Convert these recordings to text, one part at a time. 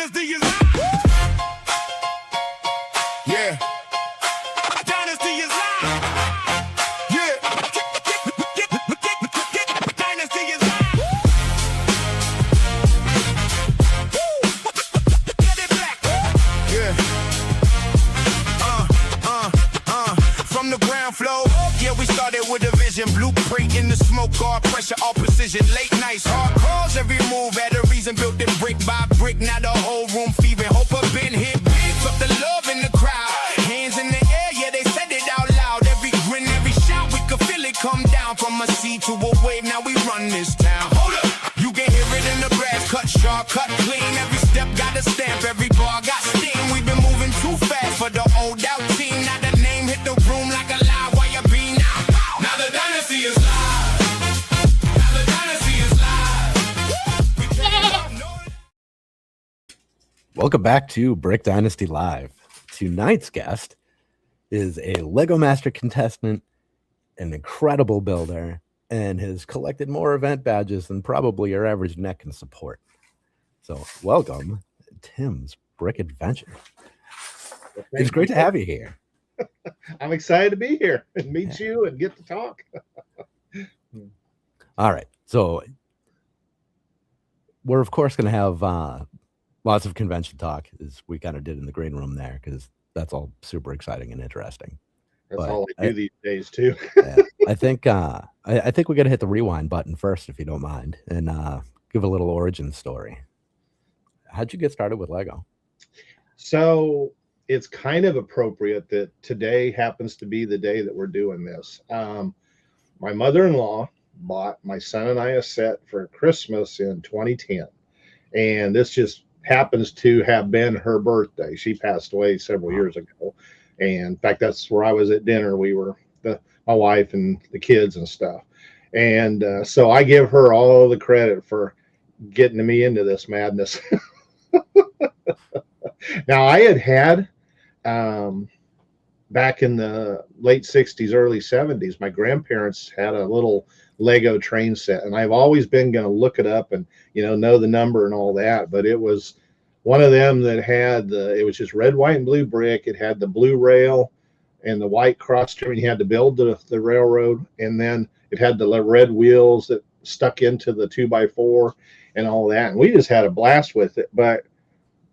Dynasty is yeah. Dynasty is live. Yeah. Dynasty is live. Get it back. Yeah. From the ground floor. Yeah, we started with a vision. Blueprint in the smoke, guard pressure, all precision. Late nights, hard calls, every move had a reason. Built it brick by brick. Now the whole room thieving. Hope I've been hit big. Felt the love in the crowd. Hands in the air, yeah, they said it out loud. Every grin, every shout, we could feel it come down. From a sea to a wave, now we run this town. Hold up, you can hear it in the brass. Cut sharp, cut clean. Every step got a stamp, every bar got steam. We've been moving too fast for the old out team. Now the name hit the room like a lie. Why you be now? Now the dynasty is live. Now the dynasty is live. Welcome back to Brick Dynasty Live. Tonight's guest is a Lego Master contestant, an incredible builder, and has collected more event badges than probably your average neck can support. So welcome, Tim's Brick Adventure. It's great to have you here. I'm excited to be here and meet you and get to talk. All right. So we're, of course, going to have lots of convention talk, as we kind of did in the green room there, because that's all super exciting and interesting. That's But all I do these days, too. Yeah, I think we got to hit the rewind button first, if you don't mind, and give a little origin story. How'd you get started with Lego? So it's kind of appropriate that today happens to be the day that we're doing this. My mother-in-law bought my son and I a set for Christmas in 2010. And this just happens to have been her birthday. She passed away several years ago. And in fact, that's where I was at dinner. We were my wife and the kids and stuff. And so I give her all the credit for getting me into this madness. Now, I had back in the late 60s, early 70s, my grandparents had a little Lego train set, and I've always been going to look it up and, know the number and all that. But it was one of them that had it was just red, white, and blue brick. It had the blue rail and the white cross trim. You had to build the railroad, and then it had the red wheels that stuck into the 2x4 and all that. And we just had a blast with it. But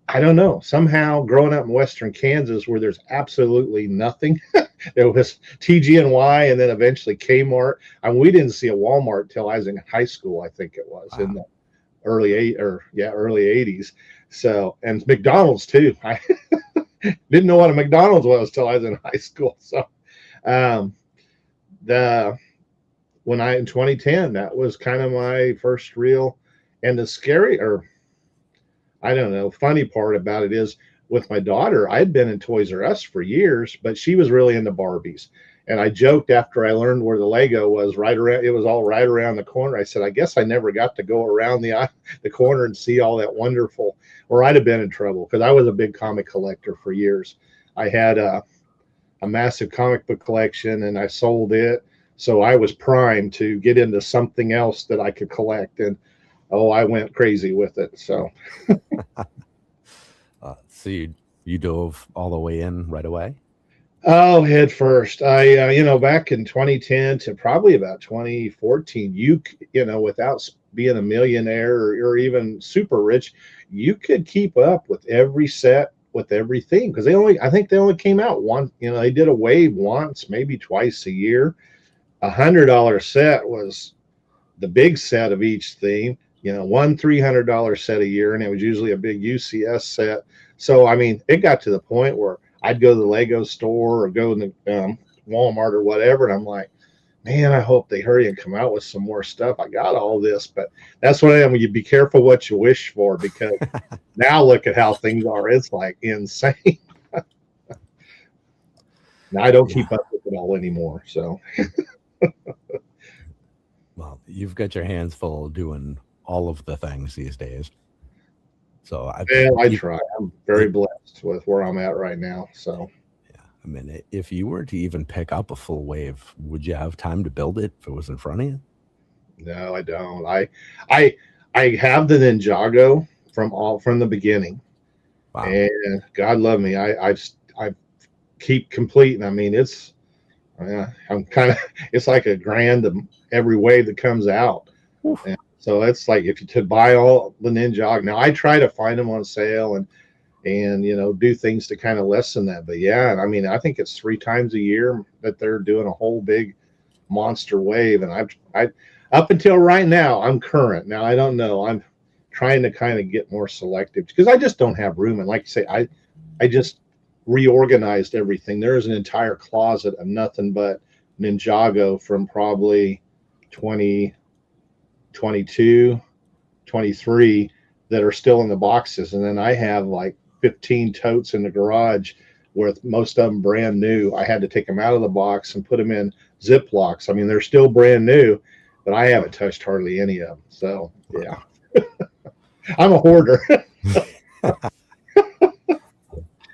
I don't know, somehow growing up in Western Kansas where there's absolutely nothing, there was TG&Y and then eventually Kmart. I mean, we didn't see a Walmart till I was in high school, I think it was. Wow. In the early 80s. So, and McDonald's too. I didn't know what a McDonald's was till I was in high school. So in 2010, that was kind of my first real, and the scary, or I don't know, funny part about it is with my daughter, I'd been in Toys R Us for years, but she was really into Barbies. And I joked after I learned where the Lego was it was all right around the corner. I said, I guess I never got to go around the corner and see all that wonderful, or I'd have been in trouble, because I was a big comic collector for years. I had a massive comic book collection and I sold it. So I was primed to get into something else that I could collect. And I went crazy with it. So, so you dove all the way in right away? Oh, head first. I, back in 2010 to probably about 2014, without being a millionaire or even super rich, you could keep up with every set, with everything, because I think they only came out one. They did a wave once, maybe twice a year. $100 set was the big set of each theme. One $300 set a year, and it was usually a big UCS set. So, I mean, it got to the point where I'd go to the Lego store or go to Walmart or whatever, and I'm like, man, I hope they hurry and come out with some more stuff. I got all this, but that's what I am. You be careful what you wish for, because now look at how things are. It's like insane. Now I don't keep up with it all anymore. So, well, you've got your hands full doing all of the things these days. So I try. I'm very blessed with where I'm at right now. So yeah, I mean, if you were to even pick up a full wave, would you have time to build it if it was in front of you? No, I don't. I have the Ninjago from the beginning. Wow. and God love me, I keep completing. I mean, I'm kind of it's like a grand every wave that comes out. Oof. And so it's like if you to buy all the Ninjago. Now I try to find them on sale and do things to kind of lessen that. But yeah, I mean, I think it's 3 times a year that they're doing a whole big monster wave. And I up until right now, I'm current. Now I don't know. I'm trying to kind of get more selective because I just don't have room. And like you say, I just reorganized everything. There's an entire closet of nothing but Ninjago from probably 2022, 23 that are still in the boxes. And then I have like 15 totes in the garage with most of them brand new. I had to take them out of the box and put them in Ziplocs. I mean, they're still brand new, but I haven't touched hardly any of them. So yeah, I'm a hoarder.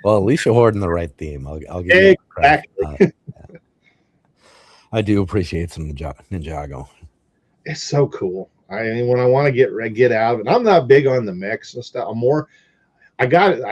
Well, at least you're hoarding the right theme. I'll give you credit. Exactly. I do appreciate some Ninjago. It's so cool. I mean, when I want to get out of it, I'm not big on the mechs and stuff. I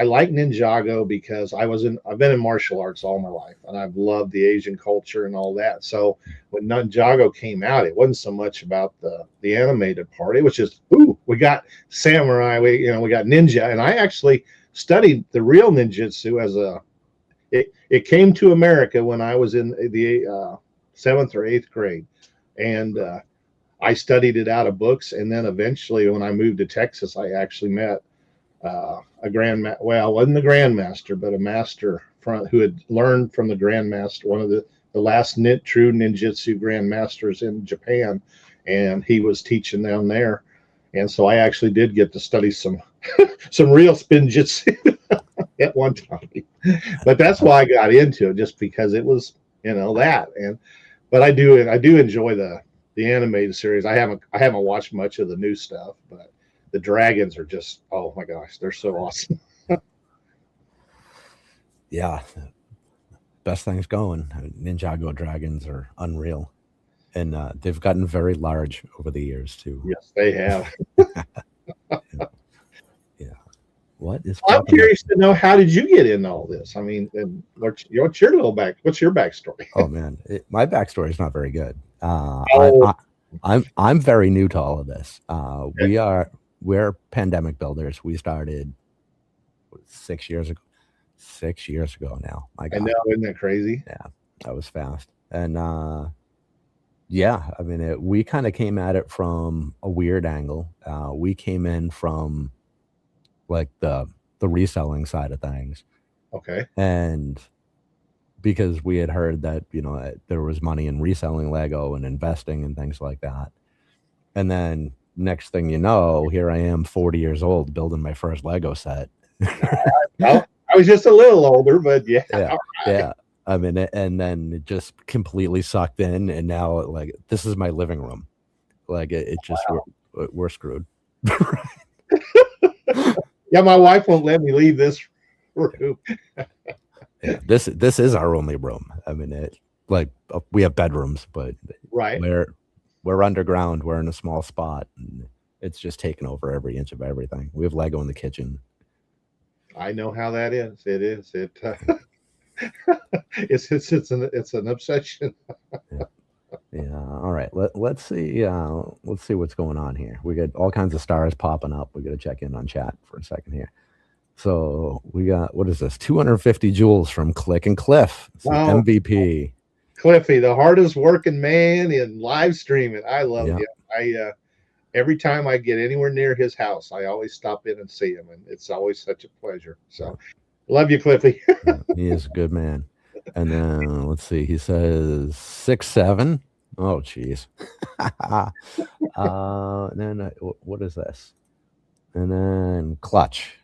like Ninjago because I've been in martial arts all my life and I've loved the Asian culture and all that. So when Ninjago came out, it wasn't so much about the animated part. It was just, we got samurai, we got ninja. And I actually studied the real ninjutsu it came to America when I was in the 7th or 8th grade. And I studied it out of books. And then eventually when I moved to Texas, I actually met it wasn't a grandmaster, but a master who had learned from the grandmaster, one of the last true ninjutsu grandmasters in Japan, and he was teaching them there. And so I actually did get to study some real spinjitzu at one time. But that's why I got into it, just because it was that. But I do enjoy the animated series. I haven't watched much of the new stuff, but the dragons are just, oh my gosh, they're so awesome. Yeah, best things going. Ninjago dragons are unreal, and they've gotten very large over the years too. Yes, they have. Yeah. What is? I'm curious to know, how did you get into all this? I mean, what's your backstory? Oh man, my backstory is not very good. Oh. I'm very new to all of this. We're pandemic builders. We started 6 years ago. 6 years ago now. My God. I know, isn't that crazy? Yeah, that was fast. And yeah, I mean, we kind of came at it from a weird angle. We came in from like the reselling side of things. Okay. And because we had heard that, there was money in reselling Lego and investing and things like that. And then next thing you know, here I am 40 years old building my first Lego set. I was just a little older, but yeah. Yeah. Yeah. I mean, and then it just completely sucked in. And now like, this is my living room. Like it just, wow. we're screwed. Yeah. My wife won't let me leave this room. Yeah, this is our only room. I mean, we have bedrooms, but right. We're underground. We're in a small spot, and it's just taken over every inch of everything. We have Lego in the kitchen. I know how that is. It is. It's an obsession. Yeah. All right. Let's see. Let's see what's going on here. We got all kinds of stars popping up. We got to check in on chat for a second here. So we got, what is this? 250 joules from Click and Cliff. Wow. MVP. Cliffy, the hardest working man in live streaming. I love him. Every time I get anywhere near his house, I always stop in and see him, and it's always such a pleasure. So, love you, Cliffy. Yeah, he is a good man. And then let's see, he says 6'7". Oh, geez. Then what is this? And then Clutch.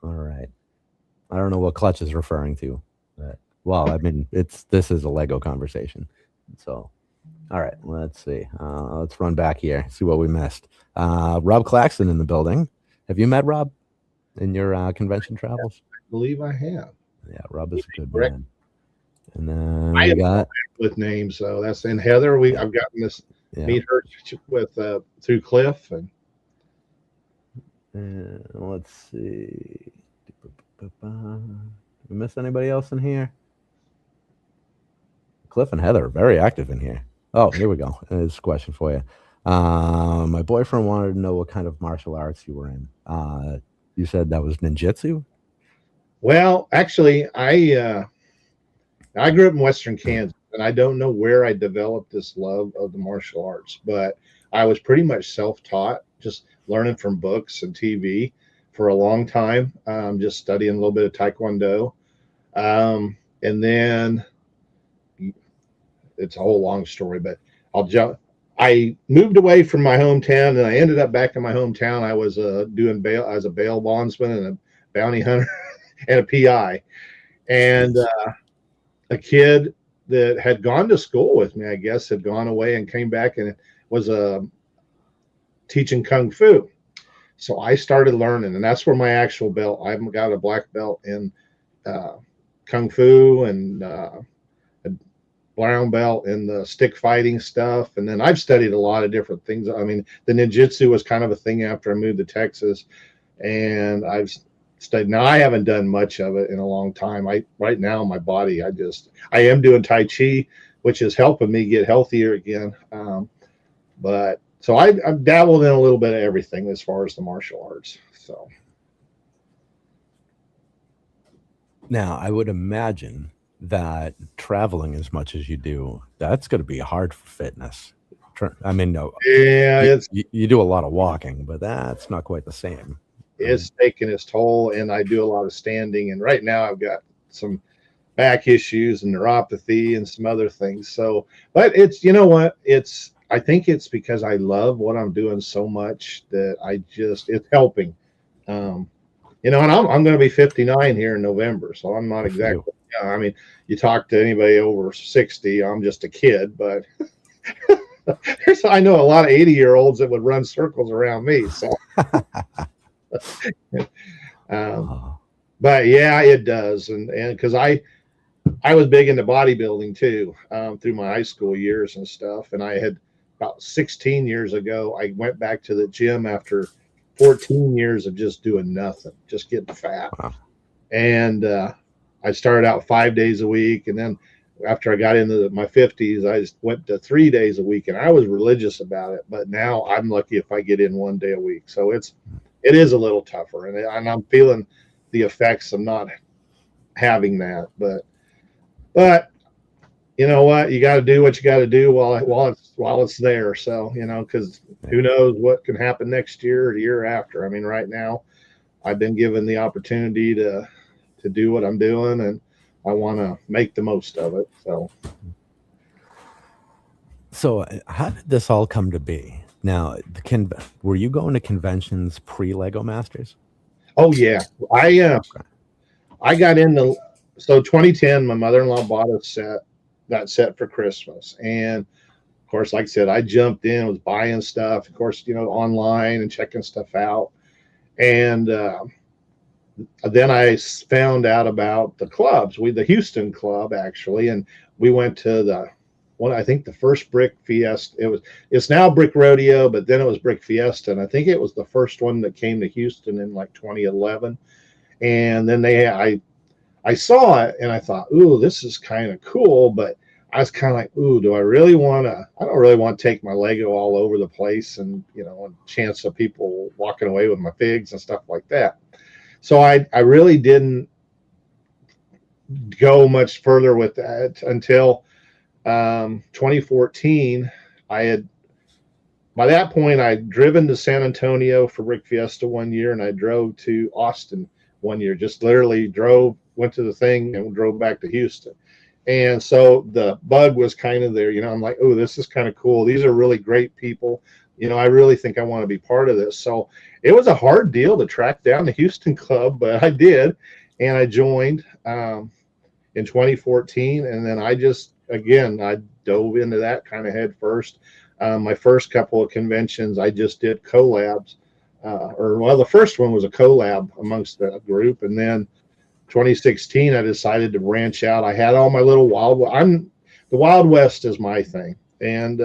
All right. I don't know what Clutch is referring to, but well, I mean, this is a Lego conversation. So, all right, let's see. Let's run back here, see what we missed. Rob Claxton in the building. Have you met Rob in your convention travels? I believe I have. Yeah, Rob is a good man. And then I we got with names, so that's in Heather. I've gotten this meet her with through Cliff, and let's see. We miss anybody else in here? Cliff and Heather are very active in here. Oh, here we go. There's a question for you. My boyfriend wanted to know what kind of martial arts you were in. You said that was ninjutsu? Well, actually, I grew up in Western Kansas, and I don't know where I developed this love of the martial arts, but I was pretty much self-taught, just learning from books and TV for a long time, just studying a little bit of Taekwondo. And then it's a whole long story, but I'll jump. I moved away from my hometown, and I ended up back in my hometown. I was doing bail as a bail bondsman and a bounty hunter and a PI, and a kid that had gone to school with me, I guess, had gone away and came back and was teaching kung fu. So I started learning, and that's where my actual belt. I've got a black belt in kung fu and a brown belt in the stick fighting stuff. And then I've studied a lot of different things. I mean, the ninjutsu was kind of a thing after I moved to Texas, and I've studied. Now I haven't done much of it in a long time. Right now my body, I am doing Tai Chi, which is helping me get healthier again. But so I've dabbled in a little bit of everything as far as the martial arts. So now I would imagine that traveling as much as you do, that's going to be hard for fitness. I mean, no, yeah, you do a lot of walking, but that's not quite the same. It's taking its toll, and I do a lot of standing. And right now I've got some back issues and neuropathy and some other things. So, but it's, you know what? I think it's because I love what I'm doing so much that it's helping. And I'm going to be 59 here in November, so I'm not exactly. I mean, you talk to anybody over 60, I'm just a kid, but I know a lot of 80-year-olds that would run circles around me. So, but yeah, it does, and because I was big into bodybuilding too, through my high school years and stuff, and I had about 16 years ago, I went back to the gym after 14 years of just doing nothing, just getting fat. Wow. And I started out 5 days a week. And then after I got into my 50s, I just went to 3 days a week, and I was religious about it. But now I'm lucky if I get in 1 day a week. So it is a little tougher, and I'm feeling the effects of not having that. But you know what? You got to do what you got to do while it's there. So, because who knows what can happen next year or the year after. I mean, right now, I've been given the opportunity to do what I'm doing, and I want to make the most of it. So how did this all come to be? Now, were you going to conventions pre-Lego Masters? Oh yeah, I got into. So 2010, my mother-in-law bought that set for Christmas, and of course, like I said, I jumped in, was buying stuff, of course, online and checking stuff out, and then I found out about the clubs. The Houston club actually, and we went to I think the first Brick Fiesta. It's now Brick Rodeo, but then it was Brick Fiesta, and I think it was the first one that came to Houston in like 2011. And then I saw it, and I thought, ooh, this is kind of cool, but I was kind of like, ooh, do I really want to? I don't really want to take my Lego all over the place, and a chance of people walking away with my figs and stuff like that. So I really didn't go much further with that until 2014. By that point, I'd driven to San Antonio for Brick Fiesta 1 year, and I drove to Austin 1 year. Just literally went to the thing and drove back to Houston. And so the bug was kind of there. I'm like, oh, this is kind of cool. These are really great people. I really think I want to be part of this. So it was a hard deal to track down the Houston club, but I did, and I joined in 2014, and then I dove into that kind of head first. My first couple of conventions, I just did collabs, the first one was a collab amongst the group, and then 2016, I decided to branch out. I had all my little the Wild West is my thing, and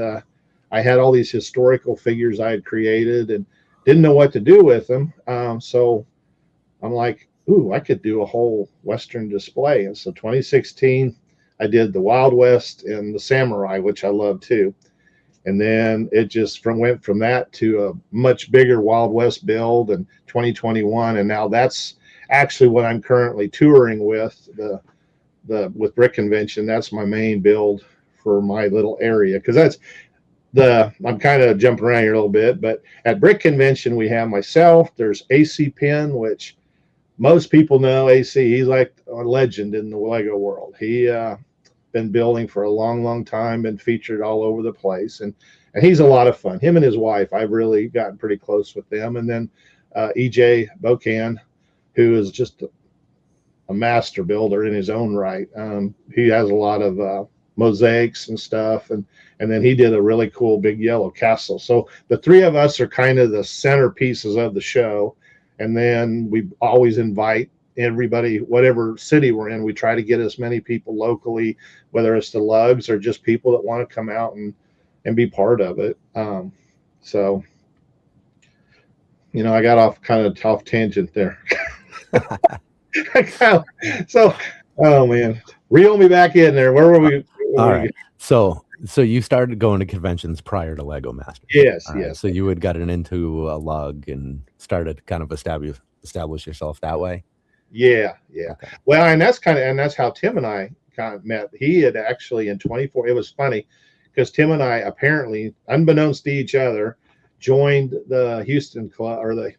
I had all these historical figures I had created and didn't know what to do with them. So I'm like, ooh, I could do a whole Western display. And so 2016, I did the Wild West and the Samurai, which I love too. And then it just went from that to a much bigger Wild West build in 2021. And now that's actually what I'm currently touring with with Brick Convention. That's my main build for my little area. Cause I'm kind of jumping around here a little bit, but at Brick Convention, we have myself, there's AC Penn, which most people know AC. He's like a legend in the Lego world. He been building for a long, long time, been featured all over the place, and he's a lot of fun. Him and his wife, I've really gotten pretty close with them. And then EJ Bocan, who is just a master builder in his own right. He has a lot of mosaics and stuff, and then he did a really cool big yellow castle. So the three of us are kind of the centerpieces of the show. And then we always invite everybody, whatever city we're in, we try to get as many people locally, whether it's the lugs or just people that want to come out and be part of it. So, I got off kind of off tangent there. So, oh man, reel me back in there. Where were we? All right. So you started going to conventions prior to Lego Masters. Yes, All right. yes. So you had gotten into a lug and started to kind of establish yourself that way. Yeah. Okay. Well, and that's how Tim and I kind of met. He had actually in 24. It was funny because Tim and I apparently, unbeknownst to each other, joined the Houston club, or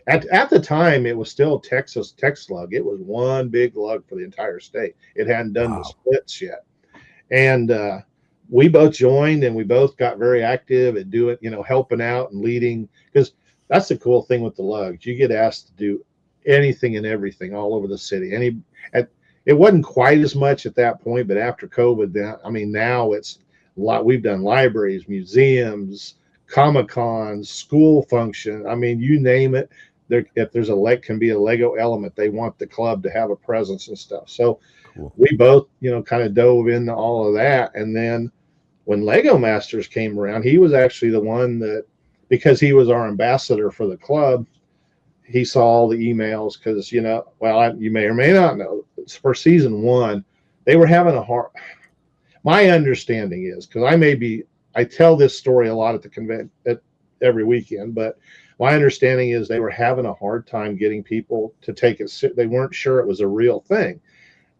at the time it was still Texas Tech Slug. It was one big lug for the entire state. It hadn't done the splits yet, and we both joined, and we both got very active at doing, helping out and leading, because that's the cool thing with the lugs. You get asked to do anything and everything all over the city. It wasn't quite as much at that point, but after COVID, now it's a lot. We've done libraries, museums, Comic-Cons, school function. You name it. If there's can be a Lego element, they want the club to have a presence and stuff. So cool. We both, kind of dove into all of that. And then when Lego Masters came around, he was actually the one that, because he was our ambassador for the club, he saw all the emails because, you may or may not know, for season 1, they were having a hard, my understanding is, because I tell this story a lot at the convention every weekend, but my understanding is they were having a hard time getting people to take it. They weren't sure it was a real thing.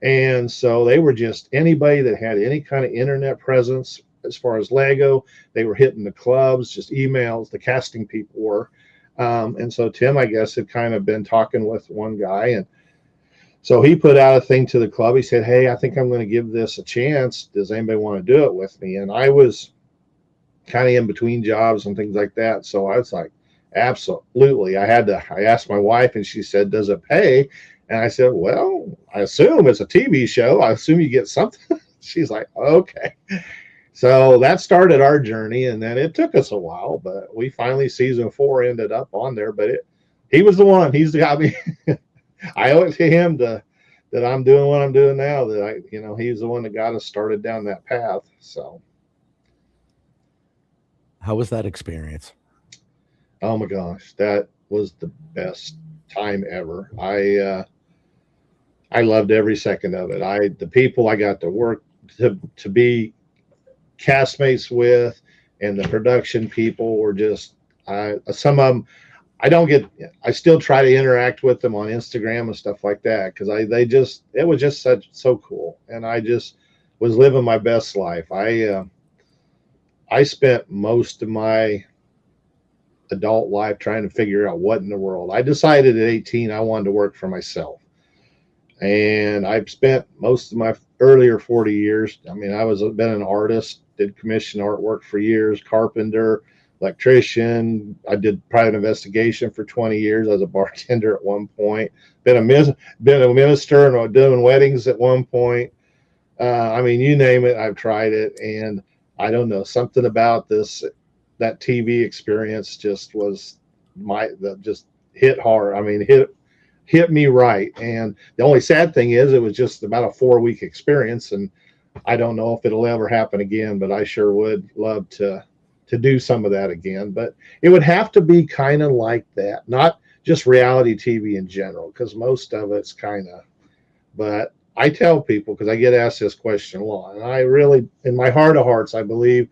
And so they were just, anybody that had any kind of internet presence as far as Lego, they were hitting the clubs, just emails, the casting people were. And so Tim, I guess, had kind of been talking with one guy. And so he put out a thing to the club. He said, hey, I think I'm going to give this a chance. Does anybody want to do it with me? And I was kind of in between jobs and things like that. So I was like, absolutely. I asked my wife, and she said, does it pay? And I said, well, I assume it's a TV show. I assume you get something. She's like, okay. So that started our journey, and then it took us a while, but we finally, season 4 ended up on there. But he was the one. He's got me. I owe it to him that I'm doing what I'm doing now. That he's the one that got us started down that path. So, how was that experience? Oh my gosh, that was the best time ever. I loved every second of it. The people I got to work to be castmates with, and the production people were just, some of them I still try to interact with them on Instagram and stuff like that, because it was just so cool, and I just was living my best life. I spent most of my adult life trying to figure out what in the world. I decided at 18 I wanted to work for myself, and I've spent most of my earlier 40 years. I've been an artist, did commission artwork for years, carpenter, electrician. I did private investigation for 20 years. I was a bartender at one point. Been a minister and doing weddings at one point. You name it, I've tried it, and I don't know, something about that TV experience just was just hit hard. Hit me right. And the only sad thing is, it was just about a 4-week experience, and I don't know if it'll ever happen again, but I sure would love to do some of that again. But it would have to be kind of like that, not just reality TV in general, because most of it's kind of, but I tell people, because I get asked this question a lot, and I really, in my heart of hearts, I believe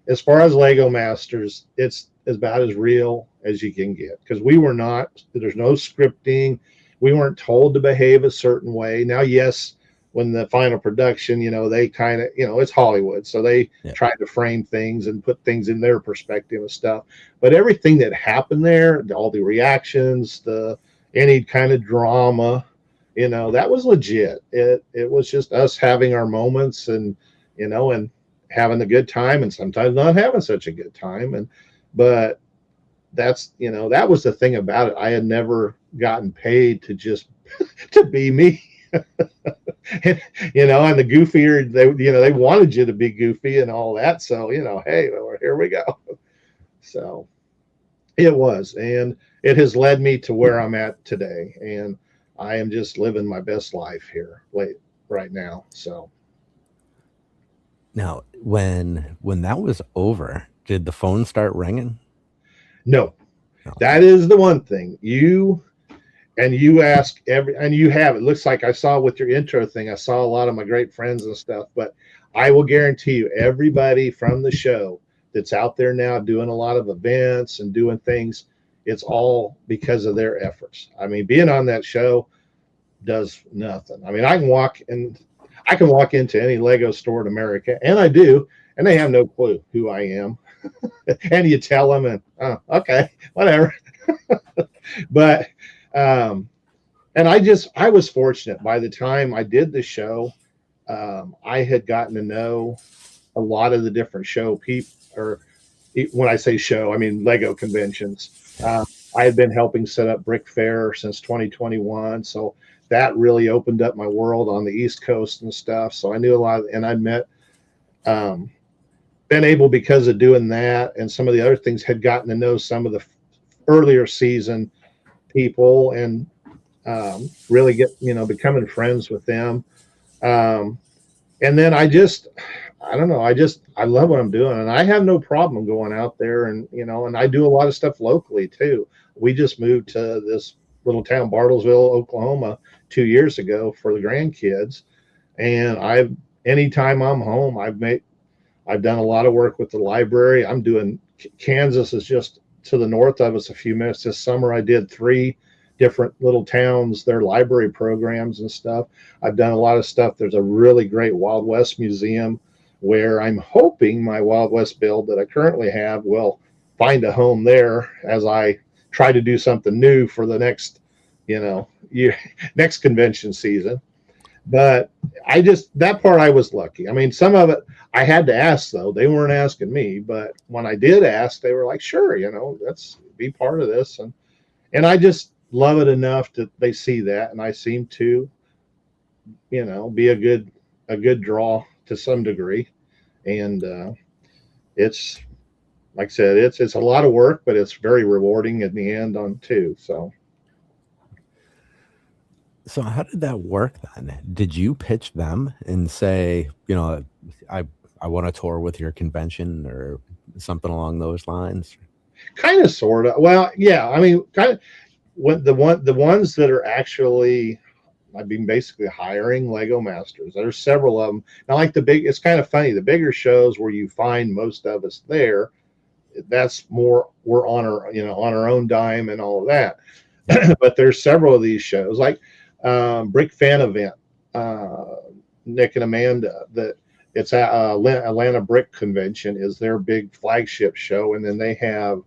as far as Lego Masters, it's about as real as you can get, because we were not, there's no scripting. We weren't told to behave a certain way. Now, yes, when the final production, they kind of, it's Hollywood. So they try to frame things and put things in their perspective and stuff. But everything that happened there, all the reactions, any kind of drama, that was legit. It was just us having our moments and having a good time, and sometimes not having such a good time. But that's, that was the thing about it. I had never gotten paid to just to be me. and the goofier they wanted you to be goofy and all that. So, hey, well, here we go. So it was, and it has led me to where I'm at today. And I am just living my best life here right now. So now, when that was over, did the phone start ringing? No. That is the one thing you ask and you have, it looks like I saw with your intro thing, I saw a lot of my great friends and stuff, but I will guarantee you, everybody from the show that's out there now doing a lot of events and doing things, it's all because of their efforts. I mean, being on that show does nothing. I mean, I can walk into any Lego store in America, and I do, and they have no clue who I am. And you tell them, and okay, whatever. But and I was fortunate. By the time I did the show, I had gotten to know a lot of the different show people, or when I say show, I mean Lego conventions. I had been helping set up Brick Fair since 2021, so that really opened up my world on the East Coast and stuff. So I knew a lot, and I met, been able, because of doing that and some of the other things, had gotten to know some of the earlier season people and really get, becoming friends with them. And then I don't know, I love what I'm doing, and I have no problem going out there and, and I do a lot of stuff locally too. We just moved to this little town, Bartlesville, Oklahoma, 2 years ago for the grandkids. And anytime I'm home, I've done a lot of work with the library. I'm doing, Kansas is just to the north of us a few minutes. This summer I did 3 different little towns, their library programs and stuff. I've done a lot of stuff. There's a really great Wild West museum where I'm hoping my Wild West build that I currently have will find a home there as I try to do something new for the next, next convention season. But that part I was lucky. I mean, some of it I had to ask, though. They weren't asking me, but when I did ask, they were like, sure, let's be part of this. And I just love it enough that they see that, and I seem to, be a good draw to some degree. And it's, like I said, it's a lot of work, but it's very rewarding in the end too. So how did that work then? Did you pitch them and say, I want to tour with your convention or something along those lines? Kind of, sort of. Well, yeah. I mean, kind of. The ones that are actually, I've been basically hiring Lego Masters. There's several of them. Now, like it's kind of funny. The bigger shows where you find most of us there, that's more, we're on our own dime and all of that. But there's several of these shows, like Brick Fan Event, Nick and Amanda, that it's at Atlanta Brick Convention is their big flagship show. And then they have,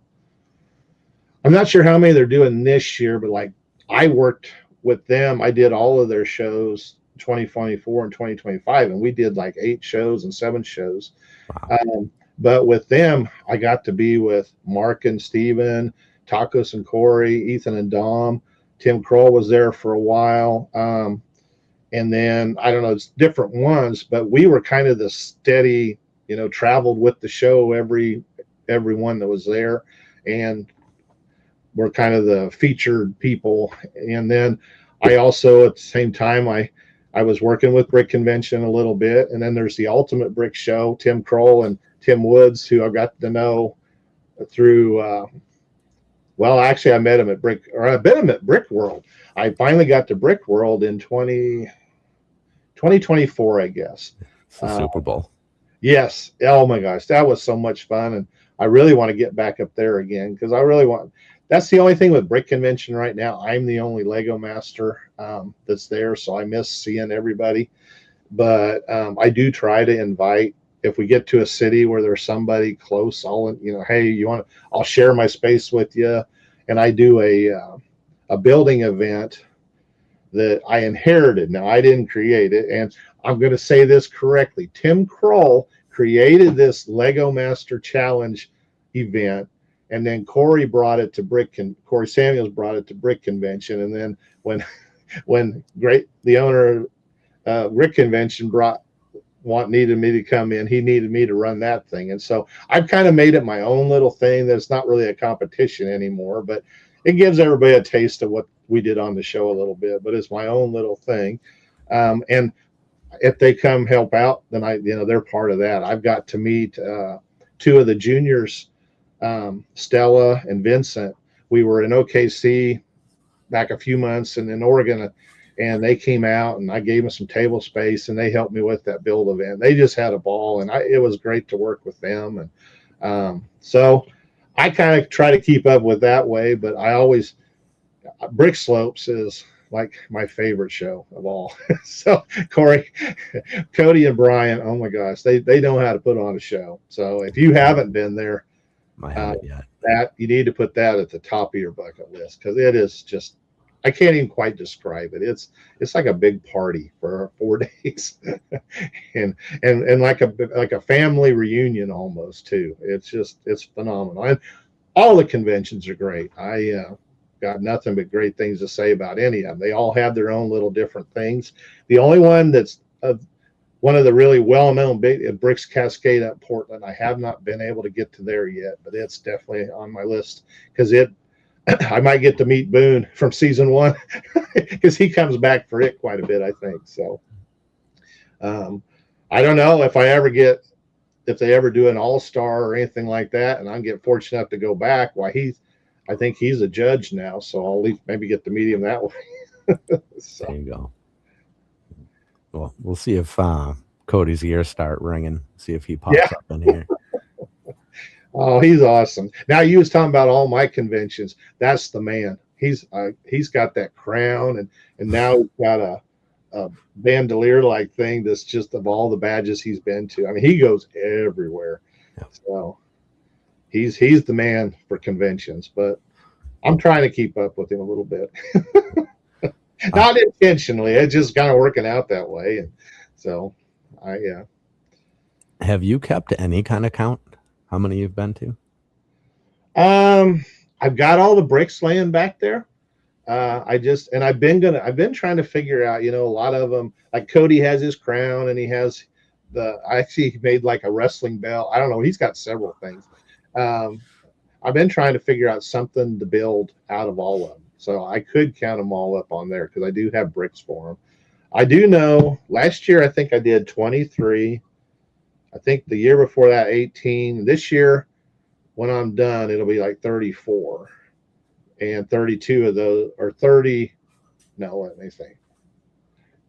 I'm not sure how many they're doing this year, but like I worked with them. I did all of their shows 2024 and 2025, and we did like 8 shows and 7 shows. Wow. But with them, I got to be with Mark and Steven, Tacos and Corey, Ethan and Dom. Tim Kroll was there for a while. And then, I don't know, it's different ones, but we were kind of the steady, traveled with the show everyone that was there. And we're kind of the featured people. And then I also, at the same time, I was working with Brick Convention a little bit. And then there's the Ultimate Brick Show, Tim Kroll and Tim Woods, who I got to know through Well, actually, I met him at I've been him at Brick World. I finally got to Brick World in 2024, I guess. It's the Super Bowl. Yes. Oh my gosh, that was so much fun, and I really want to get back up there again because I really want. That's the only thing with Brick Convention right now. I'm the only Lego master that's there, so I miss seeing everybody. But I do try to invite. If we get to a city where there's somebody close, I'll hey, you want? I'll share my space with you, and I do a building event that I inherited. Now I didn't create it, and I'm going to say this correctly. Tim Kroll created this Lego Master Challenge event, and then Corey brought it to Corey Samuels brought it to Brick Convention, and then when the owner of Brick Convention needed me to come in, he needed me to run that thing, and so I've kind of made it my own little thing. That's not really a competition anymore, but it gives everybody a taste of what we did on the show a little bit. But it's my own little thing, and if they come help out, then they're part of that. I've got to meet two of the juniors, Stella and Vincent. We were in OKC back a few months and in Oregon, and they came out and I gave them some table space and they helped me with that build event. They just had a ball, and it was great to work with them. And so I kind of try to keep up with that way, but Brick Slopes is like my favorite show of all. So Cody and Brian, oh my gosh, they know how to put on a show. So if you haven't been there, I haven't yet. That you need to put that at the top of your bucket list, because it is just, I can't even quite describe it. It's like a big party for 4 days, and like a family reunion almost too. It's phenomenal, and all the conventions are great. I got nothing but great things to say about any of them. They all have their own little different things. The only one that's one of the really well-known big Bricks Cascade at Portland. I have not been able to get to there yet, but it's definitely on my list because I might get to meet Boone from season 1 because he comes back for it quite a bit, I think. So I don't know if they ever do an all-star or anything like that, and I get fortunate enough to go back. I think he's a judge now, so I'll maybe get to meet him that way. So. There you go. Well, we'll see if Cody's ears start ringing. See if he pops up in here. Oh, he's awesome. Now, you was talking about all my conventions. That's the man. He's got that crown, and now he's got a bandolier like thing that's just of all the badges he's been to. I mean, he goes everywhere. Yeah. So he's the man for conventions, but I'm trying to keep up with him a little bit. Not intentionally. It's just kind of working out that way. And so Have you kept any kind of count? How many you've been to? I've got all the bricks laying back there. I've been trying to figure out, a lot of them, like Cody has his crown, and he has he made like a wrestling belt. I don't know. He's got several things. I've been trying to figure out something to build out of all of them. So I could count them all up on there because I do have bricks for them. I do know last year, I think I did 23. I think the year before that, 18. This year, when I'm done, it'll be like 34. And 32 of those, or 30, no, let me think.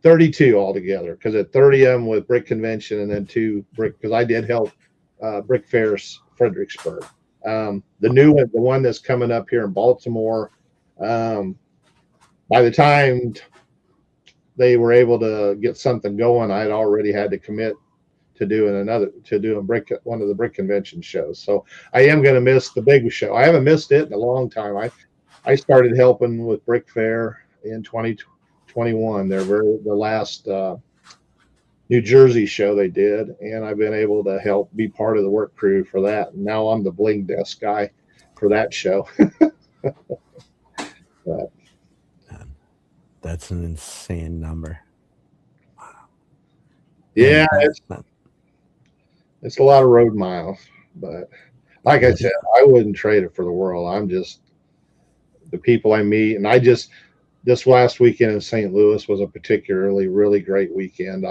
32 altogether, because at 30 of them with Brick Convention and then 2 brick, because I did help Brick Fairs Fredericksburg. The new one, the one that's coming up here in Baltimore, by the time they were able to get something going, I'd already had to commit to doing one of the Brick Convention shows. So I am going to miss the big show. I haven't missed it in a long time. I started helping with Brick Fair in 2021. They're the last New Jersey show they did, and I've been able to help be part of the work crew for that. And now I'm the bling desk guy for that show. But, that's an insane number. Wow. Yeah, it's a lot of road miles, but like I said, I wouldn't trade it for the world. I'm just the people I meet, and this last weekend in St. Louis was a particularly really great weekend.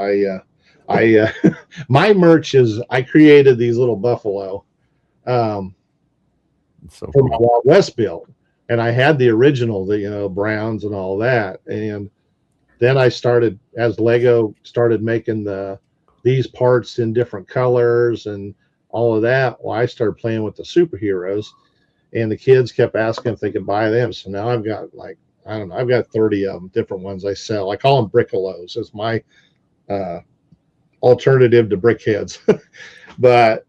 My merch is, I created these little buffalo so for my Wild West build. and I had the original, Browns and all that. And then I started, as Lego started making these parts in different colors and all of that. Well, I started playing with the superheroes, and the kids kept asking if they could buy them. So now I've got like, I don't know, I've got 30 of them, different ones I sell. I call them brickolos. It's my alternative to brickheads. But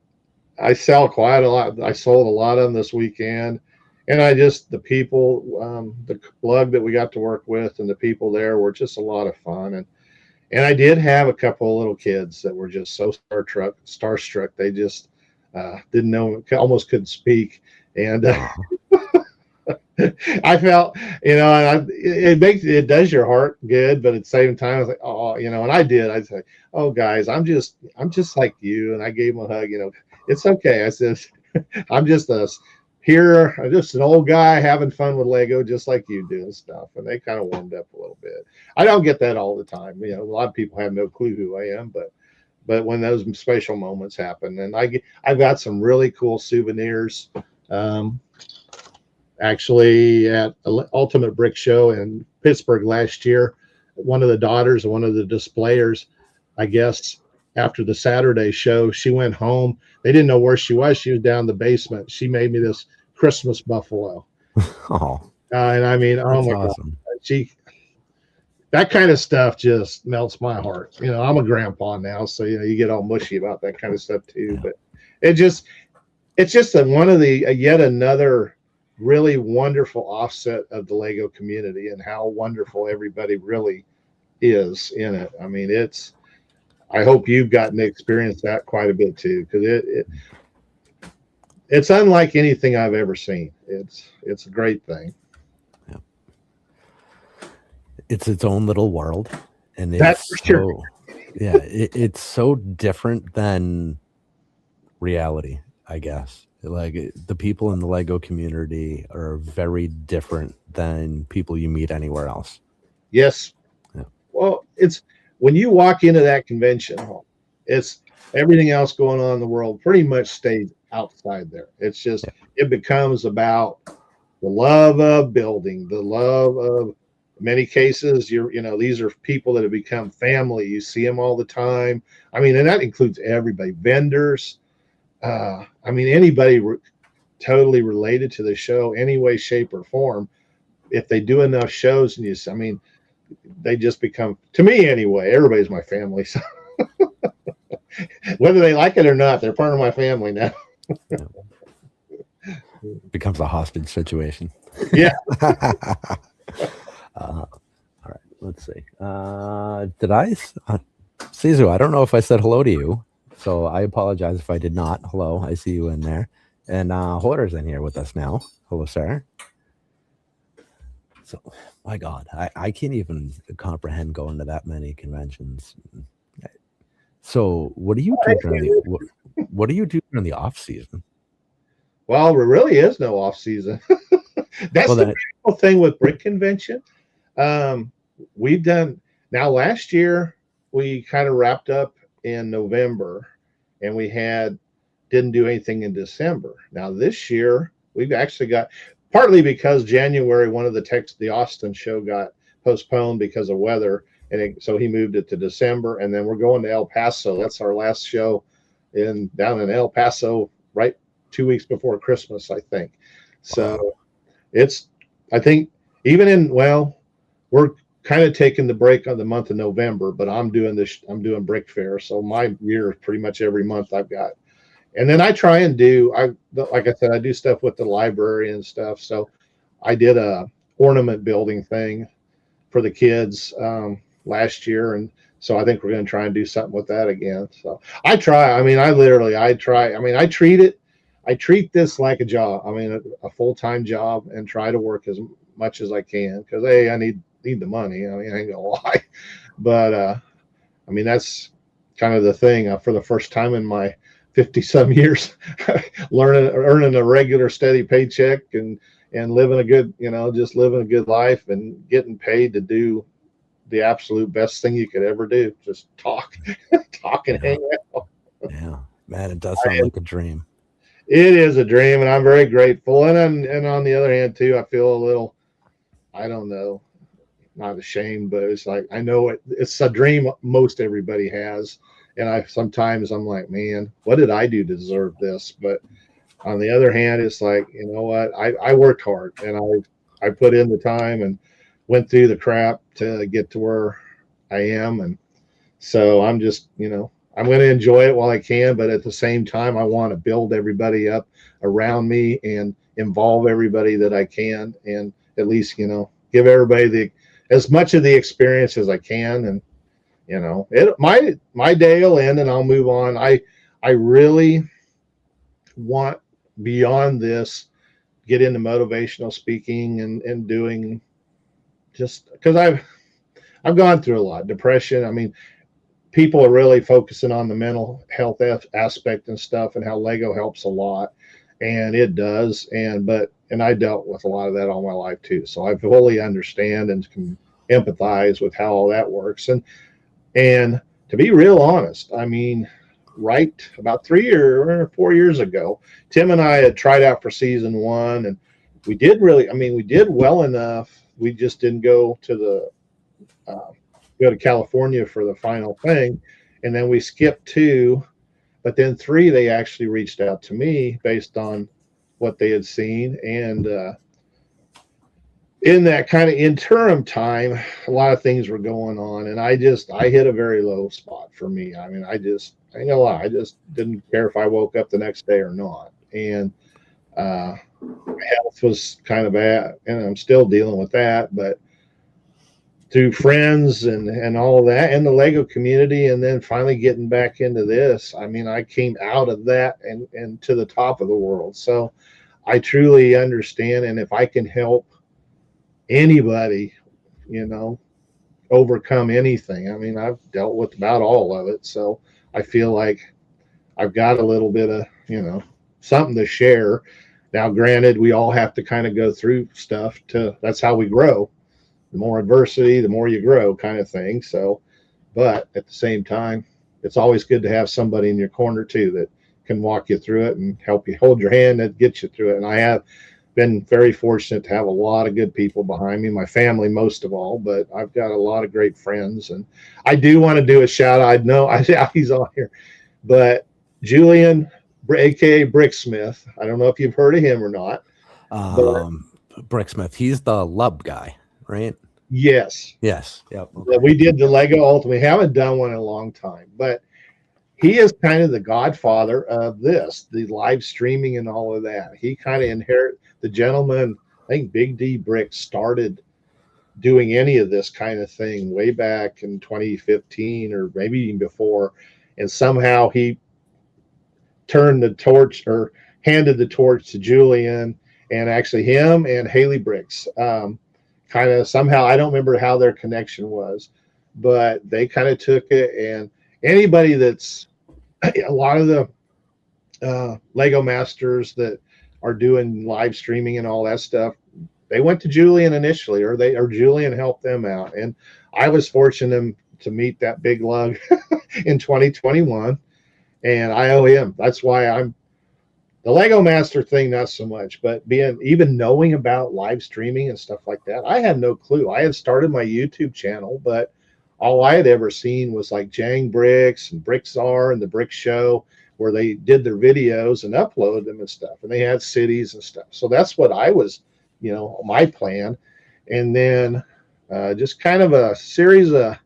I sell quite a lot. I sold a lot of them this weekend. And the people, the plug that we got to work with and the people there were just a lot of fun. And I did have a couple of little kids that were just so starstruck. They just didn't know, almost couldn't speak. And I felt, it does your heart good, but at the same time, I was like, oh, and I'd say, oh guys, I'm just like you. And I gave them a hug, it's okay. I said, I'm just just an old guy having fun with Lego, just like you do and stuff. And they kind of warmed up a little bit. I don't get that all the time. A lot of people have no clue who I am, but when those special moments happen, and I've got some really cool souvenirs. Actually, at Ultimate Brick Show in Pittsburgh last year, one of the daughters of one of the displayers, I guess, after the Saturday show, she went home. They didn't know where she was. She was down in the basement. She made me this Christmas buffalo. Oh, and I mean, oh my awesome. God, that kind of stuff just melts my heart. I'm a grandpa now, so you get all mushy about that kind of stuff too. Yeah. But it's just one of the yet another really wonderful offset of the Lego community and how wonderful everybody really is in it. I mean, I hope you've gotten to experience that quite a bit too, because it's unlike anything I've ever seen. It's a great thing. Yeah. It's its own little world, and that's for sure. Yeah, it's so different than reality, I guess. Like the people in the Lego community are very different than people you meet anywhere else. Yes. Yeah. Well, it's when you walk into that convention hall, it's everything else going on in the world pretty much stays outside there. It's just, It becomes about the love of building, the love of, in many cases, these are people that have become family. You see them all the time. I mean, and that includes everybody, vendors. I mean, anybody totally related to the show, any way, shape, or form. If they do enough shows, and they just become, to me anyway, everybody's my family. So whether they like it or not, they're part of my family now. Becomes a hostage situation. Yeah. All right, let's see. Did I, Sisu, I don't know if I said hello to you. So I apologize if I did not. Hello, I see you in there. And Hoarder's in here with us now. Hello, sir. So, my God, I can't even comprehend going to that many conventions. So, what do you do what do you do during the off season? Well, there really is no off season. That's the beautiful thing with Brick Convention. We've done now. Last year, we kind of wrapped up in November, and we didn't do anything in December. Now this year we've actually got, partly because January, one of the Austin show got postponed because of weather, and so he moved it to December. And then we're going to El Paso. That's our last show down in El Paso, right 2 weeks before Christmas, I think. So I think we're kind of taking the break on the month of November, but I'm doing Brick Fair. So my year is pretty much every month I've got. And then I try and like I said, I do stuff with the library and stuff. So I did a ornament building thing for the kids last year. And so I think we're going to try and do something with that again. So I treat this like a job. I mean, a full-time job, and try to work as much as I can, because I need the money. I mean, I ain't gonna lie, but I mean, that's kind of the thing. For the first time in my 50-some years, earning a regular steady paycheck and living a good, just living a good life and getting paid to do the absolute best thing you could ever do. Just talk and hang out. Yeah, man, it does sound like a dream. It is a dream, and I'm very grateful. And on the other hand, too, I feel a little, I don't know, not ashamed, but it's like I know it's a dream most everybody has. And sometimes I'm like, man, what did I do to deserve this? But on the other hand, it's like, you know what? I worked hard and I put in the time and went through the crap to get to where I am. And so I'm just, I'm going to enjoy it while I can, but at the same time, I want to build everybody up around me and involve everybody that I can, and at least, give everybody as much of the experience as I can. And, my day will end and I'll move on. I really want beyond this, get into motivational speaking and doing, just because I've gone through a lot. Depression. I mean, people are really focusing on the mental health aspect and stuff, and how Lego helps a lot, and it does. And I dealt with a lot of that all my life too, so I fully understand and can empathize with how all that works. And to be real honest, I mean, right about 3 or 4 years ago, Tim and I had tried out for season 1, and we did well enough. We just didn't go to California for the final thing, and then we skipped 2, but then 3 they actually reached out to me based on what they had seen. And in that kind of interim time, a lot of things were going on, and I hit a very low spot for me. I mean, I ain't gonna lie, I just didn't care if I woke up the next day or not. And my health was kind of bad, and I'm still dealing with that. But through friends and all of that, and the Lego community, and then finally getting back into this, I mean, I came out of that and to the top of the world. So I truly understand, and if I can help anybody, overcome anything. I mean, I've dealt with about all of it, so I feel like I've got a little bit of, something to share. Now, granted, we all have to kind of go through stuff that's how we grow. The more adversity, the more you grow, kind of thing. So, but at the same time, it's always good to have somebody in your corner too that can walk you through it and help you, hold your hand and get you through it. And I have been very fortunate to have a lot of good people behind me, my family most of all, but I've got a lot of great friends. And I do want to do a shout out. I know he's on here, but Julian, aka Bricksmith, I don't know if you've heard of him or not. Bricksmith, he's the Lub guy, right? Yes. Yep. Okay. We did the Lego Ultimate. We haven't done one in a long time, but he is kind of the godfather of this, the live streaming and all of that. He kind of inherited the gentleman. I think Big D Brick started doing any of this kind of thing way back in 2015 or maybe even before. And somehow he turned the torch, or handed the torch, to Julian, and actually him and Haley Bricks. Kind of somehow, I don't remember how their connection was, but they kind of took it. And anybody that's a lot of the Lego masters that are doing live streaming and all that stuff, they went to Julian initially, or Julian helped them out. And I was fortunate to meet that big lug in 2021, and I owe him. That's why I'm the Lego Master thing, not so much, but even knowing about live streaming and stuff like that, I had no clue. I had started my YouTube channel, but all I had ever seen was like Jang Bricks and Bricksar and the Brick Show, where they did their videos and uploaded them and stuff, and they had cities and stuff. So that's what I was, my plan. And then just kind of a series of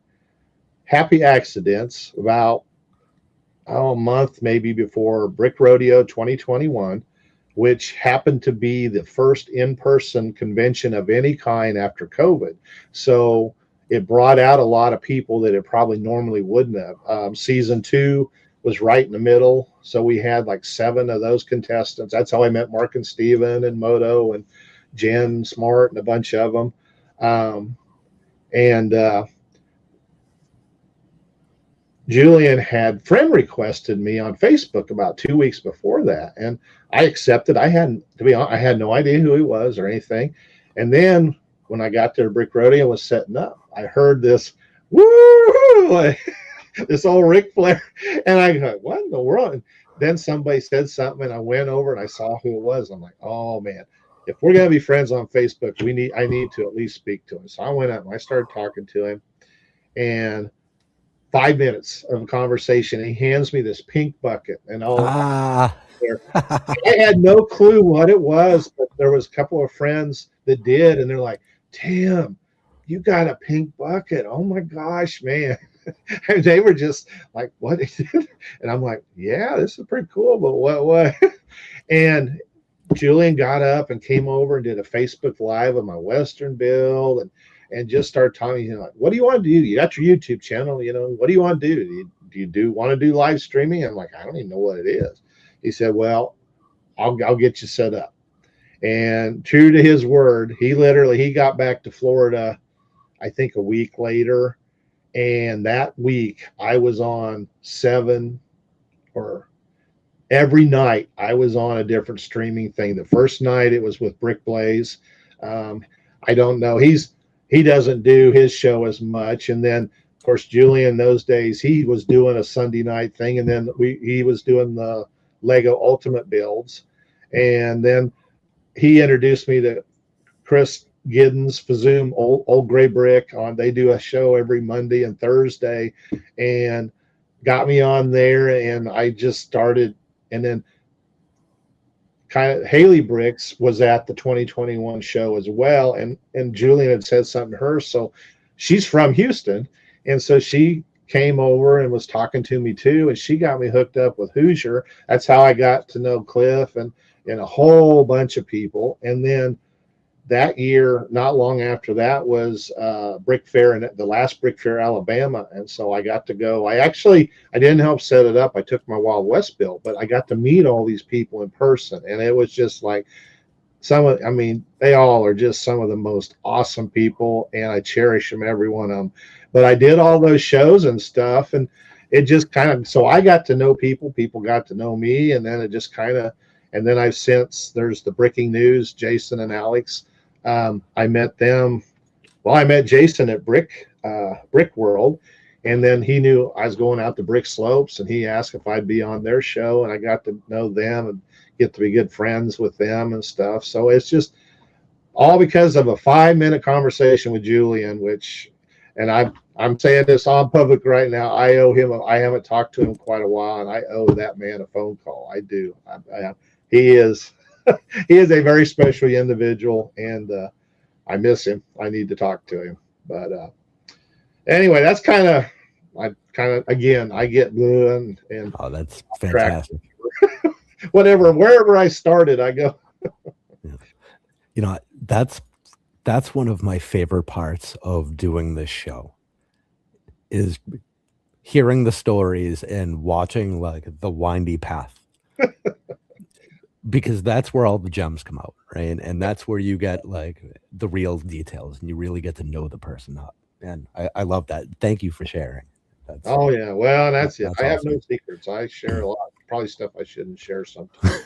happy accidents about a month maybe before Brick Rodeo 2021, which happened to be the first in-person convention of any kind after COVID. So it brought out a lot of people that it probably normally wouldn't have. Season 2 was right in the middle, so we had like 7 of those contestants. That's how I met Mark and Steven and Moto and Jen Smart and a bunch of them. Julian had friend requested me on Facebook about 2 weeks before that, and I accepted. I had no idea who he was or anything. And then when I got there, Brick Rodeo was setting up. I heard this woo, this old Ric Flair, and I go, "What in the world?" then somebody said something, and I went over and I saw who it was. I'm like, oh man, if we're gonna be friends on Facebook, I need to at least speak to him. So I went up and I started talking to him, and 5 minutes of conversation, he hands me this pink bucket, and Ah. I had no clue what it was, but there was a couple of friends that did, and they're like, Tim, you got a pink bucket. Oh my gosh, man. And they were just like, what? And I'm like, yeah, this is pretty cool, but what? And Julian got up and came over and did a Facebook Live of my Western build, and just started talking, like, what do you want to do? You got your YouTube channel, what do you want to do? Do you want to do live streaming? I'm like, I don't even know what it is. He said, well, I'll get you set up. And true to his word, he got back to Florida, I think a week later. And that week I was on every night I was on a different streaming thing. The first night it was with Brick Blaze. I don't know. He doesn't do his show as much. And then of course, Julian, those days, he was doing a Sunday night thing. And then he was doing the Lego Ultimate builds. And then he introduced me to Chris Giddens, Fazoom, old Gray Brick. They do a show every Monday and Thursday, and got me on there. And I just started. And then kind of Haley Bricks was at the 2021 show as well. And Julian had said something to her. So she's from Houston. And so she came over and was talking to me too. And she got me hooked up with Hoosier. That's how I got to know Cliff and a whole bunch of people. And then that year, not long after that, was Brick Fair, and the last Brick Fair, Alabama. And so I got to go. I didn't help set it up. I took my Wild West bill, but I got to meet all these people in person. And it was just like they all are just some of the most awesome people, and I cherish them, every one of them. But I did all those shows and stuff, and it just so I got to know people got to know me, and then it just and then there's the Bricking News, Jason and Alex. I met them. Well, I met Jason at Brick World, and then he knew I was going out to Brick Slopes, and he asked if I'd be on their show, and I got to know them and get to be good friends with them and stuff. So it's just all because of a 5-minute conversation with Julian, and I'm saying this on public right now. I owe him. I haven't talked to him quite a while, and I owe that man a phone call. I do. He is a very special individual, and I miss him. I need to talk to him. But anyway, that's I get blue and oh, that's fantastic. Wherever I started, I go. Yeah. That's one of my favorite parts of doing this show, is hearing the stories and watching like the windy path. Because that's where all the gems come out, right? And that's where you get like the real details, and you really get to know the person up. And I love that. Thank you for sharing. Oh yeah, well, that's it. I have awesome. no secrets. I share a lot, probably stuff I shouldn't share sometimes.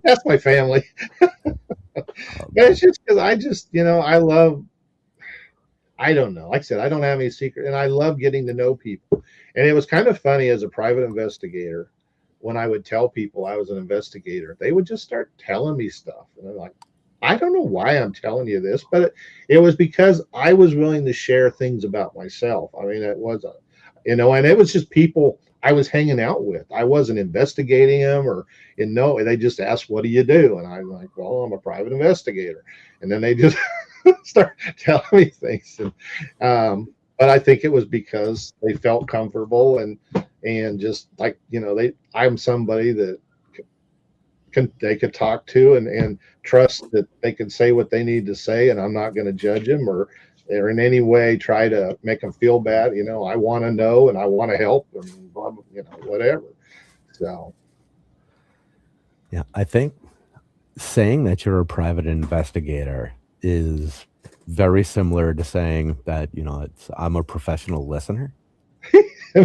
That's my family. But it's just because I don't know. Like I said, I don't have any secret, and I love getting to know people. And it was kind of funny as a private investigator. When I would tell people I was an investigator, they would just start telling me stuff. And I'm like, I don't know why I'm telling you this, but it was because I was willing to share things about myself. I mean, it was, and it was just people I was hanging out with. I wasn't investigating them they just asked, what do you do? And I'm like, well, I'm a private investigator. And then they just start telling me things. And, but I think it was because they felt comfortable and just like, I'm somebody that they could talk to and trust that they can say what they need to say, and I'm not going to judge them or in any way try to make them feel bad. I want to know and I want to help and whatever. So. Yeah, I think saying that you're a private investigator is very similar to saying that, I'm a professional listener.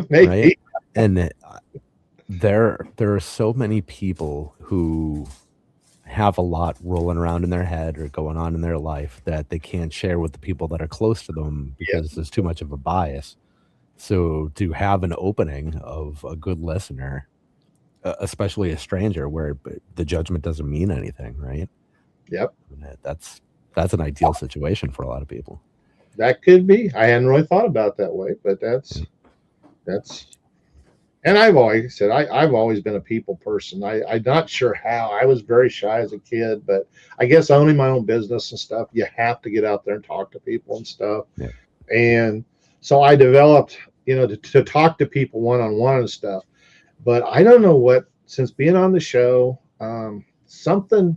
Maybe. Right? And there are so many people who have a lot rolling around in their head or going on in their life that they can't share with the people that are close to them because there's too much of a bias. So to have an opening of a good listener, especially a stranger, where the judgment doesn't mean anything, right? Yep. That's an ideal situation for a lot of people. That could be. I hadn't really thought about it that way, but Yeah. that's and I've always said I've always been a people person. I'm not sure how. I was very shy as a kid, but I guess owning my own business and stuff, you have to get out there and talk to people and stuff. Yeah. And so I developed, to talk to people one on one and stuff. But I don't know what, since being on the show, something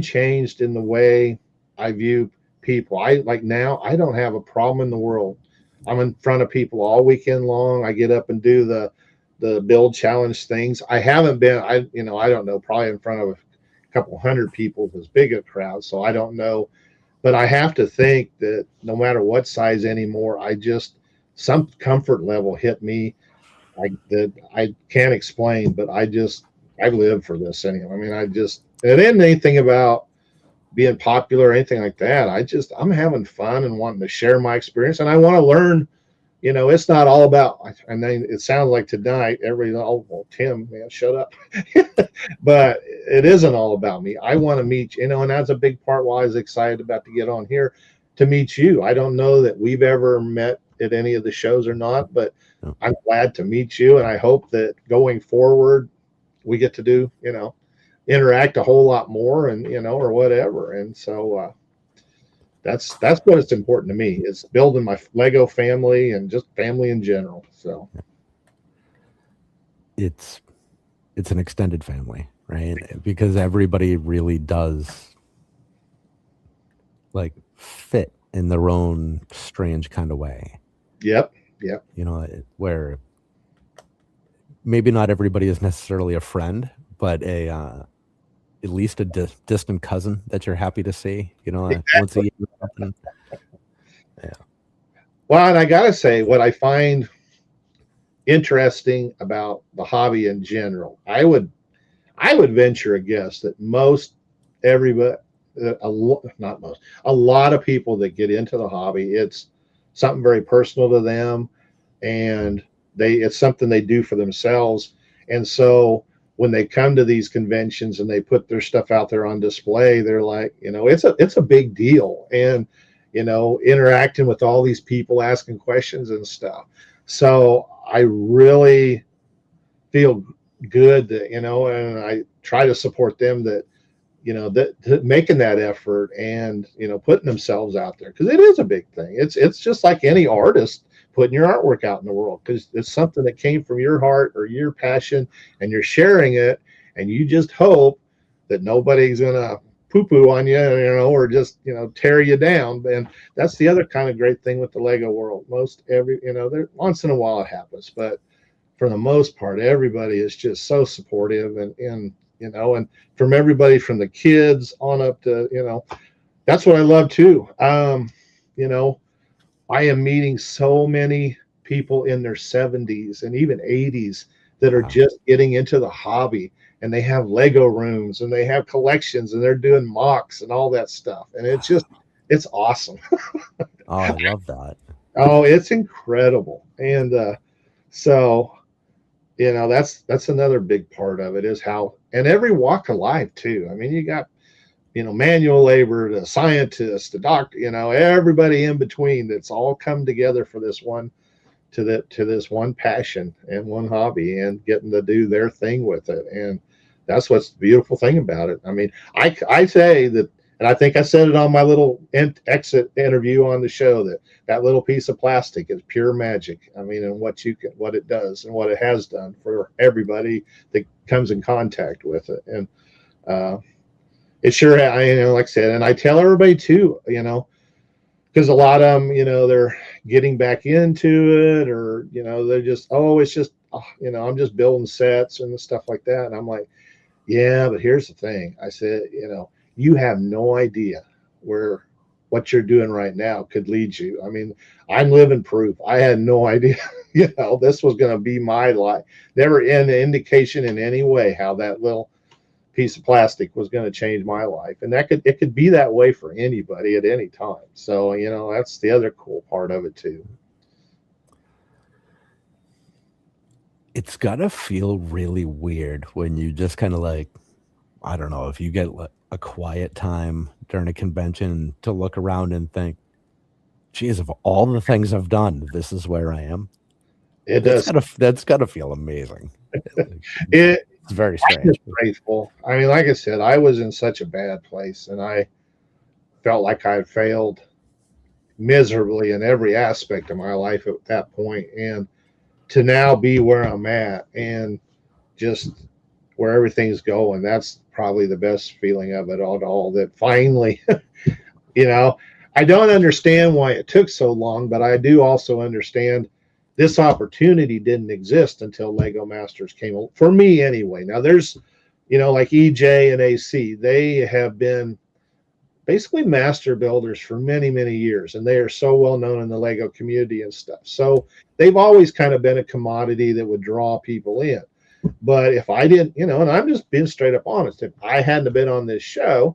changed in the way I view people. I like now I don't have a problem in the world. I'm in front of people all weekend long. I get up and do the build challenge things. I haven't been, I don't know, probably in front of a couple hundred people as big a crowd. So I don't know, but I have to think that no matter what size anymore, some comfort level hit me that I can't explain, but I live for this anyway. I mean, it isn't anything about being popular or anything like that. I'm having fun and wanting to share my experience, and I want to learn. It's not all about. And then it sounds like tonight everybody's all, well, Tim, man, shut up. But it isn't all about me. I want to meet and that's a big part why I was excited about to get on here to meet you. I don't know that we've ever met at any of the shows or not, but No. I'm glad to meet you, and I hope that going forward we get to do, interact a whole lot more, and or whatever. And so that's what it's important to me. It's building my Lego family and just family in general. So It's an extended family, right? Because everybody really does like fit in their own strange kind of way. yep. Where maybe not everybody is necessarily a friend, but at least a distant cousin that you're happy to see, once a year. Yeah. Well, and I gotta say, what I find interesting about the hobby in general, I would venture a guess that most everybody, not most, a lot of people that get into the hobby, it's something very personal to them, and it's something they do for themselves. And so when they come to these conventions and they put their stuff out there on display, they're like, it's a big deal. And interacting with all these people, asking questions and stuff. So I really feel good that, and I try to support them that, that making that effort and, putting themselves out there, because it is a big thing. It's just like any artist putting your artwork out in the world, because it's something that came from your heart or your passion, and you're sharing it, and you just hope that nobody's going to poo-poo on you, or just, tear you down. And that's the other kind of great thing with the Lego world. There once in a while it happens, but for the most part, everybody is just so supportive, and from everybody from the kids on up to, that's what I love too. I am meeting so many people in their 70s and even 80s that are just getting into the hobby, and they have Lego rooms and they have collections and they're doing mocks and all that stuff. And it's awesome. Oh, I love that. Oh, it's incredible. And so, that's another big part of it, is how, and every walk of life too. I mean, you got, manual labor, the scientist, the doctor, everybody in between, that's all come together for this one, to this one passion and one hobby, and getting to do their thing with it. And that's what's the beautiful thing about it. I mean, I say that, and I think I said it on my little exit interview on the show, that little piece of plastic is pure magic. I mean, and what it does and what it has done for everybody that comes in contact with it. And it sure, like I said, and I tell everybody too, because a lot of them, they're getting back into it, or, they're just, it's just, I'm just building sets and stuff like that. And I'm like, yeah, but here's the thing. I said, you have no idea where what you're doing right now could lead you. I mean, I'm living proof. I had no idea, this was going to be my life. Never an indication in any way how that little piece of plastic was going to change my life. And it could be that way for anybody at any time. So, that's the other cool part of it too. It's gotta feel really weird when you just kind of like, I don't know, if you get a quiet time during a convention to look around and think, geez, of all the things I've done, this is where I am. It does. That's gotta feel amazing. Like, It it's very I'm just strange. grateful. I mean, like I said, I was in such a bad place, and I felt like I failed miserably in every aspect of my life at that point. And to now be where I'm at and just where everything's going, that's probably the best feeling of it all. That finally, you know, I don't understand why it took so long, but I do also understand this opportunity didn't exist until Lego Masters came for me anyway. Now there's, like EJ and AC, they have been basically master builders for many, many years, and they are so well known in the Lego community and stuff. So they've always kind of been a commodity that would draw people in. But if I didn't, and I'm just being straight up honest, if I hadn't been on this show,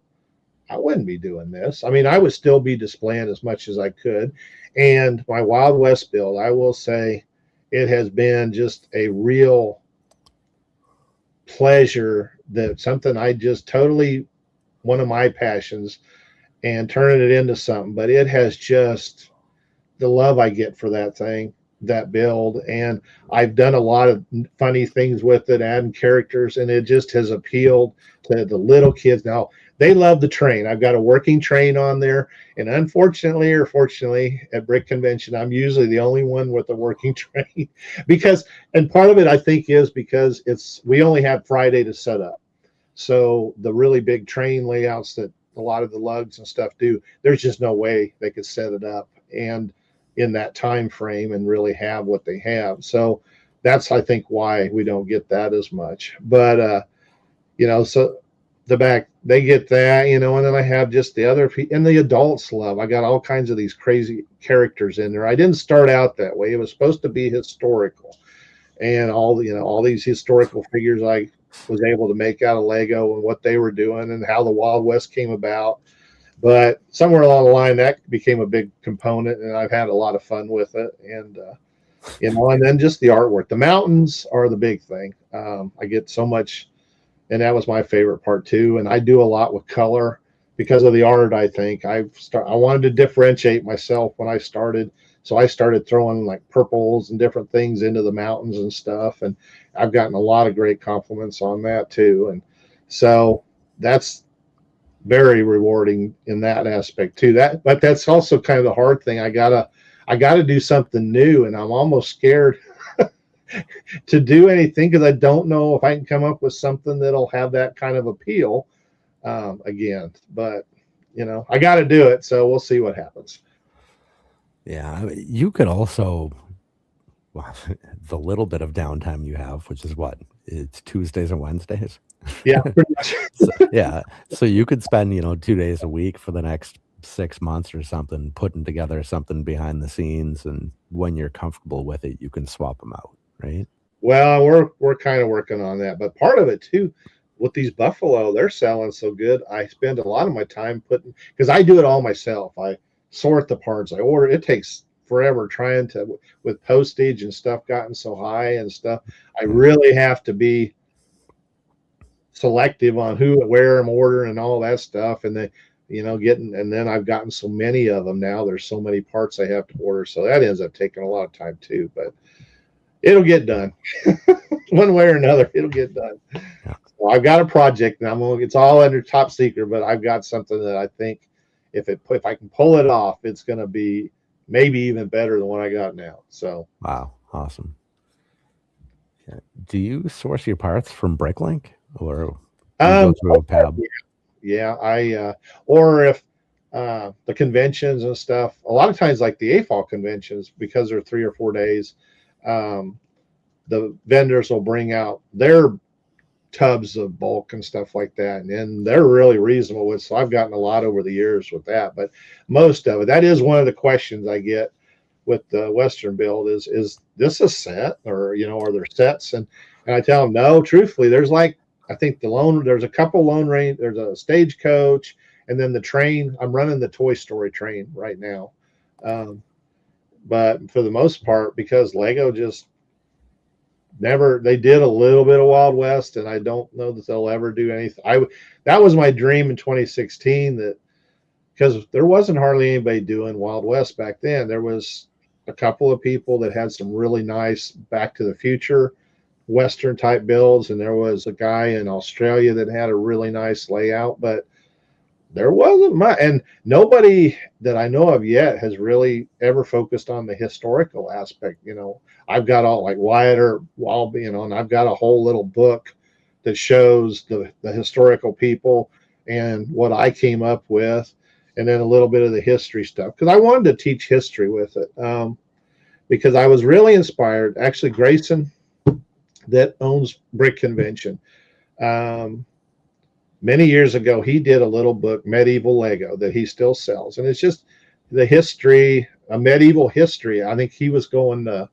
I wouldn't be doing this. I mean, I would still be displaying as much as I could. And my Wild West build, I will say, it has been just a real pleasure, that something I just totally, one of my passions, and turning it into something. But it has just, the love I get for that thing, that build. And I've done a lot of funny things with it, adding characters, and it just has appealed to the little kids. Now, they love the train. I've got a working train on there. And unfortunately or fortunately, at Brick Convention, I'm usually the only one with a working train because, and part of it I think is because we only have Friday to set up. So the really big train layouts that a lot of the lugs and stuff do, there's just no way they could set it up and in that time frame and really have what they have. So that's, I think, why we don't get that as much. But so the back, they get that, and then I have just the other, and the adults love. I got all kinds of these crazy characters in there. I didn't start out that way. It was supposed to be historical, and all these historical figures I was able to make out of Lego and what they were doing and how the Wild West came about. But somewhere along the line, that became a big component, and I've had a lot of fun with it. And and then just the artwork. The mountains are the big thing. I get so much, and that was my favorite part too. And I do a lot with color because of the art. I think I wanted to differentiate myself when I started, so I started throwing like purples and different things into the mountains and stuff. And I've gotten a lot of great compliments on that too. And so that's very rewarding in that aspect too. But that's also kind of the hard thing. I gotta do something new, and I'm almost scared to do anything because I don't know if I can come up with something that'll have that kind of appeal again. But I got to do it, so we'll see what happens. Yeah, I mean, you could also, well, the little bit of downtime you have, which is what, it's Tuesdays and Wednesdays. Yeah, pretty much. Yeah, so you could spend 2 days a week for the next 6 months or something, putting together something behind the scenes, and when you're comfortable with it, you can swap them out, right? Well, we're kind of working on that, but part of it too, with these buffalo, they're selling so good. I spend a lot of my time because I do it all myself. I sort the parts, I order. It takes forever trying to, with postage and stuff gotten so high and stuff. I really have to be selective on where I'm ordering and all that stuff. And then and then I've gotten so many of them now. There's so many parts I have to order, so that ends up taking a lot of time too. But it'll get done one way or another. It'll get done. Yeah. So I've got a project, and it's all under top secret, but I've got something that I think if I can pull it off, it's going to be maybe even better than what I got now. So Wow, awesome. Yeah. Do you source your parts from Bricklink, or do you go through a pab? yeah, or if the conventions and stuff, a lot of times like the AFOL conventions, because they're 3 or 4 days, the vendors will bring out their tubs of bulk and stuff like that, and they're really reasonable with. So I've gotten a lot over the years with that. But most of it, that is one of the questions I get with the Western build is this a set, or are there sets? And I tell them no. Truthfully, there's like, I think there's a couple Lone Ranger, there's a Stagecoach, and then the train. I'm running the Toy Story train right now, but for the most part, because Lego just never, they did a little bit of Wild West, and I don't know that they'll ever do anything. That was my dream in 2016, that because there wasn't hardly anybody doing Wild West back then. There was a couple of people that had some really nice Back to the Future Western type builds, and there was a guy in Australia that had a really nice layout, but there wasn't much, and nobody that I know of yet has really ever focused on the historical aspect. I've got all like Wyatt or Walby, and I've got a whole little book that shows the historical people and what I came up with, and then a little bit of the history stuff, because I wanted to teach history with it, because I was really inspired. Actually, Grayson, that owns Brick Convention, many years ago, he did a little book, Medieval Lego, that he still sells. And it's just the history, a medieval history. I think he was going to,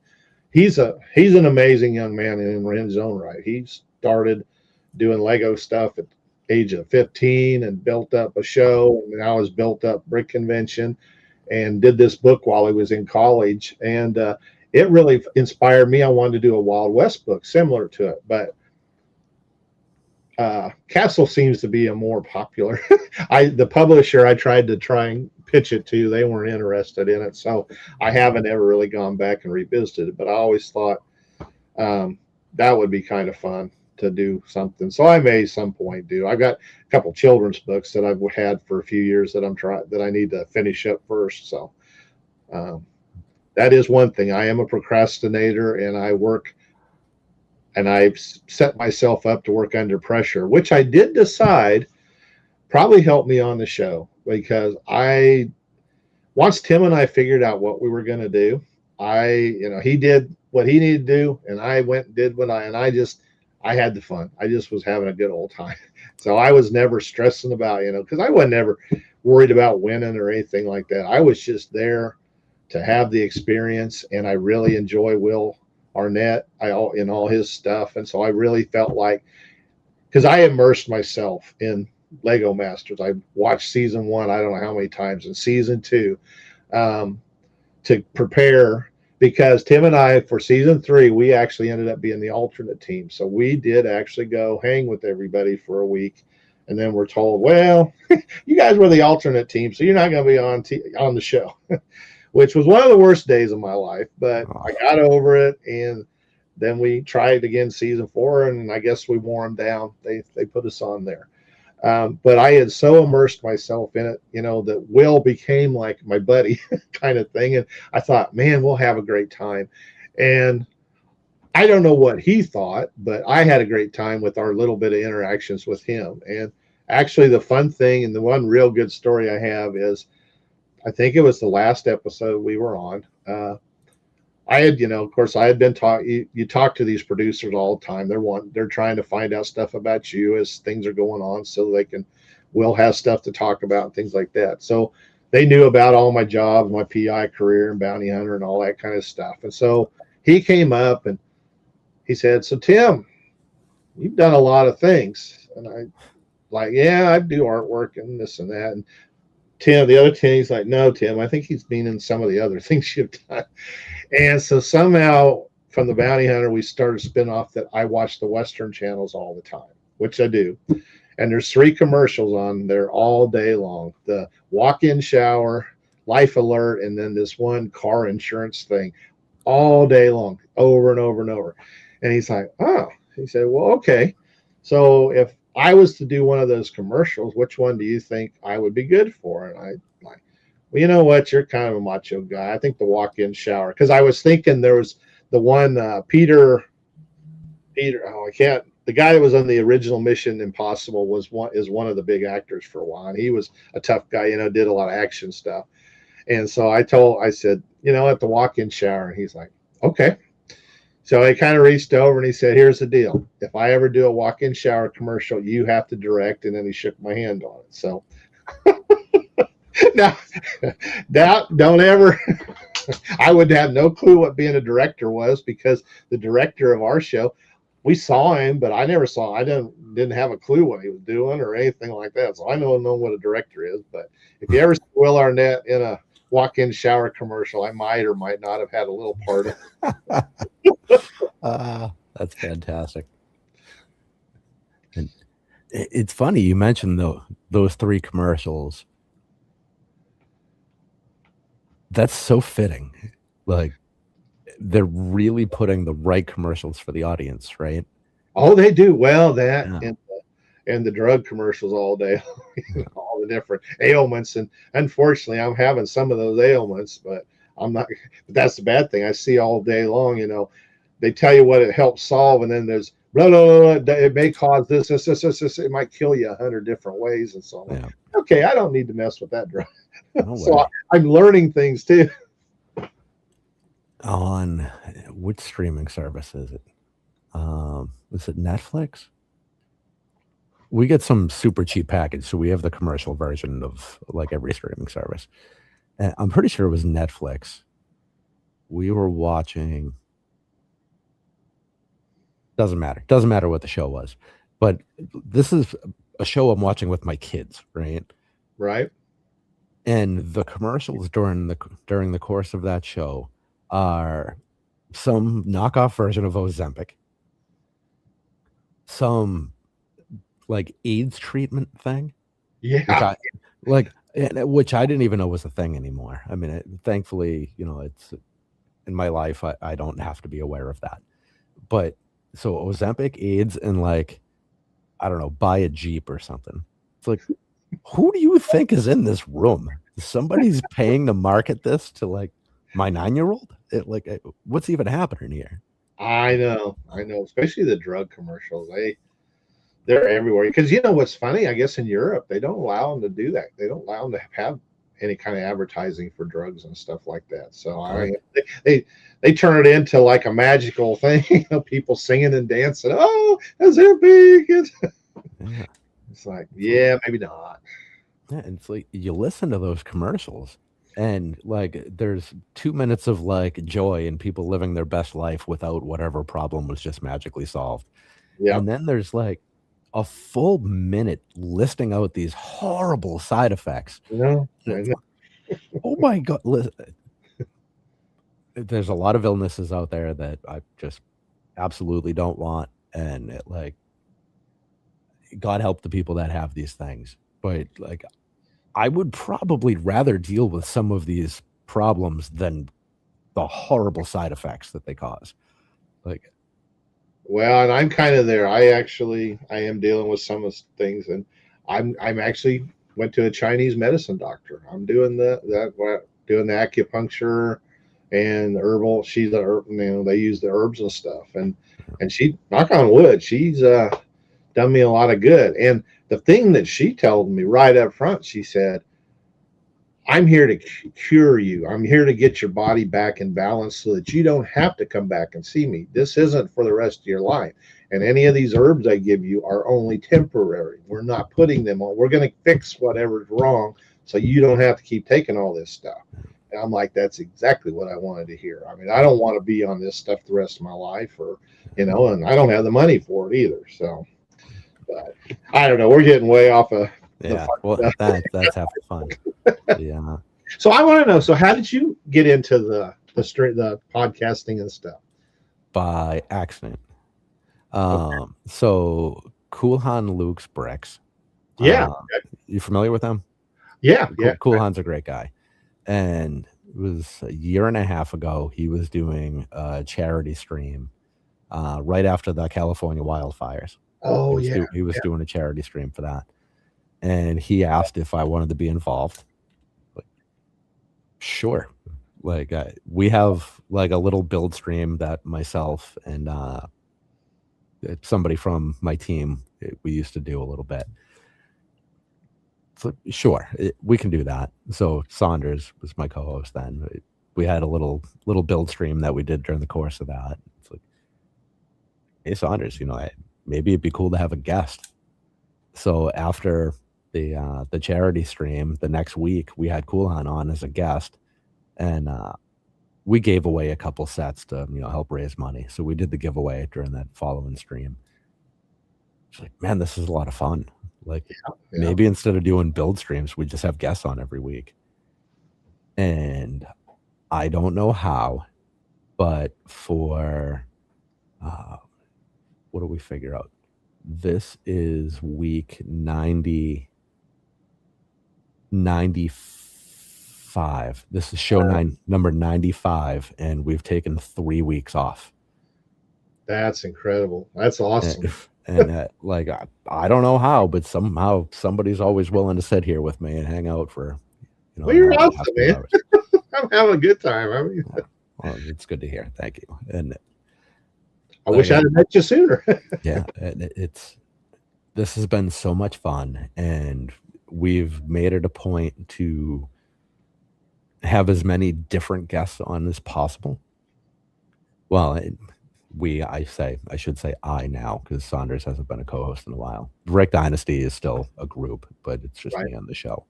he's an amazing young man in his own right. He started doing Lego stuff at the age of 15 and built up a show, and now has built up Brick Convention, and did this book while he was in college. And it really inspired me. I wanted to do a Wild West book similar to it, but Castle seems to be a more popular. The publisher I tried to and pitch it to, they weren't interested in it, so I haven't ever really gone back and revisited it. But I always thought that would be kind of fun to do something. So I may at some point do. I've got a couple children's books that I've had for a few years that I need to finish up first. So that is one thing. I am a procrastinator, and I work. And I've set myself up to work under pressure, which I did decide probably helped me on the show, because once Tim and I figured out what we were going to do, he did what he needed to do, and I went and did I had the fun. I just was having a good old time. So I was never stressing about, because I wasn't ever worried about winning or anything like that. I was just there to have the experience, and I really enjoy Will Arnett in all his stuff. And so I really felt like, because I immersed myself in Lego Masters. I watched season 1 I don't know how many times, and season 2 to prepare, because Tim and I, for season 3, we actually ended up being the alternate team. So we did actually go hang with everybody for a week, and then we're told, well, you guys were the alternate team, so you're not going to be on the show. Which was one of the worst days of my life, but I got over it. And then we tried again season 4, and I guess we wore them down. They put us on there. But I had so immersed myself in it, that Will became like my buddy kind of thing. And I thought, man, we'll have a great time. And I don't know what he thought, but I had a great time with our little bit of interactions with him. And actually the fun thing, and the one real good story I have is, I think it was the last episode we were on. I had, of course, I had been taught. You talk to these producers all the time. They're trying to find out stuff about you as things are going on, so Will have stuff to talk about and things like that. So they knew about all my jobs, my PI career, and bounty hunter, and all that kind of stuff. And so he came up and he said, "So Tim, you've done a lot of things." And I like, "Yeah, I do artwork and this and that." And Tim, the other Tim, he's like, "No, Tim, I think he's meaning some of the other things you've done." And so somehow from the bounty hunter, we started to spin off that I watch the Western channels all the time, which I do. And there's 3 commercials on there all day long. The walk-in shower, life alert, and then this one car insurance thing all day long, over and over and over. And he's like, "Oh," he said, "well, okay. So if I was to do one of those commercials, which one do you think I would be good for?" And I like, "Well, you know what? You're kind of a macho guy. I think the walk-in shower." Because I was thinking there was the one Peter. Oh, I can't. The guy that was on the original Mission Impossible is one of the big actors for a while. And he was a tough guy, did a lot of action stuff. And so I said, at the walk-in shower. And he's like, "Okay." So I kind of reached over and he said, "Here's the deal. If I ever do a walk-in shower commercial, you have to direct." And then he shook my hand on it. So now, don't ever. I would have no clue what being a director was, because the director of our show, we saw him, but I didn't have a clue what he was doing or anything like that. So I don't know what a director is. But if you ever see Will Arnett in a walk-in shower commercial, I might or might not have had a little part of it. That's That's fantastic. And it's funny you mentioned those three commercials. That's so fitting. Like they're really putting the right commercials for the audience, right? Oh, they do well that Yeah. and the drug commercials all day, all the different ailments. And unfortunately, I'm having some of those ailments, but I'm not. But that's the bad thing. I see all day long. They tell you what it helps solve, and then there's blah, blah, blah, blah, it may cause this, this, this, this, this. It might kill you 100 different ways, and so on. Yeah. Okay, I don't need to mess with that drug. No So way. I'm learning things too. On which streaming service is it? Is it Netflix? We get some super cheap package, so we have the commercial version of like every streaming service. And I'm pretty sure it was Netflix. We were watching. Doesn't matter. Doesn't matter what the show was, but this is a show I'm watching with my kids, right? Right. And the commercials during the course of that show are some knockoff version of Ozempic, some like AIDS treatment thing, Yeah. which I didn't even know was a thing anymore. I mean, thankfully, it's in my life. I don't have to be aware of that. But so Ozempic, AIDS, and like, I don't know, buy a Jeep or something. It's like, who do you think is in this room? Somebody's paying to market this to like my 9-year-old. What's even happening here? I know, especially the drug commercials. They're everywhere. Because what's funny, I guess in Europe they don't allow them to do that. They don't allow them to have any kind of advertising for drugs and stuff like that. So they turn it into like a magical thing. People singing and dancing. Oh, is it big? Yeah. It's like, yeah, maybe not. Yeah, and it's like you listen to those commercials, and like there's 2 minutes of like joy and people living their best life without whatever problem was just magically solved. Yeah. And then there's like a full minute listing out these horrible side effects. I know. Oh my God. There's a lot of illnesses out there that I just absolutely don't want. And God help the people that have these things. But like, I would probably rather deal with some of these problems than the horrible side effects that they cause. Like, well, and I'm kind of there. I am dealing with some of the things, and I'm actually went to a Chinese medicine doctor. I'm doing doing the acupuncture and the herbal. They use the herbs and stuff, and she, knock on wood, she's done me a lot of good. And the thing that she told me right up front, she said, I'm here to cure you. I'm here to get your body back in balance so that you don't have to come back and see me. This isn't for the rest of your life. And any of these herbs I give you are only temporary. We're not putting them on. We're going to fix whatever's wrong so you don't have to keep taking all this stuff. And I'm like, that's exactly what I wanted to hear. I mean, I don't want to be on this stuff the rest of my life, and I don't have the money for it either. So, but I don't know. We're getting way off of. Yeah, well, that's half the fun. Yeah. So I want to know. So how did you get into the podcasting and stuff? By accident. So Cool Han Luke's Bricks. Yeah. You familiar with them? Yeah. Cool Han's a great guy. And it was a year and a half ago, he was doing a charity stream right after the California wildfires. Oh, He was doing a charity stream for that. And he asked if I wanted to be involved. Like, sure. Like we have like a little build stream that myself and somebody from my team, we used to do a little bit. So sure, we can do that. So Saunders was my co-host then. We had a little build stream that we did during the course of that. It's like, hey Saunders, maybe it'd be cool to have a guest. So after the charity stream, the next week we had Cool Han on as a guest, and we gave away a couple sets to help raise money. So we did the giveaway during that following stream. It's like, man, this is a lot of fun. Like maybe instead of doing build streams, we just have guests on every week. And I don't know how, but for what do we figure out? This is week 95. This is show number 95, and we've taken 3 weeks off. That's incredible. That's awesome. And like, I don't know how, but somehow somebody's always willing to sit here with me and hang out for, well, you're awesome, man. I'm having a good time. I mean, well, it's good to hear. Thank you. And I wish I'd have met you sooner. Yeah, this has been so much fun, and we've made it a point to have as many different guests on as possible. Well, I should say I now, because Saunders hasn't been a co-host in a while. Rick Dynasty is still a group, but it's just me on the show.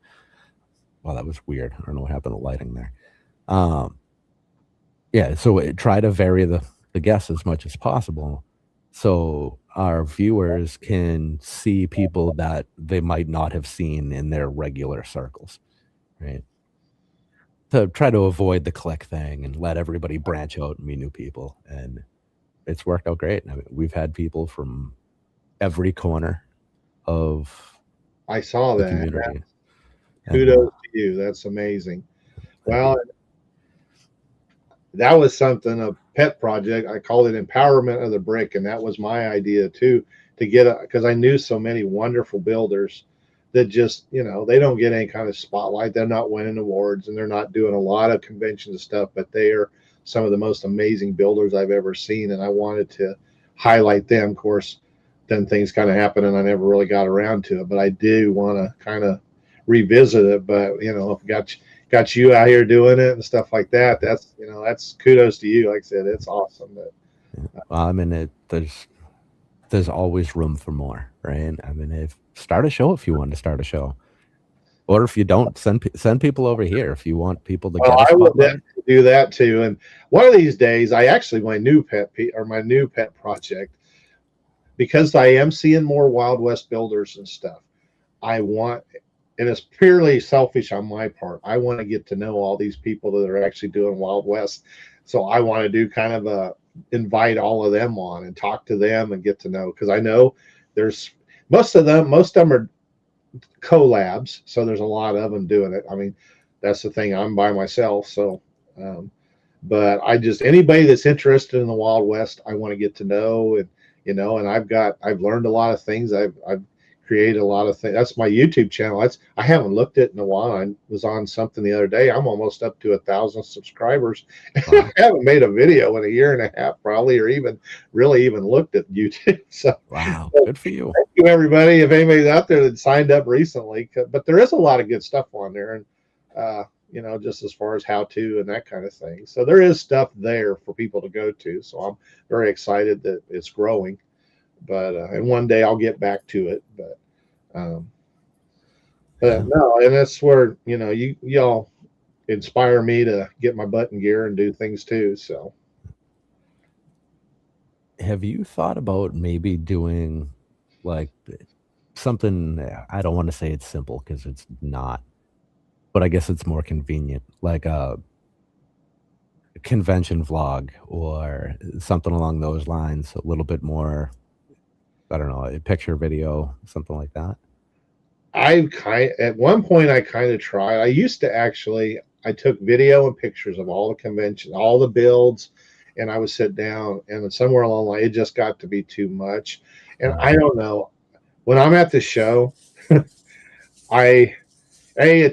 Well, that was weird. I don't know what happened to lighting there. Yeah, so try to vary the guests as much as possible, so our viewers can see people that they might not have seen in their regular circles, right? To try to avoid the click thing and let everybody branch out and meet new people. And it's worked out great. I mean, we've had people from every corner of I saw the that. community. Kudos to you. That's amazing. Well, that was something, a pet project. I called it Empowerment of the Brick, and that was my idea too, to get because I knew so many wonderful builders that just, they don't get any kind of spotlight. They're not winning awards, and they're not doing a lot of conventions and stuff, but they are some of the most amazing builders I've ever seen, and I wanted to highlight them. Of course, then things kind of happened, and I never really got around to it, but I do want to kind of revisit it. But if got you out here doing it and stuff like that, that's kudos to you. Like I said, it's awesome. Well, I mean, there's always room for more, right? I mean, start a show if you want to start a show, or if you don't, send people over here if you want people to get. I will definitely do that too. And one of these days, my new pet project, because I am seeing more Wild West builders and stuff. And it's purely selfish on my part, I want to get to know all these people that are actually doing Wild West. So I want to do kind of invite all of them on and talk to them and get to know, because I know there's most of them are collabs. So there's a lot of them doing it. I mean, that's the thing. I'm by myself. So, but anybody that's interested in the Wild West, I want to get to know. And, and I've learned a lot of things. I've create a lot of things. That's my YouTube channel. I haven't looked at it in a while. I was on something the other day. I'm almost up to 1,000 subscribers. Wow. I haven't made a video in a year and a half, probably, or even looked at YouTube. So wow, good for you. Thank you, everybody. If anybody's out there that signed up recently, but there is a lot of good stuff on there, and just as far as how to and that kind of thing. So there is stuff there for people to go to. So I'm very excited that it's growing. But and one day I'll get back to it. But no, and that's where y'all inspire me to get my butt in gear and do things too. So, have you thought about maybe doing like something? I don't want to say it's simple because it's not, but I guess it's more convenient, like a convention vlog or something along those lines. A little bit more. I don't know, a picture, video, something like that. At one point I kind of tried. I took video and pictures of all the conventions, all the builds, and I would sit down, and somewhere along the line, it just got to be too much. And I don't know, when I'm at the show, it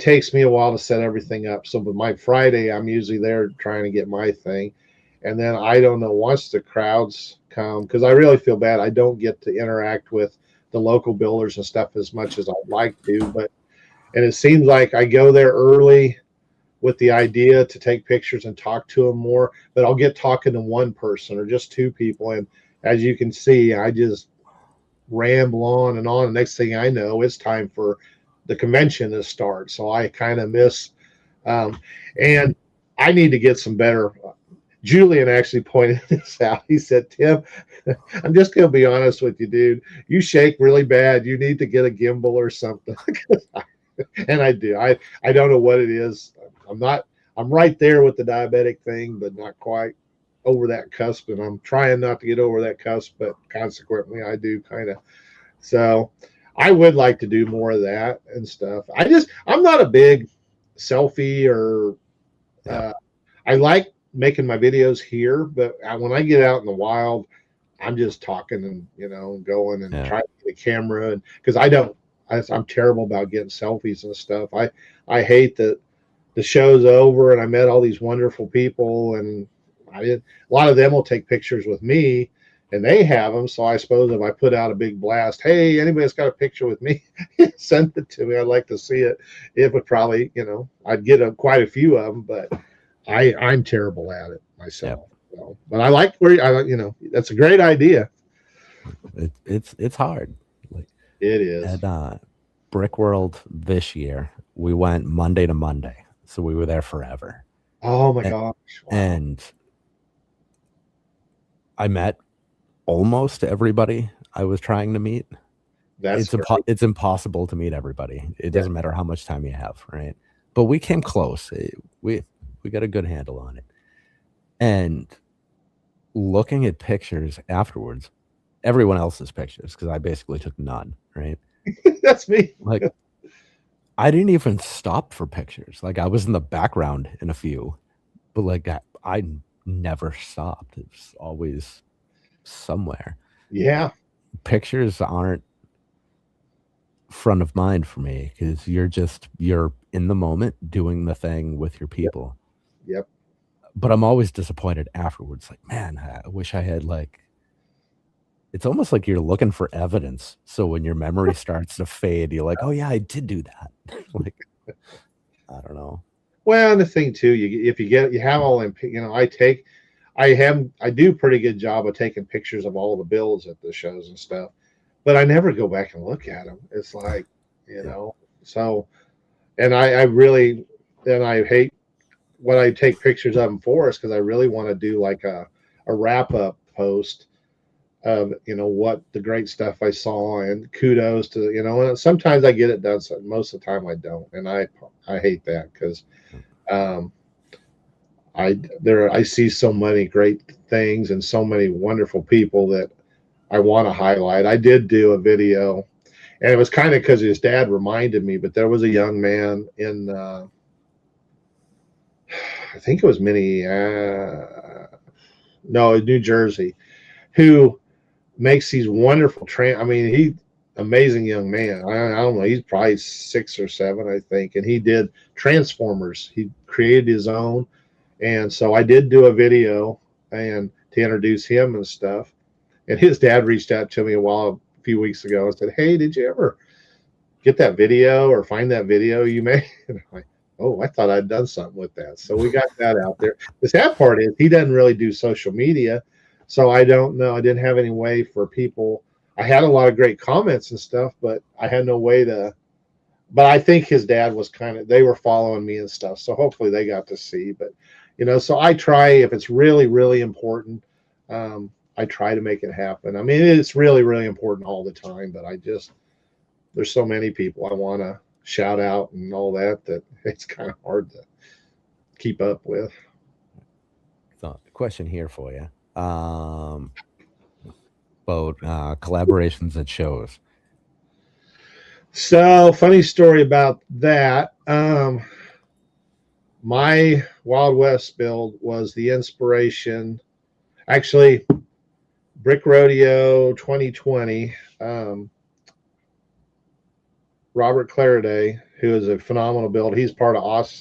takes me a while to set everything up. So, but my Friday, I'm usually there trying to get my thing. And then I don't know, once the crowds come, because I really feel bad, I don't get to interact with the local builders and stuff as much as I'd like to. And it seems like I go there early with the idea to take pictures and talk to them more, but I'll get talking to one person or just two people. And as you can see, I just ramble on and on. The next thing I know, it's time for the convention to start. So I kind of miss, and I need to get some better. Julian actually pointed this out. He said, Tim, I'm just going to be honest with you, dude. You shake really bad. You need to get a gimbal or something. And I do. I don't know what it is. I'm right there with the diabetic thing, but not quite. over that cusp, and I'm trying not to get over that cusp, but consequently I do kind of. So I would like to do more of that and stuff. I'm not a big selfie or Yeah. I like making my videos here, but when I get out in the wild, I'm just talking and going and Yeah. trying to get a camera, and because I don't, I'm terrible about getting selfies and stuff. I hate that the show's over and I met all these wonderful people, and a lot of them will take pictures with me, and they have them. So I suppose if I put out a big blast, hey, anybody that's got a picture with me, send it to me. I'd like to see it. It would probably, I'd get quite a few of them, but I'm terrible at it Yeah. myself. So, but I like that's a great idea. It's hard. Like It is. at Brick World this year, we went Monday to Monday, so we were there forever. Oh my And, gosh. Wow. and I met almost everybody I was trying to meet. That's It's impossible to meet everybody. It doesn't matter how much time you have, right? But we came close. We got a good handle on it. And looking at pictures afterwards, everyone else's pictures, because I basically took none, right? that's me. Like I didn't even stop for pictures. Like I was in the background in a few, but like I never stopped. It was always somewhere. Yeah. Pictures aren't front of mind for me because you're in the moment doing the thing with your people. Yep. But I'm always disappointed afterwards. Like, man, I wish I had it's almost like you're looking for evidence. So when your memory starts to fade, you're like, oh yeah, I did do that. Like, I don't know. Well, and the thing too, if you have all them, I do pretty good job of taking pictures of all the builds at the shows and stuff, but I never go back and look at them. It's like, so, and I really, and I hate what I take pictures of them for is because I really want to do like a wrap up post of what the great stuff I saw, and kudos to and sometimes I get it done, so most of the time I don't, and I hate that because I see so many great things and so many wonderful people that I want to highlight. I did do a video, and it was kind of because his dad reminded me, but there was a young man in I think it was New Jersey, who makes these wonderful amazing young man. I don't know, he's probably 6 or 7, I think, and he did Transformers. He created his own, and so I did do a video and to introduce him and stuff. And his dad reached out to me a few weeks ago and said, "Hey, did you ever get that video or find that video you made?" And I'm like, "Oh, I thought I'd done something with that." So we got that out there. The sad part is he doesn't really do social media. So I don't know. I didn't have any way for people. I had a lot of great comments and stuff, but I had no way to. But I think his dad was they were following me and stuff. So hopefully they got to see. But, so I try, if it's really, really important, I try to make it happen. I mean, it's really, really important all the time, but there's so many people I want to shout out and all that it's kind of hard to keep up with. So, question here for you. About collaborations at shows. So, funny story about that. My Wild West build was the inspiration. Actually, Brick Rodeo 2020. Robert Claraday, who is a phenomenal build. He's part of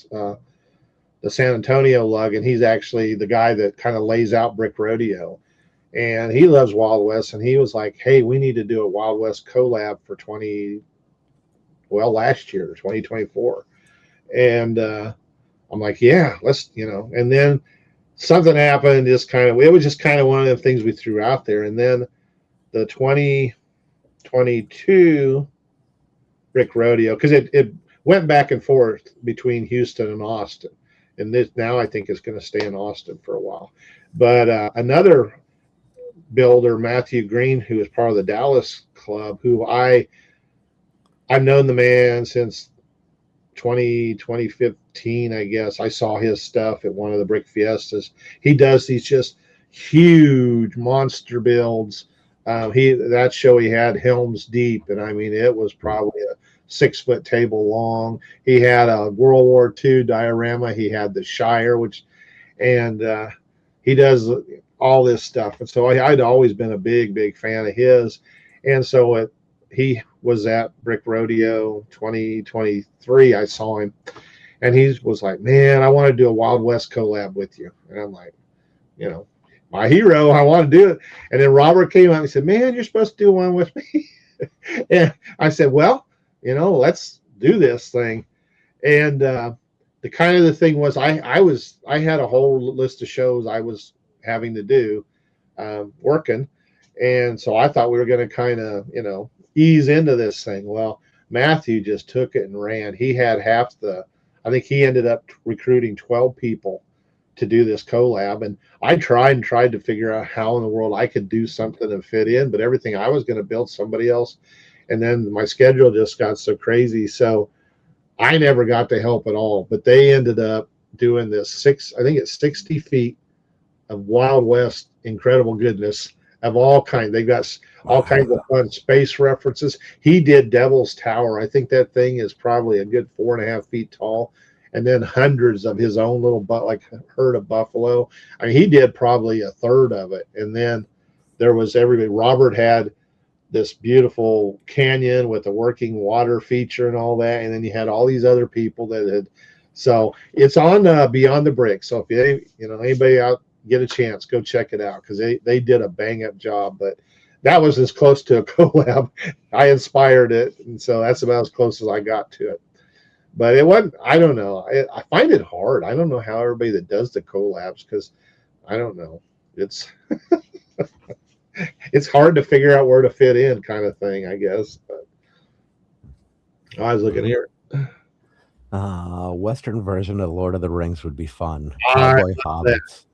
the San Antonio lug, and he's actually the guy that kind of lays out Brick Rodeo. And he loves Wild West, and he was like, "Hey, we need to do a Wild West collab for last year, 2024." And I'm like, "Yeah, let's," And then something happened. It was just kind of one of the things we threw out there. And then the 2022 Brick Rodeo, because it went back and forth between Houston and Austin, and this now I think it's going to stay in Austin for a while. But another builder, Matthew Green, who is part of the Dallas club, who I've known the man since 2015, I guess. I saw his stuff at one of the Brick Fiestas. He does these just huge monster builds. That show he had Helms Deep, and I mean it was probably a 6-foot table long. He had a World War II diorama. He had the Shire, and he does all this stuff. And so I'd always been a big fan of his. And so he was at Brick Rodeo 2023. I saw him, and he was like, "Man, I want to do a Wild West collab with you." And I'm like, my hero, I want to do it. And then Robert came out and said, "Man, you're supposed to do one with me." And I said, "Well, let's do this thing." And the kind of the thing was, I had a whole list of shows I was having to do, working, and so I thought we were going to kind of ease into this thing. Well, Matthew just took it and ran. He had I think he ended up recruiting 12 people to do this collab, and I tried to figure out how in the world I could do something and fit in, but everything I was going to build somebody else, and then my schedule just got so crazy, so I never got to help at all. But they ended up doing this I think it's 60 feet of Wild West incredible goodness of all kinds. They got all kinds of fun space references. He did Devil's Tower. I think that thing is probably a good 4.5 feet tall. And then hundreds of his own little herd of buffalo. I mean, he did probably a third of it. And then there was everybody. Robert had this beautiful canyon with a working water feature and all that. And then you had all these other people that had. So it's on Beyond the Brick. So if anybody out get a chance, go check it out, because they did a bang up job. But that was as close to a collab. I inspired it, and so that's about as close as I got to it. But it wasn't. I don't know. I find it hard. I don't know how everybody that does the collabs, because I don't know. It's it's hard to figure out where to fit in, kind of thing, I guess. But I was looking here. Western version of Lord of the Rings would be fun. Cowboy hobbits.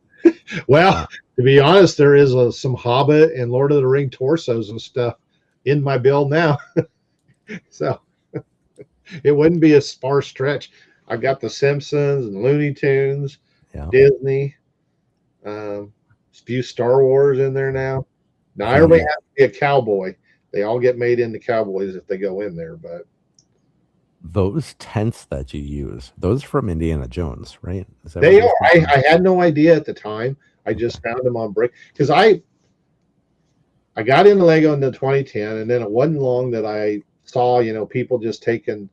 Well, to be honest, there is some Hobbit and Lord of the Ring torsos and stuff in my build now. So it wouldn't be a far stretch. I've got the Simpsons and Looney Tunes, Disney, a few Star Wars in there now. Now, everybody has to be a cowboy. They all get made into cowboys if they go in there. But those tents that you use, those are from Indiana Jones, right? They are. I had no idea at the time. I just found them on Brick, because I got into Lego in 2010, and then it wasn't long that I saw people just taking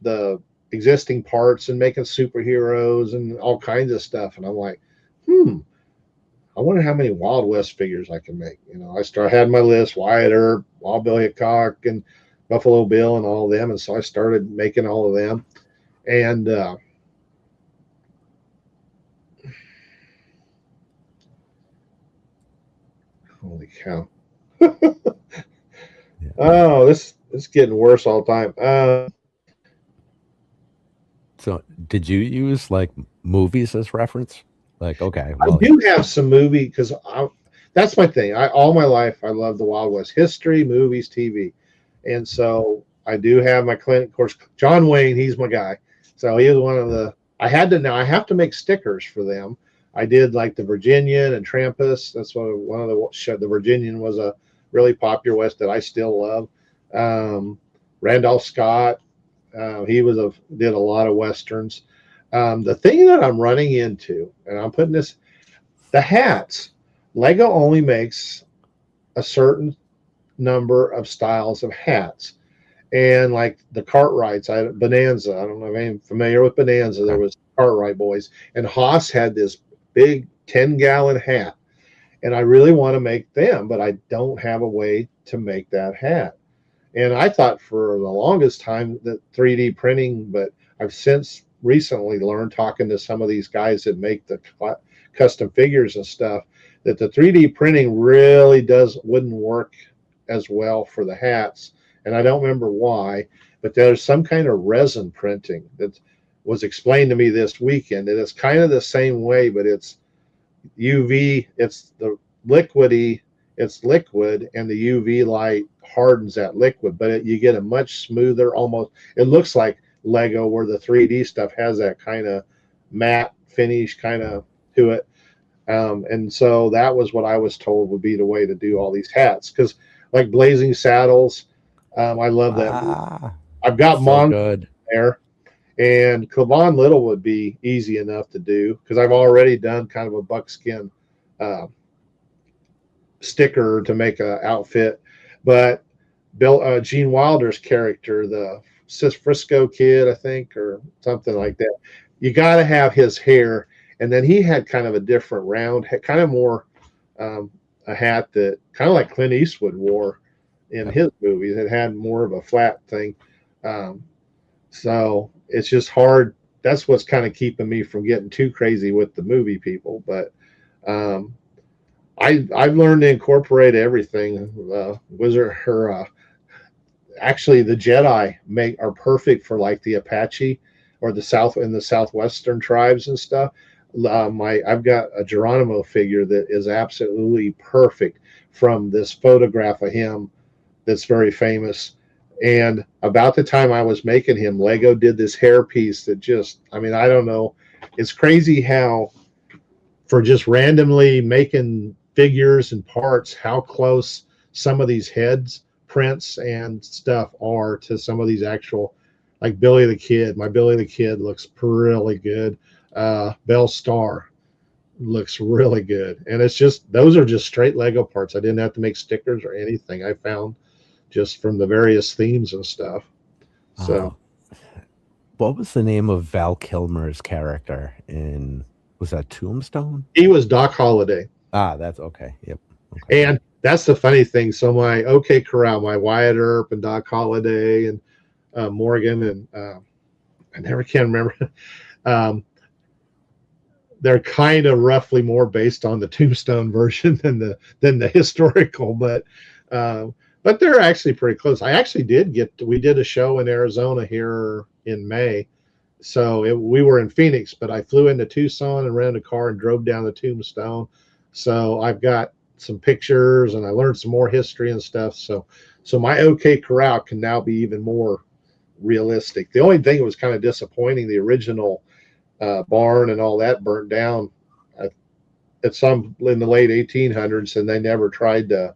the existing parts and making superheroes and all kinds of stuff, and I'm like, I wonder how many Wild West figures I can make. I had my list: Wyatt Earp, Wild Bill Hickok, and Buffalo Bill, and all of them, and so I started making all of them. And holy cow! Oh, this is getting worse all the time. So, did you use like movies as reference? Like, okay, well, I do have some movie, because that's my thing. All my life I love the Wild West history, movies, TV. And so I do have my clinic. Of course, John Wayne, he's my guy. So he was one of the, I have to make stickers for them. I did like the Virginian and Trampus. That's one of the Virginian was a really popular West that I still love. Randolph Scott, he did a lot of Westerns. The thing that I'm running into, and I'm putting this, the hats, Lego only makes a certain number of styles of hats. And like the Cartwrights, Bonanza, I don't know if I'm familiar with Bonanza. There was Cartwright boys, and Haas had this big 10-gallon hat, and I really want to make them, but I don't have a way to make that hat. And I thought for the longest time that 3D printing, but I've since recently learned, talking to some of these guys that make the custom figures and stuff, that the 3D printing really wouldn't work as well for the hats. And I don't remember why, but there's some kind of resin printing that was explained to me this weekend. And it's kind of the same way, but it's UV, it's the liquidy, it's liquid, and the UV light hardens that liquid, but you get a much smoother, almost, it looks like Lego, where the 3D stuff has that kind of matte finish kind of to it. And so that was what I was told would be the way to do all these hats. Because like Blazing Saddles, I love that movie. Ah, I've got so Monk good. there, and Clavon Little would be easy enough to do because I've already done kind of a buckskin uh, sticker to make an outfit. But Gene Wilder's character, the Frisco Kid, I think, or something like that, you got to have his hair. And then he had kind of a different round, kind of more a hat that kind of like Clint Eastwood wore in Yep. his movies. It had more of a flat thing. So it's just hard. That's what's kind of keeping me from getting too crazy with the movie people. But I've learned to incorporate everything. Wizard, her actually the Jedi are perfect for like the Apache or the southwestern tribes and stuff. I've got a Geronimo figure that is absolutely perfect from this photograph of him that's very famous. And about the time I was making him, Lego did this hair piece that just, I mean, I don't know. It's crazy how for just randomly making figures and parts, how close some of these heads prints and stuff are to some of these actual, like Billy the Kid. My Billy the Kid looks really good. Belle Star looks really good. And it's just, those are just straight Lego parts. I didn't have to make stickers or anything. I found just from the various themes and stuff. So What was the name of Val Kilmer's character in, was that Tombstone? he was Doc Holliday. Ah, that's okay. Yep. Okay. And that's the funny thing. So my OK Corral, my Wyatt Earp and Doc Holliday and Morgan and I never can remember. They're kind of roughly more based on the Tombstone version than the historical, but they're actually pretty close. I actually we did a show in Arizona here in May. So we were in Phoenix, but I flew into Tucson and rented a car and drove down to Tombstone. So I've got some pictures and I learned some more history and stuff. So my OK Corral can now be even more realistic. The only thing that was kind of disappointing, the original barn and all that burnt down at some in the late 1800s, and they never tried to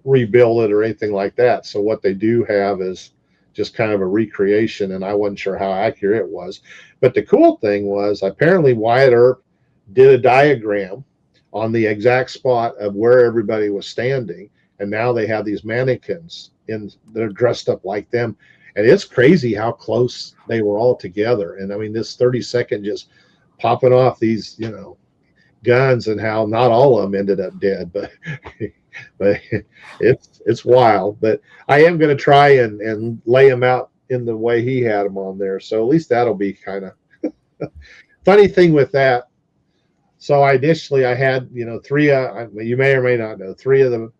rebuild it or anything like that. So what they do have is just kind of a recreation, and I wasn't sure how accurate it was. But the cool thing was apparently Wyatt Earp did a diagram on the exact spot of where everybody was standing, and now they have these mannequins they're dressed up like them. And it's crazy how close they were all together. And I mean, this 30-second just popping off these, guns, and how not all of them ended up dead, but it's wild. But I am going to try and lay them out in the way he had them on there. So at least that'll be kind of funny thing with that. So I had, three, you may or may not know, three of them,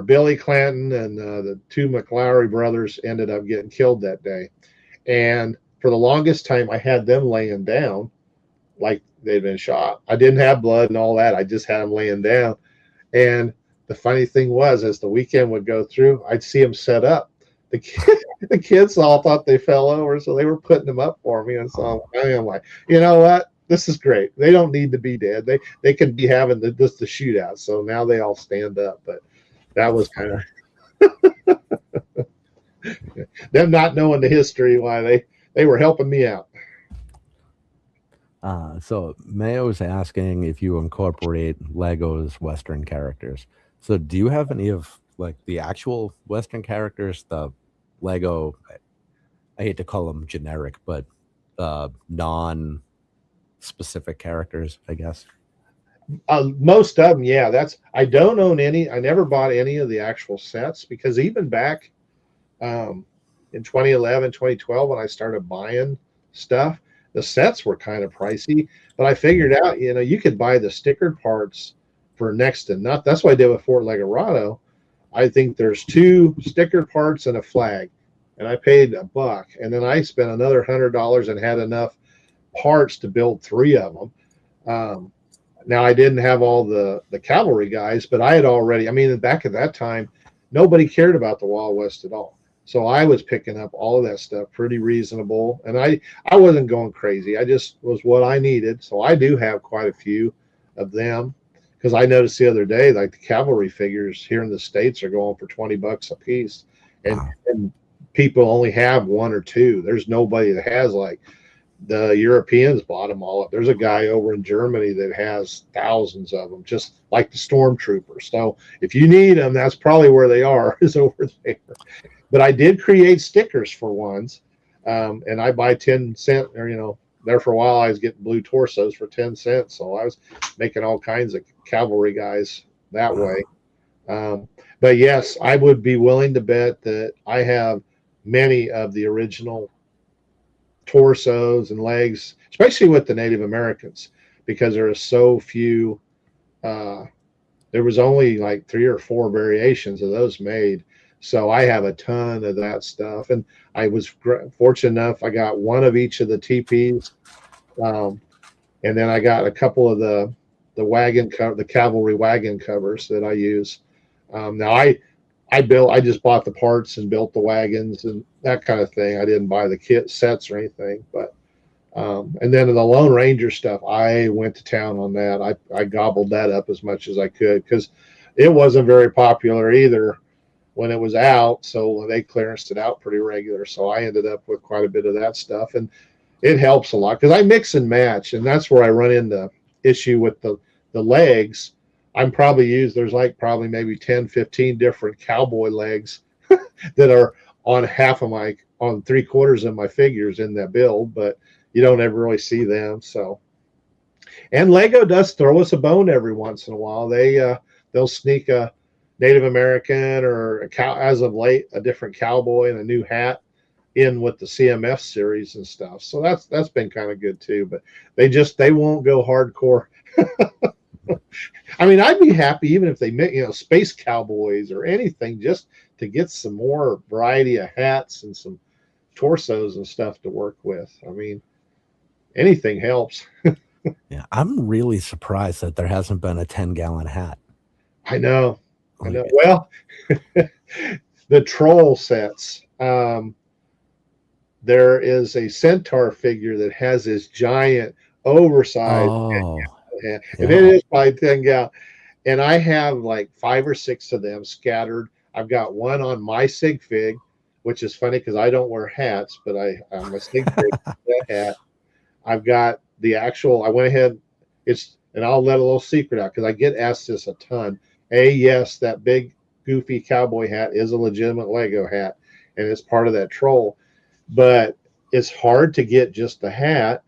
Billy Clanton and the two McLaury brothers ended up getting killed that day. And for the longest time, I had them laying down like they'd been shot. I didn't have blood and all that. I just had them laying down. And the funny thing was, as the weekend would go through, I'd see them set up. The kids all thought they fell over, so they were putting them up for me. And so I'm like, you know what? This is great. They don't need to be dead. They could be having the shootout. So now they all stand up. But that was kind of them not knowing the history, why they were helping me out. So Mayo's asking if you incorporate Lego's Western characters. So do you have any of like the actual Western characters, the Lego, I hate to call them generic, but non-specific characters, I guess? Most of them, yeah. I don't own any. I never bought any of the actual sets because even back in 2011, 2012, when I started buying stuff, the sets were kind of pricey. But I figured out, you could buy the stickered parts for next to nothing. That's what I did with Fort Legorado. I think there's 2 stickered parts and a flag, and I paid $1, and then I spent another $100 and had enough parts to build 3 of them. Now, I didn't have all the cavalry guys, but I had already, back at that time, nobody cared about the Wild West at all. So I was picking up all of that stuff pretty reasonable, and I wasn't going crazy. I just was what I needed. So I do have quite a few of them, because I noticed the other day, like the cavalry figures here in the States are going for $20 a piece, and Wow. and people only have one or two. There's nobody that has, like, the Europeans bought them all up. There's a guy over in Germany that has thousands of them, just like the stormtroopers. So if you need them, that's probably where they are, is over there. But I did create stickers for ones, and I buy 10 cent, or there for a while I was getting blue torsos for 10 cents. So I was making all kinds of cavalry guys that way. But yes, I would be willing to bet that I have many of the original torsos and legs, especially with the Native Americans, because there are so few. There was only like 3 or 4 variations of those made. So I have a ton of that stuff, and I was fortunate enough. I got one of each of the TPs, and then I got a couple of the the cavalry wagon covers that I use. Now I just bought the parts and built the wagons and that kind of thing. I didn't buy the kit sets or anything, but and then the Lone Ranger stuff, I went to town on that. I gobbled that up as much as I could, because it wasn't very popular either when it was out. So they clearanced it out pretty regular. So I ended up with quite a bit of that stuff, and it helps a lot because I mix and match, and that's where I run into issue with the legs. There's like probably maybe 10, 15 different cowboy legs that are on on 3/4 of my figures in that build, but you don't ever really see them. So, and Lego does throw us a bone every once in a while. They'll sneak a Native American, or as of late, a different cowboy and a new hat in with the CMF series and stuff. So that's been kind of good too, but they won't go hardcore. I mean, I'd be happy even if they make, space cowboys or anything, just to get some more variety of hats and some torsos and stuff to work with. I mean, anything helps. Yeah, I'm really surprised that there hasn't been a 10-gallon hat. I know. Well, the troll sets. There is a centaur figure that has this giant, oversized hat, and it is probably 10 gallon. And I have like 5 or 6 of them scattered. I've got one on my sig fig, which is funny because I don't wear hats, but I'm a sig fig that hat. I've got the actual. I went ahead. And I'll let a little secret out because I get asked this a ton. Yes, that big goofy cowboy hat is a legitimate Lego hat, and it's part of that troll. But it's hard to get just the hat,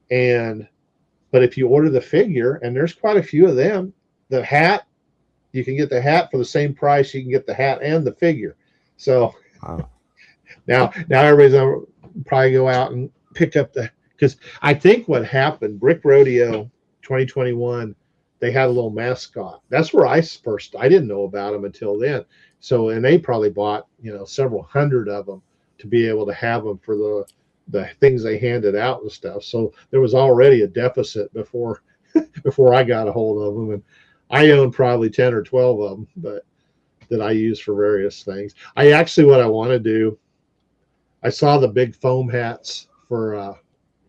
but if you order the figure, and there's quite a few of them, the hat, you can get the hat for the same price. You can get the hat and the figure. So now everybody's gonna probably go out and pick up because I think what happened, Brick Rodeo 2021, they had a little mascot. That's where I didn't know about them until then. So, and they probably bought, several hundred of them to be able to have them for the things they handed out and stuff. So there was already a deficit before I got a hold of them. And I own probably 10 or 12 of them, but that I use for various things. What I want to do, I saw the big foam hats for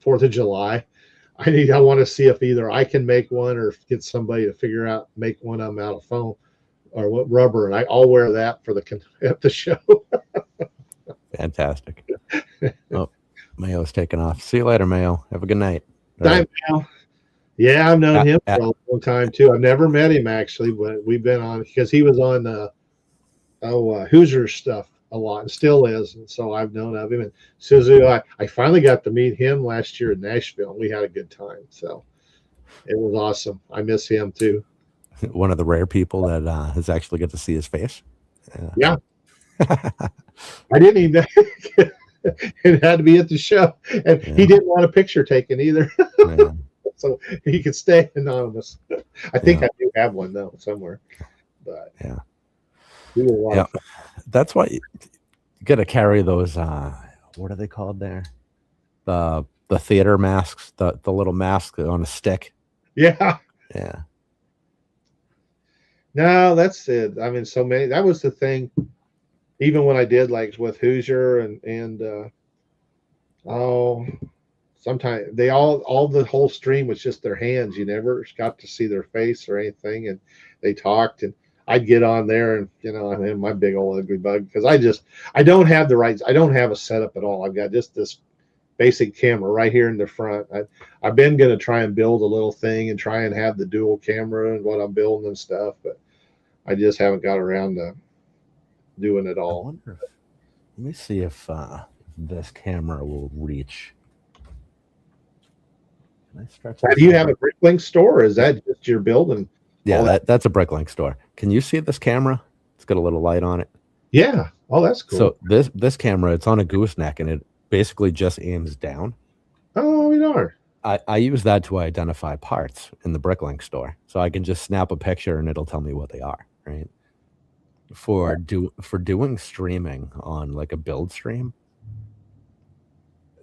4th of July. I want to see if either I can make one or get somebody to make one of them out of foam or what rubber, and I'll wear that at the show. Fantastic. Oh, Mayo's taking off. See you later, Mayo. Have a good night. Time, Mayo. Yeah, I've known him for a long time too. I've never met him actually, but we've been on because he was on Hoosier stuff a lot and still is, and so I've known of him. And Suzu, I finally got to meet him last year in Nashville, and we had a good time. So it was awesome. I miss him too. One of the rare people that has actually get to see his face. Yeah. I didn't even. It had to be at the show, and he didn't want a picture taken either. So he could stay anonymous. I think I do have one though somewhere. But that's why you got to carry those. What are they called there? The theater masks, the little mask on a stick. Yeah. Yeah. No, that's it. I mean, so many. That was the thing. even when I did like with Hoosier and oh, sometimes they all the whole stream was just their hands. You never got to see their face or anything, and they talked, and I'd get on there and I'm in my big old ugly bug because I don't have the rights. I don't have a setup at all. I've got just this basic camera right here in the front. I've been going to try and build a little thing and try and have the dual camera and what I'm building and stuff, but I just haven't got around to doing it I all. wonder if, let me see if this camera will reach. Can I stretch Now, this do you over? have a Bricklink store, or is that just your building? Yeah, that's a Bricklink store. Can you see this camera? It's got a little light on it. Yeah. Oh, that's cool. So this camera, it's on a gooseneck, and it basically just aims down. Oh, we are. I use that to identify parts in the Bricklink store, so I can just snap a picture and it'll tell me what they are. Right. For doing streaming on like a build stream,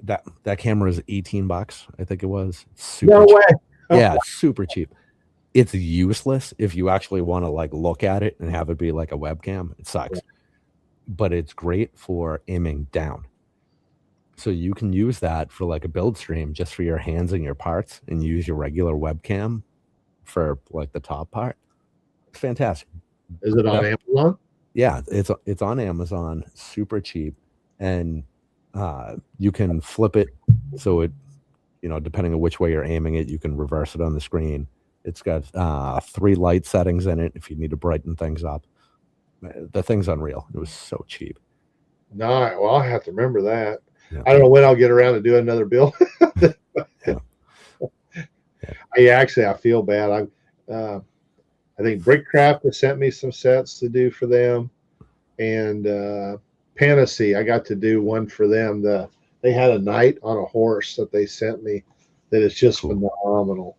that camera is $18, I think it was. It's super No cheap. way. Yeah, it's super cheap. It's useless if you actually want to like look at it and have it be like a webcam. It sucks. But it's great for aiming down. So you can use that for like a build stream just for your hands and your parts, and use your regular webcam for like the top part. It's fantastic. Is it on Amazon? Yeah, it's on Amazon, super cheap, and you can flip it so it, depending on which way you're aiming it, you can reverse it on the screen. It's got 3 light settings in it if you need to brighten things up. The thing's unreal. It was so cheap. No, well, I'll have to remember that. Yeah. I don't know when I'll get around to doing another build. Yeah. I feel bad. I think Brickcraft has sent me some sets to do for them, and Panacea, I got to do one for them. They had a knight on a horse that they sent me that is just phenomenal.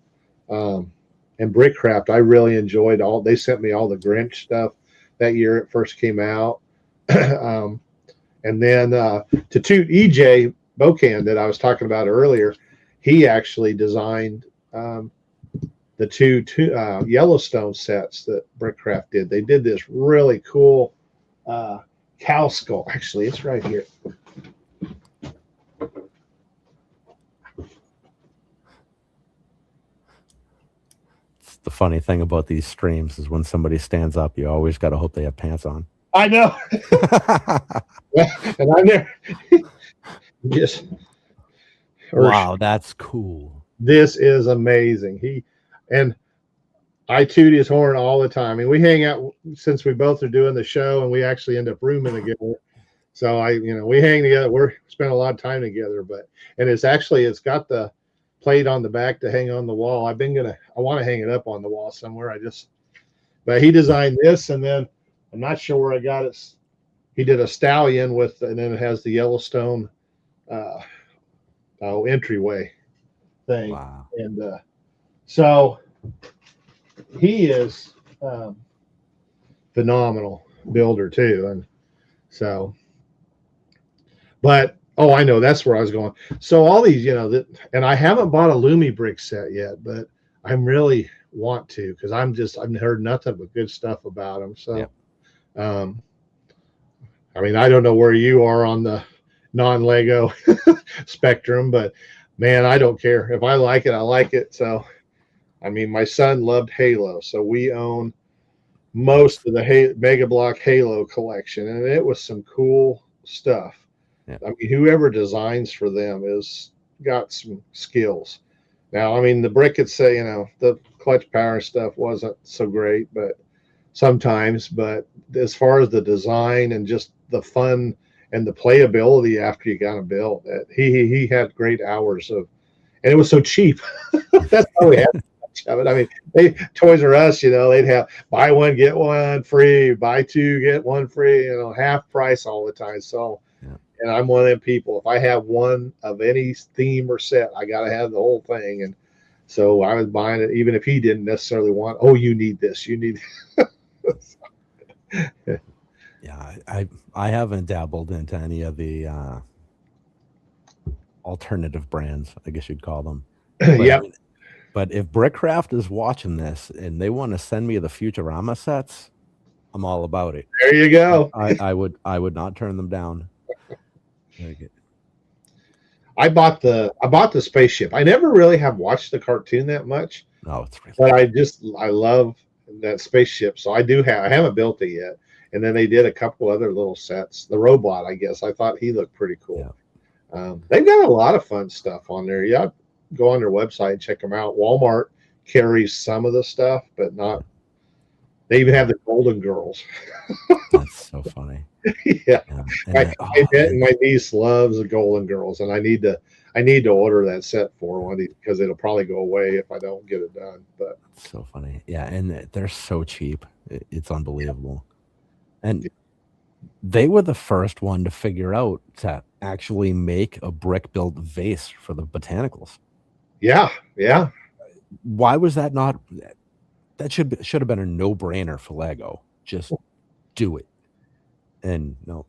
And Brickcraft, I really enjoyed all. They sent me all the Grinch stuff that year it first came out. And then to toot EJ Bocan that I was talking about earlier, he actually designed the two Yellowstone sets that Brickcraft did. They did this really cool cow skull. Actually, it's right here. It's the funny thing about these streams is when somebody stands up, you always got to hope they have pants on. I know. And I'm there. Just wow, that's cool. This is amazing. I toot his horn all the time. And we hang out since we both are doing the show, and we actually end up rooming together. So we hang together. We spend a lot of time together, and it's got the plate on the back to hang on the wall. I want to hang it up on the wall somewhere. But he designed this, and then I'm not sure where I got it. He did a stallion and then it has the Yellowstone entryway thing. Wow. And so he is phenomenal builder too. And so, but I know that's where I was going. So all these, and I haven't bought a Lumi brick set yet, but I'm really want to, because I've heard nothing but good stuff about them. So, yep. I don't know where you are on the non-Lego spectrum, but man, I don't care. If I like it, I like it. So, my son loved Halo, so we own most of the Mega Block Halo collection, and it was some cool stuff. Yeah. Whoever designs for them has got some skills. Now, the brick could say, the clutch power stuff wasn't so great, but sometimes, but as far as the design and just the fun and the playability after you got them built, he had great hours of, and it was so cheap. That's how we had much of it. Toys R Us, they'd have buy one, get one free, buy two, get one free, half price all the time. So, yeah. And I'm one of them people. If I have one of any theme or set, I got to have the whole thing. And so I was buying it, even if he didn't necessarily want, you need this, you need. Yeah, I haven't dabbled into any of the alternative brands, I guess you'd call them. Yeah. But if Brickcraft is watching this and they want to send me the Futurama sets, I'm all about it. There you go. I would not turn them down. Very good. I bought the spaceship. I never really have watched the cartoon that much, No, it's really but I love that spaceship. So I haven't built it yet. And then they did a couple other little sets. The robot, I guess, I thought he looked pretty cool. Yeah. They've got a lot of fun stuff on there. Yeah, go on their website and check them out. Walmart carries some of the stuff, but not. They even have the Golden Girls. That's so funny. Yeah, And my niece loves the Golden Girls, and I need to order that set for one because it'll probably go away if I don't get it done. But it's so funny. Yeah, and they're so cheap. It's unbelievable. And they were the first one to figure out to actually make a brick built vase for the botanicals. yeah, Why was that not? That should have been a no brainer for Lego. Just do it. And no,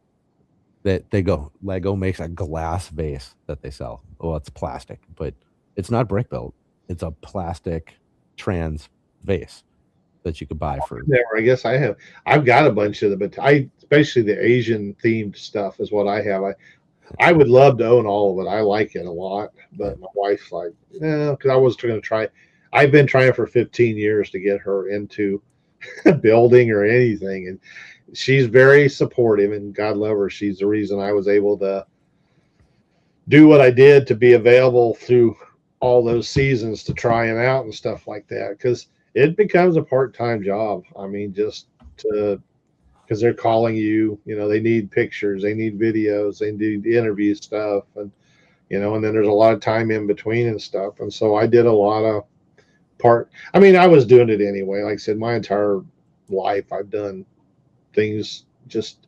they go. Lego makes a glass vase that they sell. Well, it's plastic, but it's not brick built. It's a plastic trans vase that you could buy for. I guess I've got a bunch of them, but especially the Asian themed stuff is what I have. I would love to own all of it. I like it a lot, but my wife's like, no, because I was going to try. I've been trying for 15 years to get her into building or anything, and she's very supportive, and God love her. She's the reason I was able to do what I did, to be available through all those seasons to try them out and stuff like that, because it becomes a part-time job. I mean, just to, because they're calling you, they need pictures, they need videos, they need interview stuff, and and then there's a lot of time in between and stuff. And so I did a lot of I was doing it anyway. Like I said, my entire life I've done things just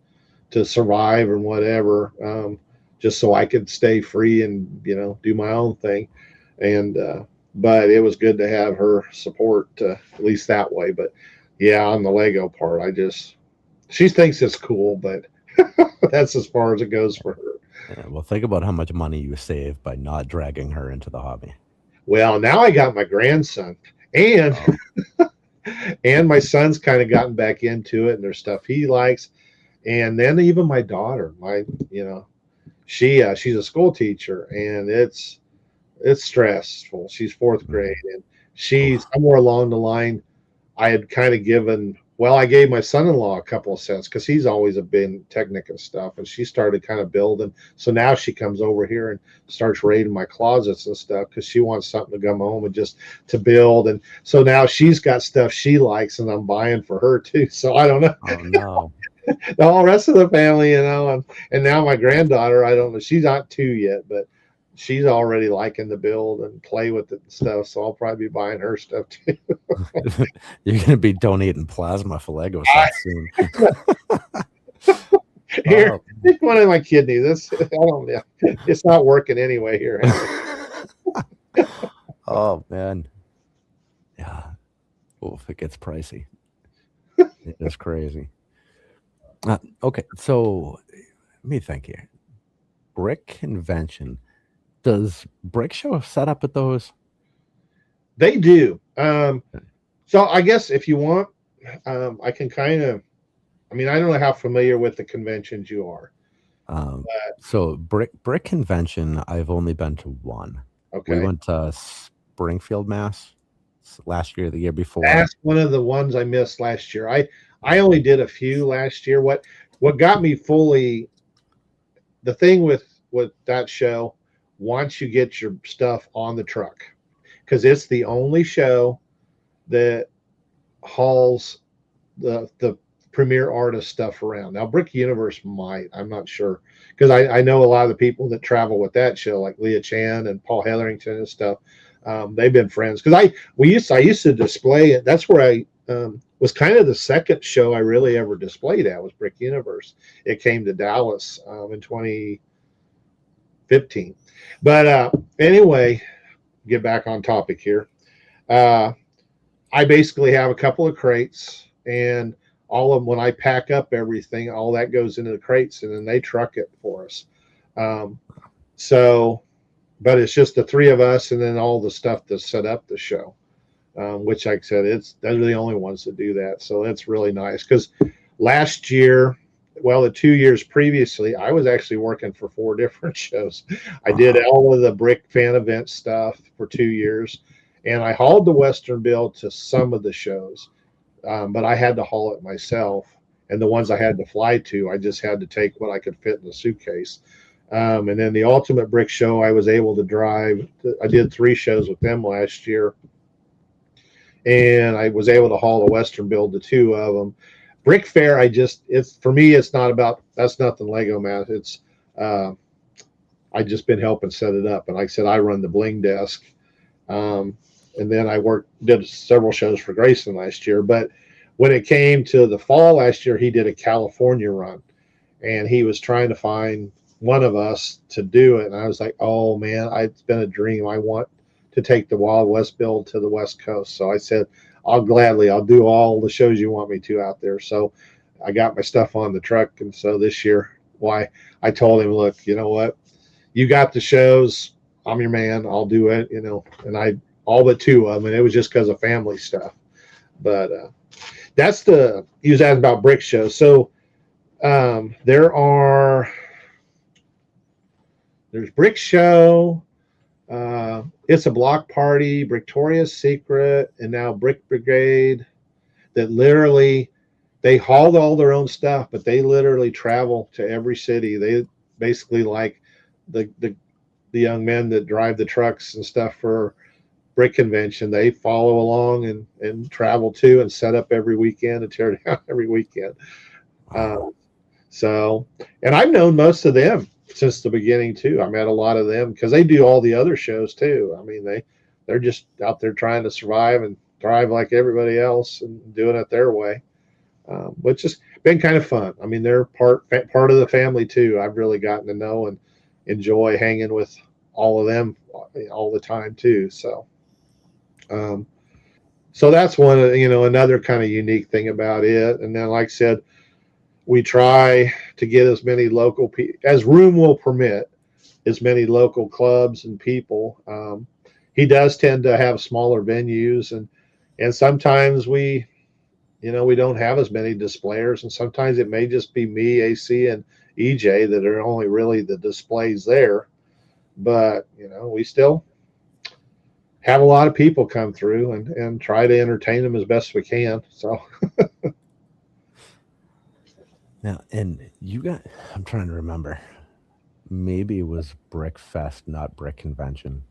to survive and whatever, just so I could stay free and do my own thing. And but it was good to have her support, at least that way. But yeah, on the Lego part, she thinks it's cool, but that's as far as it goes for her. Yeah, well, think about how much money you save by not dragging her into the hobby. Well, now I got my grandson, and and my son's kind of gotten back into it, and there's stuff he likes. And then even my daughter, she's a school teacher, and it's stressful. She's fourth grade, and she's somewhere along the line. I had kind of I gave my son-in-law a couple of sets because he's always been Technic and stuff, and she started kind of building. So now she comes over here and starts raiding my closets and stuff because she wants something to come home and just to build. And so now she's got stuff she likes, and I'm buying for her too. So I don't know. Oh no. The whole rest of the family, and now my granddaughter, I don't know. She's not 2 yet, but she's already liking to build and play with it and stuff. So I'll probably be buying her stuff too. You're going to be donating plasma for Lego sets soon. Here, take one of my kidneys. It's not working anyway here. Oh man. Yeah. Well, if it gets pricey. It is crazy. Okay, so let me think here. Brick convention. Does Brick Show set up at those? They do. So I guess if you want, I can kind of. I don't know how familiar with the conventions you are. So Brick convention, I've only been to one. Okay. We went to Springfield, Mass. Last year, the year before. That's one of the ones I missed last year. I only did a few last year. What got me fully, the thing with that show, once you get your stuff on the truck, because it's the only show that hauls the premier artist stuff around. Now Brick Universe might, I'm not sure, because I know a lot of the people that travel with that show, like Leah Chan and Paul Hetherington and stuff. They've been friends because I used to display it. That's where I was kind of the second show I really ever displayed at, was Brick Universe. It came to Dallas in 2015. But anyway, get back on topic here. I basically have a couple of crates, and all of them, when I pack up everything, all that goes into the crates, and then they truck it for us. But it's just the three of us, and then all the stuff to set up the show, which, like I said, they're the only ones that do that. So that's really nice, because last year, well, the 2 years previously, I was actually working for 4 different shows. I did Wow. all of the brick fan event stuff for 2 years, and I hauled the Western bill to some of the shows, but I had to haul it myself. And the ones I had to fly to, I just had to take what I could fit in the suitcase. And then the Ultimate Brick Show, I was able to drive. I did 3 shows with them last year, and I was able to haul a Western build to 2 of them. Brick Fair, it's for me, it's not about, that's nothing Lego math. It's I just been helping set it up, and like I said, I run the bling desk, and then did several shows for Grayson last year. But when it came to the fall last year, he did a California run, and he was trying to find one of us to do it. And I was like, oh man, it's been a dream. I want to take the Wild West build to the West Coast. So I said, I'll do all the shows you want me to out there. So I got my stuff on the truck. And so this year, I told him, look, you know what? You got the shows. I'm your man. I'll do it, and all but 2 of them. And it was just because of family stuff. But you was asking about brick shows. So there's Brick Show, It's a Block Party, Victoria's Secret, and now Brick Brigade, that literally they haul all their own stuff, but they literally travel to every city. They basically, like the young men that drive the trucks and stuff for Brick Convention, they follow along and travel to and set up every weekend and tear down every weekend. And I've known most of them since the beginning too. I met a lot of them because they do all the other shows too. I mean, they're just out there trying to survive and thrive like everybody else and doing it their way, which has been kind of fun. I mean, they're part of the family too. I've really gotten to know and enjoy hanging with all of them all the time too. So that's one of, another kind of unique thing about it. And then, like I said, we try to get as many local people as room will permit, as many local clubs and people. He does tend to have smaller venues, and sometimes we don't have as many displayers, and sometimes it may just be me, AC, and EJ that are only really the displays there. But we still have a lot of people come through and try to entertain them as best we can. So. Now, and I'm trying to remember, maybe it was Brick Fest, not Brick Convention.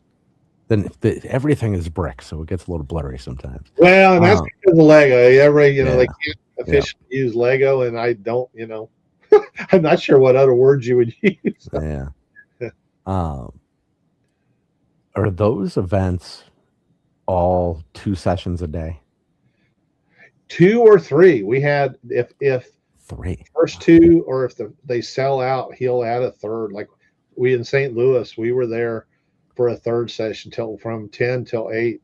Then everything is brick, so it gets a little blurry sometimes. Well, and that's because of Lego. They can't officially use Lego, and I don't, I'm not sure what other words you would use. Yeah. Are those events all 2 sessions a day? 2 or 3. We had, if 3 first 2, or if they sell out, he'll add a third. Like we in St. Louis, we were there for a 3rd session from 10 till 8.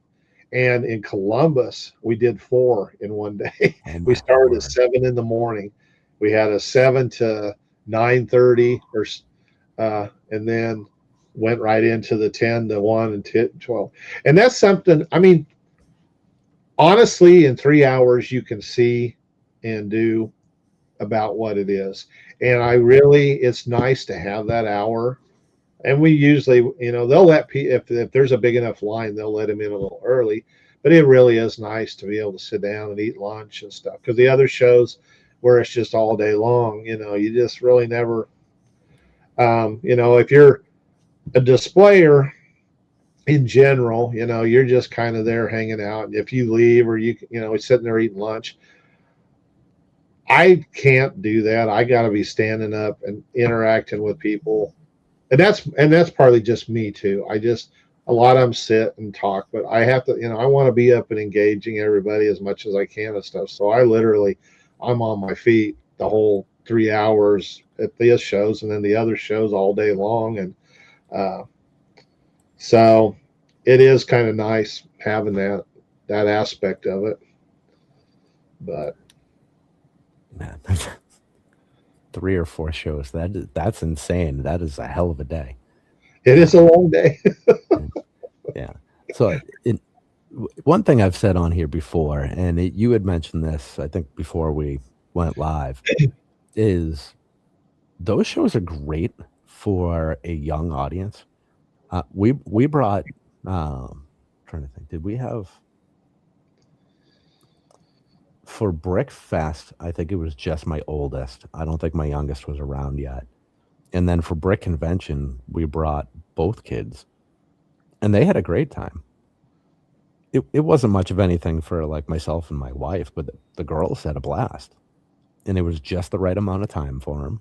And in Columbus, we did 4 in one day. We started at 7 in the morning. We had a 7 to 9:30, and then went right into the 10 to 1 and 12. And that's something, I mean, honestly, in 3 hours, you can see and do about what it is. And it's nice to have that hour. And we usually, they'll let if there's a big enough line, they'll let them in a little early. But it really is nice to be able to sit down and eat lunch and stuff. Because the other shows where it's just all day long, you just really never, if you're a displayer in general, you're just kind of there hanging out. And if you leave or sitting there eating lunch, I can't do that. I got to be standing up and interacting with people. And that's partly just me too. A lot of them sit and talk, but I have to, I want to be up and engaging everybody as much as I can and stuff. So I'm on my feet the whole 3 hours at these shows and then the other shows all day long. And so it is kind of nice having that aspect of it. But man, 3 or 4 shows, that's insane. That is a hell of a day. It is a long day. Yeah. So one thing I've said on here before, and you had mentioned this, I think, before we went live is those shows are great for a young audience. We brought trying to think, did we have for Brick Fest? I think it was just my oldest. I don't think my youngest was around yet. And then for Brick Convention, we brought both kids, and they had a great time. It wasn't much of anything for like myself and my wife, but the girls had a blast, and it was just the right amount of time for them.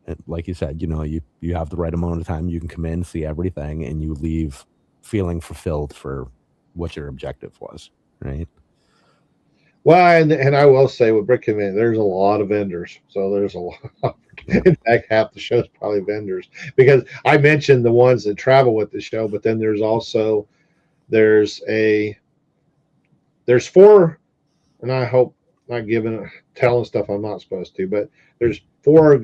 And like you said, you have the right amount of time. You can come in, see everything, and you leave feeling fulfilled for what your objective was, right? Well, and I will say with Brick Convention, there's a lot of vendors. So there's a lot. In fact, half the show is probably vendors, because I mentioned the ones that travel with the show, but then there's four, and I hope not telling stuff I'm not supposed to, but there's four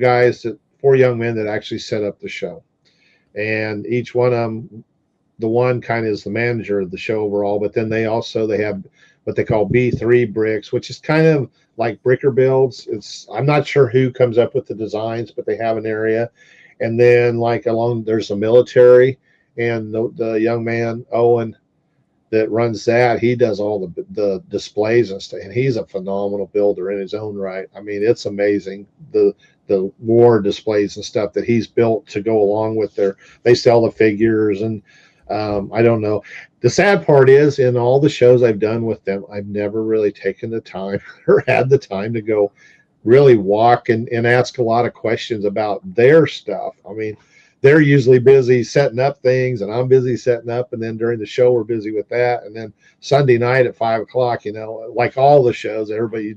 young men that actually set up the show, and each one of them, the one kind of is the manager of the show overall, but then they have what they call B3 bricks, which is kind of like bricker builds. I'm not sure who comes up with the designs, but they have an area. And then like there's the military, and the young man, Owen, that runs that, he does all the displays and stuff. And he's a phenomenal builder in his own right. I mean, it's amazing. The war displays and stuff that he's built to go along with they sell the figures. And I don't know. The sad part is, in all the shows I've done with them, I've never really taken the time or had the time to go really walk and ask a lot of questions about their stuff. I mean, they're usually busy setting up things, and I'm busy setting up. And then during the show, we're busy with that. And then Sunday night at 5:00, like all the shows, everybody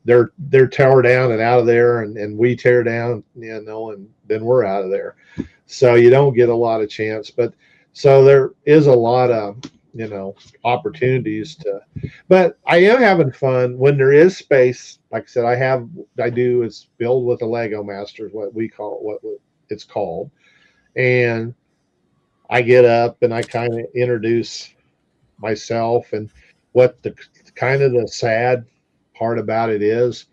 they're tore down and out of there, and we tear down, and then we're out of there. So you don't get a lot of chance, but so there is a lot of, opportunities but I am having fun when there is space. Like I said, it's build with a Lego Masters, what it's called. And I get up and I kind of introduce myself, and what the kind of the sad part about it is,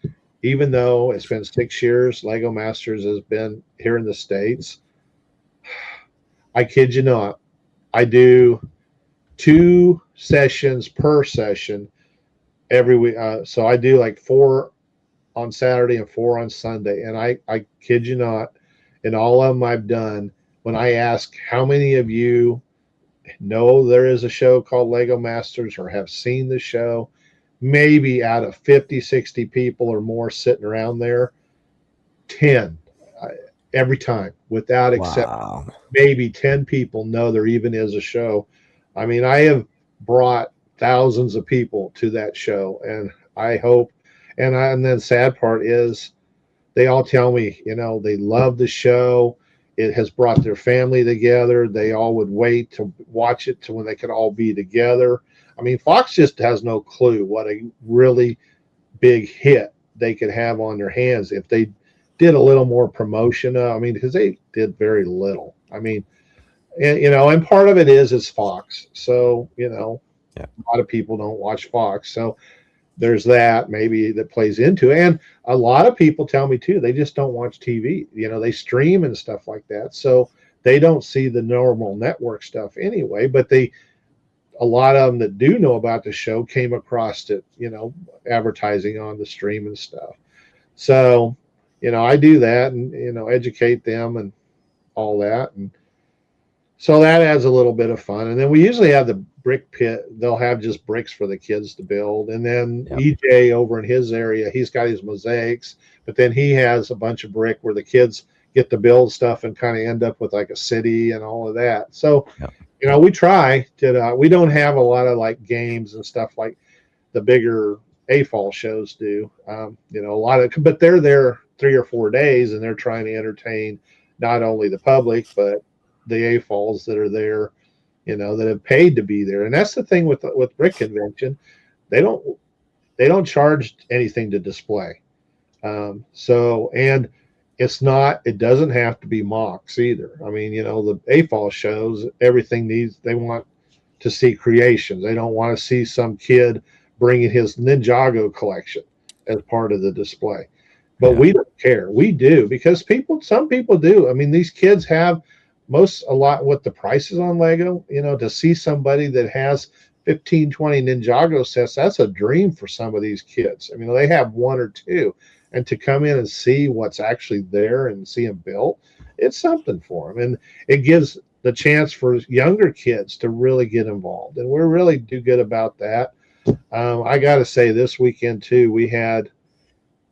even though it's been 6 years, Lego Masters has been here in the States. I kid you not, I do 2 sessions per session every week. So I do like 4 on Saturday and 4 on Sunday. And I kid you not, in all of them I've done, when I ask how many of you know there is a show called Lego Masters or have seen the show, maybe out of 50, 60 people or more sitting around there, 10 every time, without exception. Maybe 10 people know there even is a show. I mean, I have brought thousands of people to that show, and I hope, and then sad part is they all tell me, they love the show. It has brought their family together. They all would wait to watch it to when they could all be together. I mean, Fox just has no clue what a really big hit they could have on their hands if they did a little more promotion. Because they did very little. I mean, and part of it is Fox. So, a lot of people don't watch Fox. So there's that maybe that plays into it. And a lot of people tell me too, they just don't watch TV. They stream and stuff like that. So they don't see the normal network stuff anyway, but a lot of them that do know about the show came across it, advertising on the stream and stuff. So, I do that and, educate them and all that. And so that adds a little bit of fun. And then we usually have the brick pit. They'll have just bricks for the kids to build. And then EJ over in his area, he's got his mosaics, but then he has a bunch of brick where the kids get to build stuff and kind of end up with like a city and all of that. So, we try to, we don't have a lot of like games and stuff like the bigger AFOL shows do. But they're there 3 or 4 days, and they're trying to entertain not only the public, but the AFOLs that are there, that have paid to be there. And that's the thing with Brick Convention. They don't charge anything to display. And it doesn't have to be mocks either. I mean, the AFOL shows, they want to see creations. They don't want to see some kid bringing his Ninjago collection. as part of the display. But Yeah. we don't care. We do, because some people do. I mean, these kids have a lot with the prices on Lego, to see somebody that has 15, 20 Ninjago sets, that's a dream for some of these kids. I mean, they have one or two, and to come in and see what's actually there and see them built, it's something for them. And it gives the chance for younger kids to really get involved. And we really do good about that. I got to say, this weekend too, we had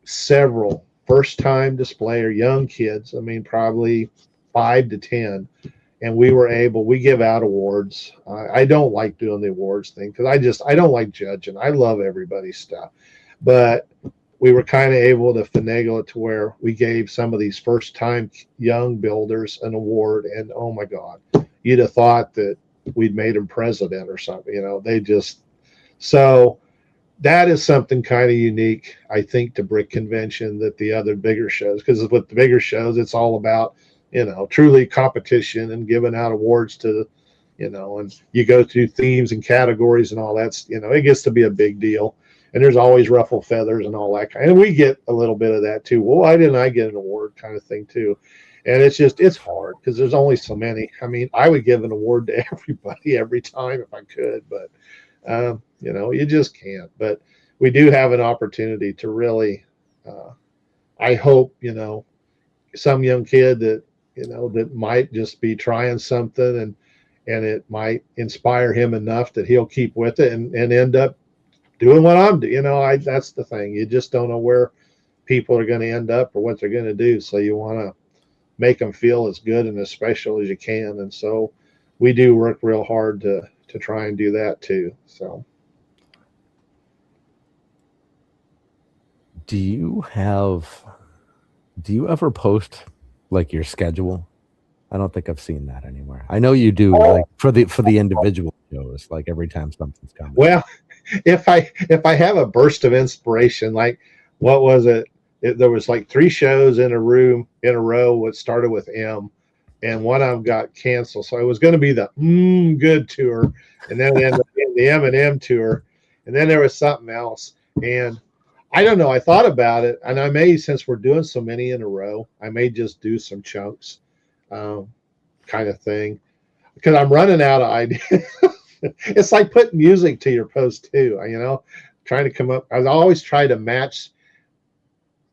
several first time displayer young kids. I mean, probably 5 to 10. And we give out awards. I don't like doing the awards thing because I don't like judging. I love everybody's stuff. But we were kind of able to finagle it to where we gave some of these first time young builders an award. And oh my God, you'd have thought that we'd made them president or something. They just, so that is something kind of unique, I think, to Brick Convention that the other bigger shows, because with the bigger shows, it's all about, truly competition and giving out awards to, and you go through themes and categories and all that, it gets to be a big deal. And there's always ruffle feathers and all that kind. And we get a little bit of that too. Well, why didn't I get an award kind of thing too? And it's hard because there's only so many. I mean, I would give an award to everybody every time if I could, but you just can't. But we do have an opportunity to really, I hope, some young kid that might just be trying something, and it might inspire him enough that he'll keep with it and end up doing what I'm doing. That's the thing. You just don't know where people are going to end up or what they're going to do. So you want to make them feel as good and as special as you can. And so we do work real hard to try and do that too. So. Do you ever post like your schedule? I don't think I've seen that anywhere. I know you do, like for the individual shows, like every time something's coming. Well, if I have a burst of inspiration, like what was it? There was like 3 shows in a row. What started with M, and one of them got canceled. So it was going to be the Good tour, and then we ended up getting the M&M tour, and then there was something else. And I don't know. I thought about it, and I may, since we're doing so many in a row, I may just do some chunks, kind of thing, because I'm running out of ideas. It's like putting music to your post too. Trying to come up. I always try to match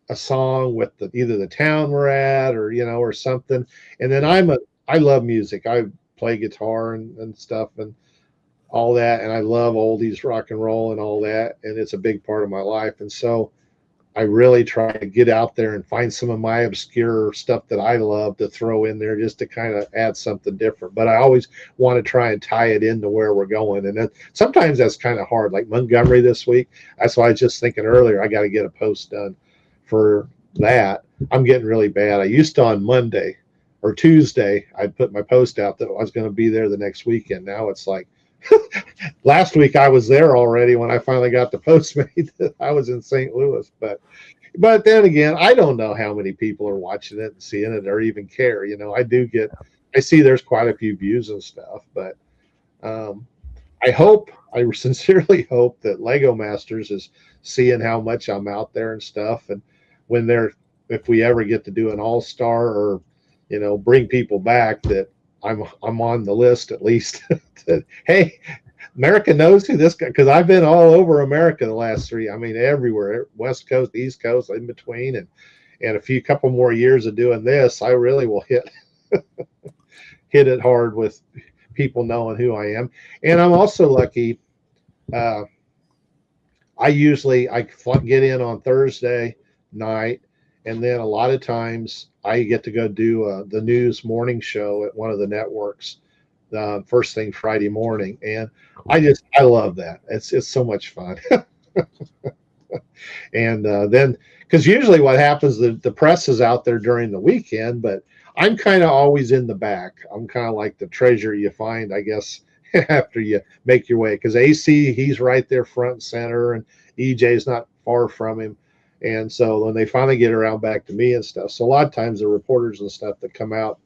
a song with either the town we're at or something. And then I love music. I play guitar and stuff and all that, and I love oldies, rock and roll and all that, and it's a big part of my life. And so I really try to get out there and find some of my obscure stuff that I love to throw in there just to kind of add something different. But I always want to try and tie it into where we're going. And sometimes that's kind of hard, like Montgomery this week. That's why I was just thinking earlier, I got to get a post done for that. I'm getting really bad. I used to on Monday or Tuesday, I'd put my post out that I was going to be there the next weekend. Now it's like, last week I was there already when I finally got the post made. I was in St. Louis, but then again, I don't know how many people are watching it and seeing it or even care. I see there's quite a few views and stuff, but I sincerely hope that Lego Masters is seeing how much I'm out there and stuff. And if we ever get to do an all-star or, bring people back, that I'm on the list at least. That, hey, America knows who this guy, because I've been all over America the last 3. I mean, everywhere, West Coast, East Coast, in between, and a couple more years of doing this, I really will hit it hard with people knowing who I am. And I'm also lucky. I get in on Thursday night, and then a lot of times I get to go do the news morning show at one of the networks first thing Friday morning, and I love that. It's so much fun. And then, because usually what happens, the press is out there during the weekend, but I'm kind of always in the back. I'm kind of like the treasure you find, I guess, after you make your way, because AC, he's right there front and center, and EJ's not far from him. And so when they finally get around back to me and stuff, so a lot of times the reporters and stuff that come out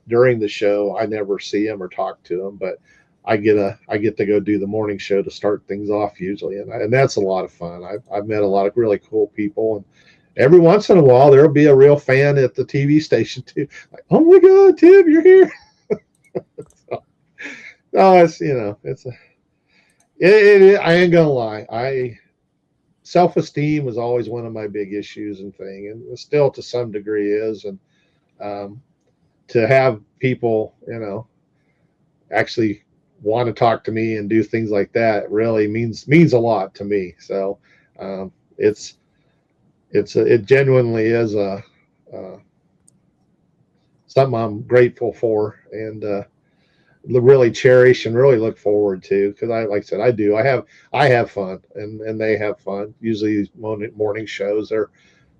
during the show, I never see them or talk to them, but I get to go do the morning show to start things off usually, and that's a lot of fun. I've met a lot of really cool people, and every once in a while there'll be a real fan at the TV station too. Like, oh my God, Tim, you're here! So, no, it's it's I ain't gonna lie. Self-esteem was always one of my big issues and thing, and still to some degree is, and um, to have people, actually want to talk to me and do things like that really means a lot to me. So um, it's it genuinely is a something I'm grateful for, and really cherish and really look forward to, because like I said, I have fun, and they have fun. Usually these morning shows,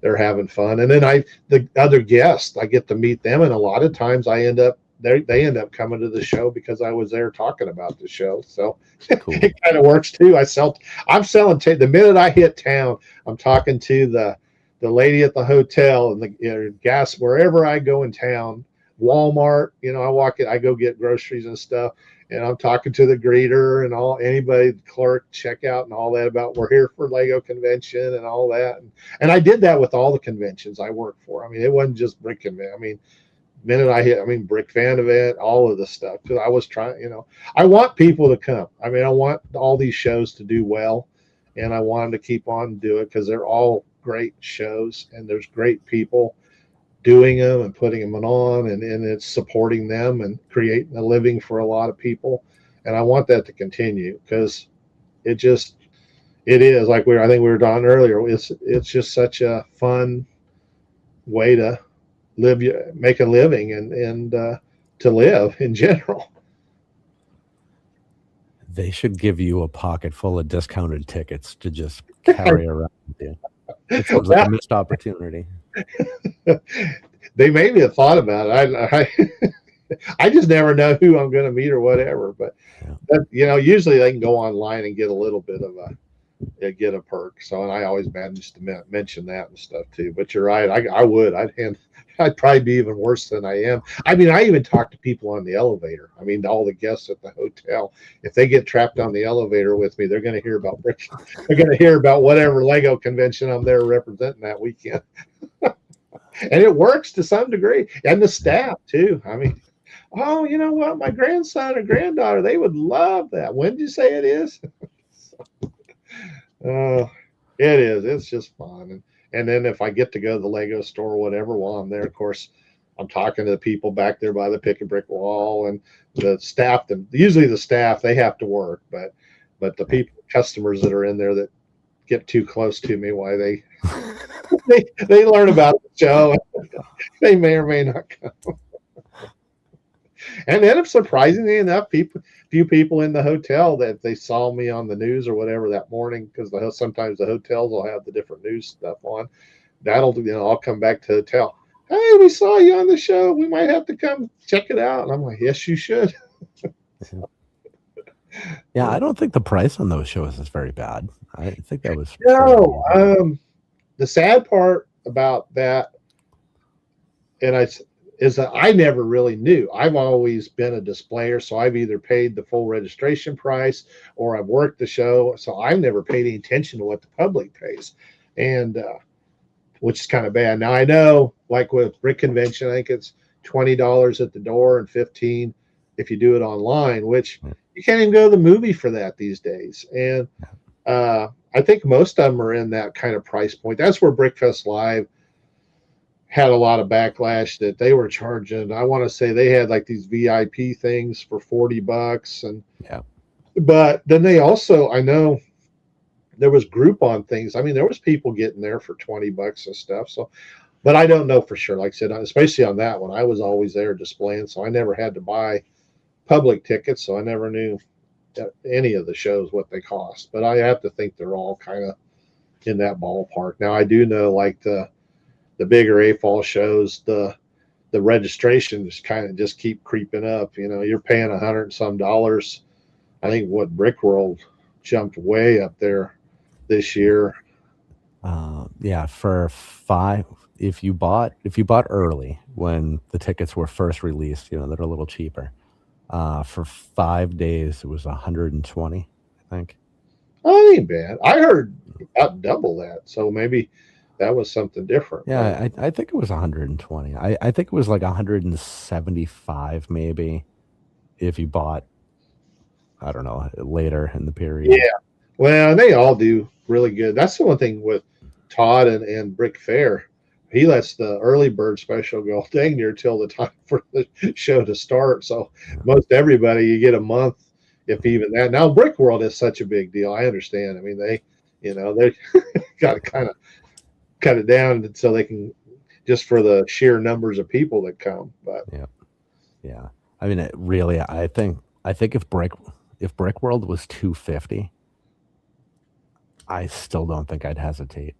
they're having fun, and then the other guests, I get to meet them, and a lot of times they end up coming to the show because I was there talking about the show. So Cool. it kind of works too. I'm selling the minute I hit town, I'm talking to the lady at the hotel and the gas wherever I go in town. Walmart, I go get groceries and stuff, and I'm talking to the greeter and anybody, clerk, checkout, and all that about we're here for Lego convention and all that. And I did that with all the conventions I worked for. I mean, it wasn't just Brick Convention. I mean, minute Brick Fan Event, all of the stuff, because I was trying, I want people to come. I mean, I want all these shows to do well, and I want them to keep on doing it because they're all great shows, and there's great people doing them and putting them on, and it's supporting them and creating a living for a lot of people. And I want that to continue, because it is like I think we were talking earlier. It's just such a fun way to make a living, and to live in general. They should give you a pocket full of discounted tickets to just carry around with you. It seems like a missed opportunity. They maybe have thought about it. I just never know who I'm going to meet or whatever. But usually they can go online and get a little bit of get a perk. So, and I always manage to mention that and stuff too. But you're right. I'd probably be even worse than I am. I mean, I even talk to people on the elevator. I mean, all the guests at the hotel, if they get trapped on the elevator with me, they're going to hear about they're going to hear about whatever Lego convention I'm there representing that weekend. And it works to some degree, and the staff too. I mean, oh, you know what? My grandson or granddaughter, they would love that. When did you say it is? It is. It's just fun. And then if I get to go to the Lego store or whatever while I'm there, of course, I'm talking to the people back there by the pick and brick wall, and the staff. Usually the staff, they have to work, but the customers that are in there that get too close to me, why they learn about the show. They may or may not come. And then, if surprisingly enough, few people in the hotel that they saw me on the news or whatever that morning, because sometimes the hotels will have the different news stuff on. I'll come back to the hotel. Hey, we saw you on the show. We might have to come check it out. And I'm like, yes, you should. Yeah, I don't think the price on those shows is very bad. I think that was the sad part about that, is that I never really knew. I've always been a displayer, so I've either paid the full registration price or I've worked the show, so I've never paid any attention to what the public pays, and which is kind of bad. Now I know, like with Brick Convention, I think it's $20 at the door and $15 if you do it online, which you can't even go to the movie for that these days. And I think most of them are in that kind of price point. That's where BrickFest Live had a lot of backlash, that they were charging. I want to say they had like these VIP things for $40, and but then they also, I know there was Groupon things. I mean, there was people getting there for $20 and stuff. So, but I don't know for sure. Like I said, especially on that one, I was always there displaying, so I never had to buy public tickets, so I never knew any of the shows what they cost. But I have to think they're all kind of in that ballpark. Now I do know, like the bigger AFOL shows, the registrations just keep creeping up. You're paying $100 and some. I think what Brick World jumped way up there this year. For $5, if you bought early when the tickets were first released, that are a little cheaper. For 5 days, it was 120, I think. Oh, that ain't bad. I heard about double that, so maybe that was something different. But Yeah, I think it was 120. I think it was like 175 maybe if you bought, I don't know, later in the yeah, period. well, they all do really good. That's the one thing with Todd and Brick Fair. He lets the early bird special go dang near till the time for the show to start. So Yeah. most everybody, you get a month, if even that. Now Brick World is such a big deal. I understand. I mean, they got to kind of cut it down so they can just for the sheer numbers of people that come. But Yeah. Yeah. I mean, it really, I think if Brick World was 250, I still don't think I'd hesitate.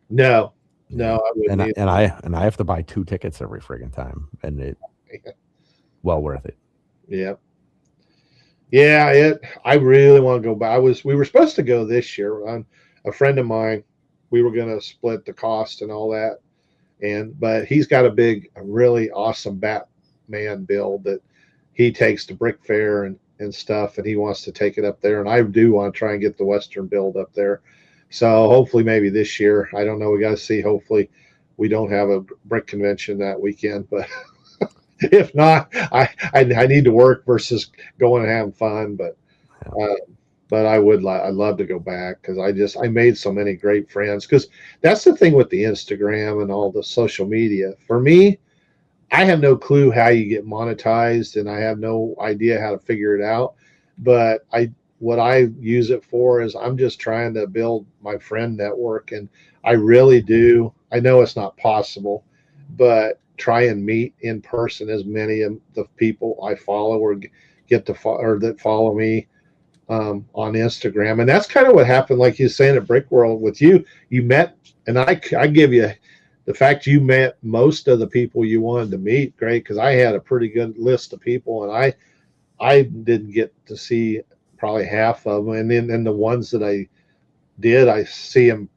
no, Yeah. no, I wouldn't either. And I have to buy 2 tickets every friggin' time, and it well worth it. Yeah. Yeah, I really want to go back. We were supposed to go this year. A friend of mine, we were going to split the cost and all that, but he's got a really awesome Batman build that he takes to Brick Fair and stuff, and he wants to take it up there. And I do want to try and get the Western build up there. So hopefully, maybe this year. I don't know. We got to see. Hopefully, we don't have a brick convention that weekend, but if not, I need to work versus going and having fun. But I'd love to go back because I made so many great friends. Because that's the thing with the Instagram and all the social media. For me, I have no clue how you get monetized, and I have no idea how to figure it out. But what I use it for is I'm just trying to build my friend network, and I really do. I know it's not possible, but try and meet in person as many of the people I follow or get to or that follow me on Instagram. And that's kind of what happened, like you saying at Brick World with you. You met, and I give you the fact you met most of the people you wanted to meet. Great, because I had a pretty good list of people, and I didn't get to see probably half of them, and then the ones that I did, I see them.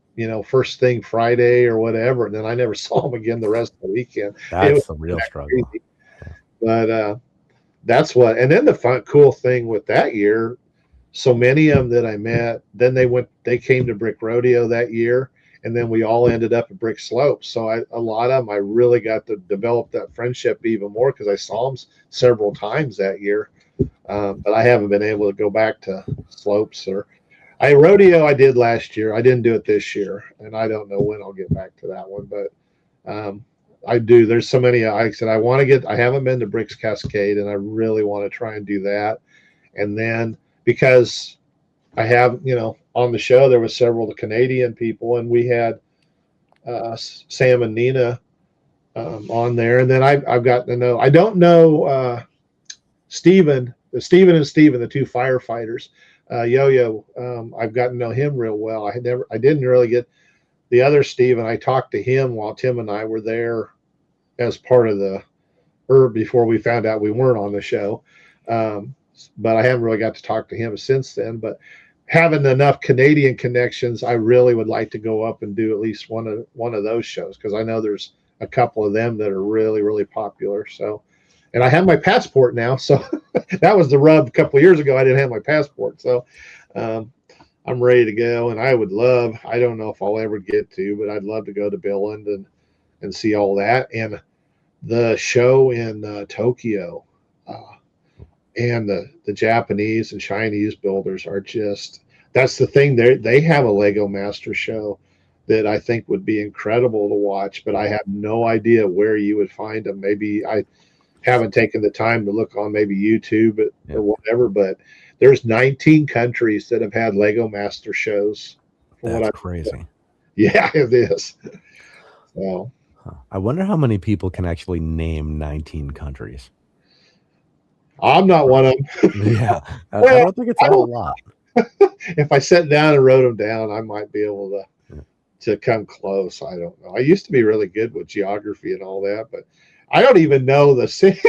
First thing Friday or whatever, and then I never saw them again the rest of the weekend. It was That's the real struggle. crazy, but that's what. And then the cool thing with that year, so many of them that I met, then they came to Brick Rodeo that year, and then we all ended up at Brick Slopes. So a lot of them, I really got to develop that friendship even more because I saw them several times that year. But I haven't been able to go back to Slopes or rodeo. I did last year. I didn't do it this year, and I don't know when I'll get back to that one. But I do. There's so many. Like I said, I want to get. I haven't been to Bricks Cascade, and I really want to try and do that. And then because I have, on the show there was several of the Canadian people, and we had Sam and Nina on there, and then I've gotten to know. I don't know Stephen, and Stephen, the two firefighters. Yo-Yo, I've gotten to know him real well. I didn't really get the other Stephen. I talked to him while Tim and I were there as part of before we found out we weren't on the show. But I haven't really got to talk to him since then. But having enough Canadian connections, I really would like to go up and do at least one of those shows because I know there's a couple of them that are really, really popular. So, and I have my passport now. So that was the rub a couple of years ago. I didn't have my passport. So I'm ready to go. And I don't know if I'll ever get to, but I'd love to go to Billund and see all that. And the show in Tokyo and the Japanese and Chinese builders are that's the thing. They have a Lego Master show that I think would be incredible to watch, but I have no idea where you would find them. Maybe I haven't taken the time to look on maybe YouTube or whatever, but there's 19 countries that have had Lego Master shows. That's crazy. Yeah, it is. So I wonder how many people can actually name 19 countries. I'm not one of them. Yeah, I don't think it's a lot. If I sat down and wrote them down, I might be able to come close. I don't know. I used to be really good with geography and all that, but I don't even know the city.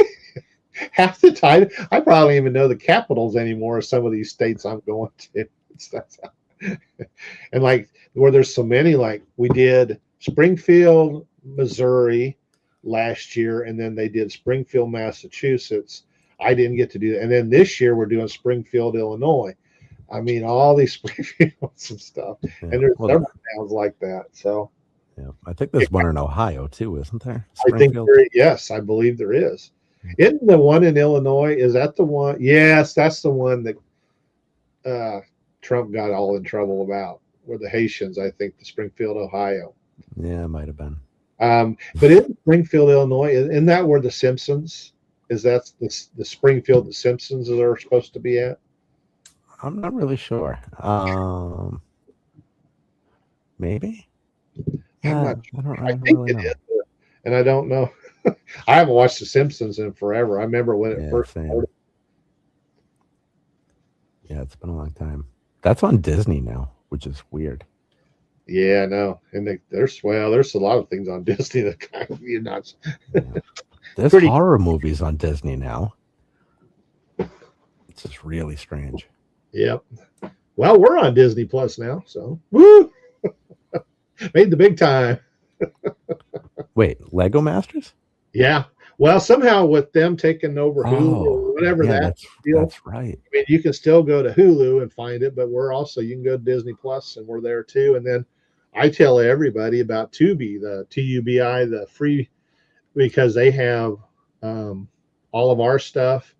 Half the time, I probably don't even know the capitals anymore of some of these states I'm going to. And like where there's so many, like we did Springfield, Missouri last year, and then they did Springfield, Massachusetts. I didn't get to do that. And then this year we're doing Springfield, Illinois. I mean, all these Springfields and stuff. Yeah. And there's Well, several towns like that. So yeah, I think there's one in Ohio too, isn't there? I think yes, I believe there is. Isn't the one in Illinois? Is that the one? Yes, that's the one that Trump got all in trouble about, where the Haitians, I think, the Springfield, Ohio. Yeah, it might have been. But in Springfield, Illinois, isn't that where the Simpsons? Is that the Springfield the Simpsons are supposed to be at? I'm not really sure. Maybe. I'm not I I don't think really it know. is, and I don't know. I haven't watched The Simpsons in forever. I remember when it Yeah, first same. started. Yeah, it's been a long time. That's on Disney now, which is weird. Yeah, no, and there's a lot of things on Disney that kind of you nuts. Yeah. There's Pretty- horror movies on Disney now. It's just really strange. Yep. Well, we're on Disney Plus now, so woo, made the big time. Wait, Lego Masters? Yeah. Well, somehow with them taking over Hulu or whatever yeah, that deal, that's right. I mean, you can still go to Hulu and find it, but you can go to Disney Plus and we're there too. And then I tell everybody about Tubi, the TUBI, the free, because they have all of our stuff.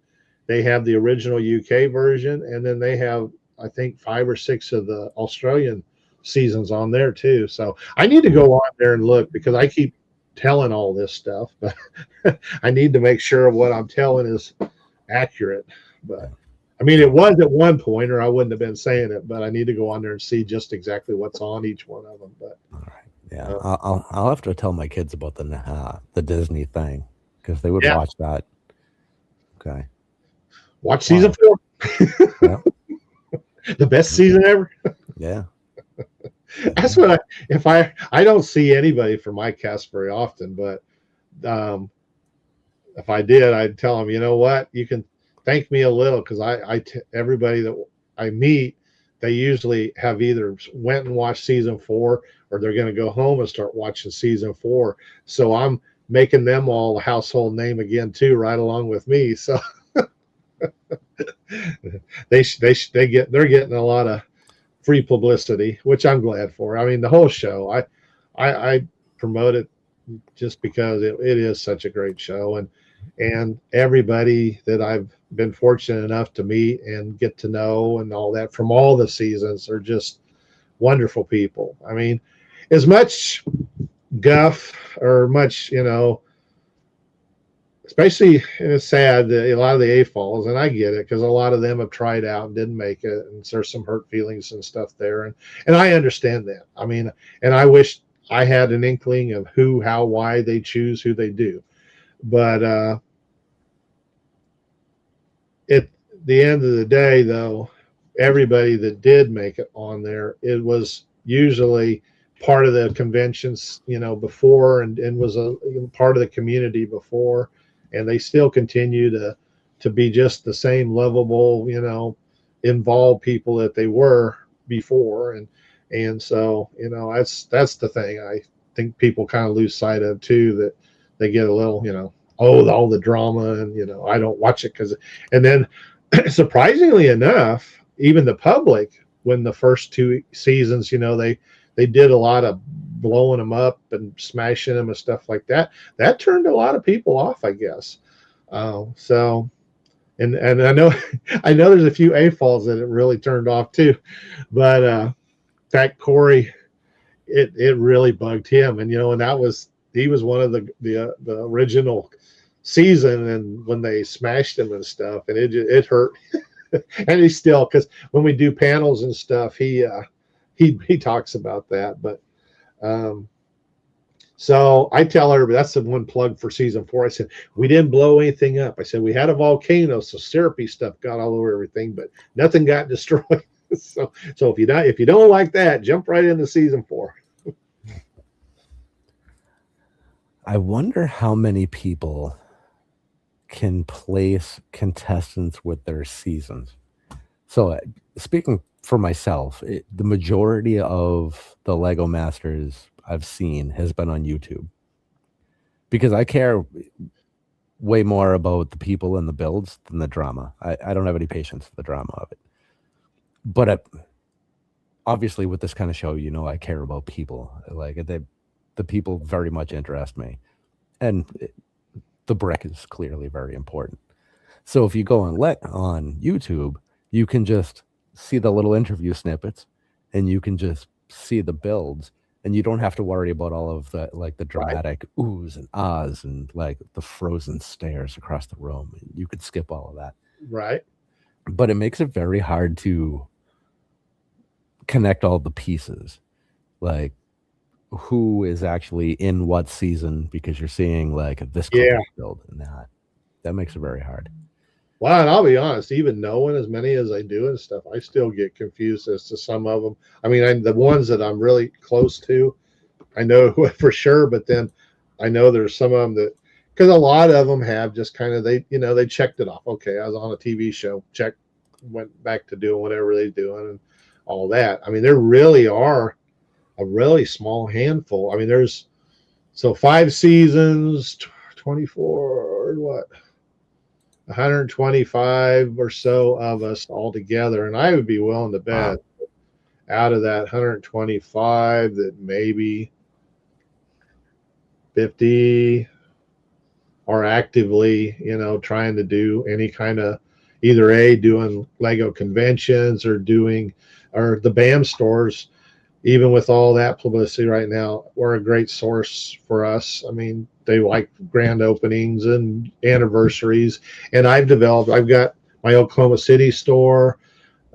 They have the original UK version, and then they have, I think, 5 or 6 of the Australian seasons on there too. So I need to go on there and look, because I keep telling all this stuff, but I need to make sure what I'm telling is accurate. But I mean, it was at one point, or I wouldn't have been saying it, but I need to go on there and see just exactly what's on each one of them. But all right, yeah, I'll have to tell my kids about the Disney thing, because they would watch that. Okay, watch season 4. Yeah. The best season ever. Yeah. That's what I don't see anybody from my cast very often, but if I did, I'd tell them, you know what, you can thank me a little, because everybody that I meet, they usually have either went and watched season 4, or they're going to go home and start watching season 4. So I'm making them all a household name again too, right along with me. So they're getting a lot of free publicity, which I'm glad for. I mean, the whole show, I promote it just because it is such a great show, and everybody that I've been fortunate enough to meet and get to know and all that from all the seasons are just wonderful people. I mean, as much guff or much, especially, and it's sad that a lot of the AFOLs, and I get it, because a lot of them have tried out and didn't make it, and there's some hurt feelings and stuff there, and I understand that. I mean, and I wish I had an inkling of who, how, why they choose who they do, but at the end of the day, though, everybody that did make it on there, it was usually part of the conventions, before, and was a part of the community before. And they still continue to be just the same lovable, involved people that they were before. And so, that's the thing I think people kind of lose sight of too, that they get a little, all the drama, and, I don't watch it and then surprisingly enough, even the public, when the first 2 seasons, they did a lot of blowing them up and smashing them and stuff like that. That turned a lot of people off, I guess. So, and I know, there's a few AFOLs that it really turned off too, but in fact, Corey, it really bugged him, and and he was one of the original season, and when they smashed him and stuff, and it hurt, and he still, because when we do panels and stuff, he talks about that, but so I tell everybody, that's the one plug for season 4. I said, we didn't blow anything up. I said, we had a volcano, so syrupy stuff got all over everything, but nothing got destroyed. so if you don't like that, jump right into season 4. I wonder how many people can place contestants with their seasons. So speaking for myself, the majority of the Lego Masters I've seen has been on YouTube, because I care way more about the people and the builds than the drama. I don't have any patience for the drama of it. But obviously, with this kind of show, I care about people. Like the people very much interest me, and the brick is clearly very important. So if you go and on YouTube, you can just see the little interview snippets, and you can just see the builds, and you don't have to worry about all of the the dramatic oohs and ahs and like the frozen stares across the room. You could skip all of that. Right. But it makes it very hard to connect all the pieces, like who is actually in what season, because you're seeing like this build and that makes it very hard. Well, and I'll be honest, even knowing as many as I do and stuff, I still get confused as to some of them. I mean, the ones that I'm really close to, I know for sure, but then I know there's some of them that, because a lot of them have just kind of, they checked it off. Okay, I was on a TV show, went back to doing whatever they're doing and all that. I mean, there really are a really small handful. I mean, there's 5 seasons, 24, what? 125 or so of us all together, and I would be willing to bet out of that 125 that maybe 50 are actively, trying to do any kind of either doing Lego conventions or the BAM stores. Even with all that publicity right now, we're a great source for us. I mean, they like grand openings and anniversaries. And I've got my Oklahoma City store.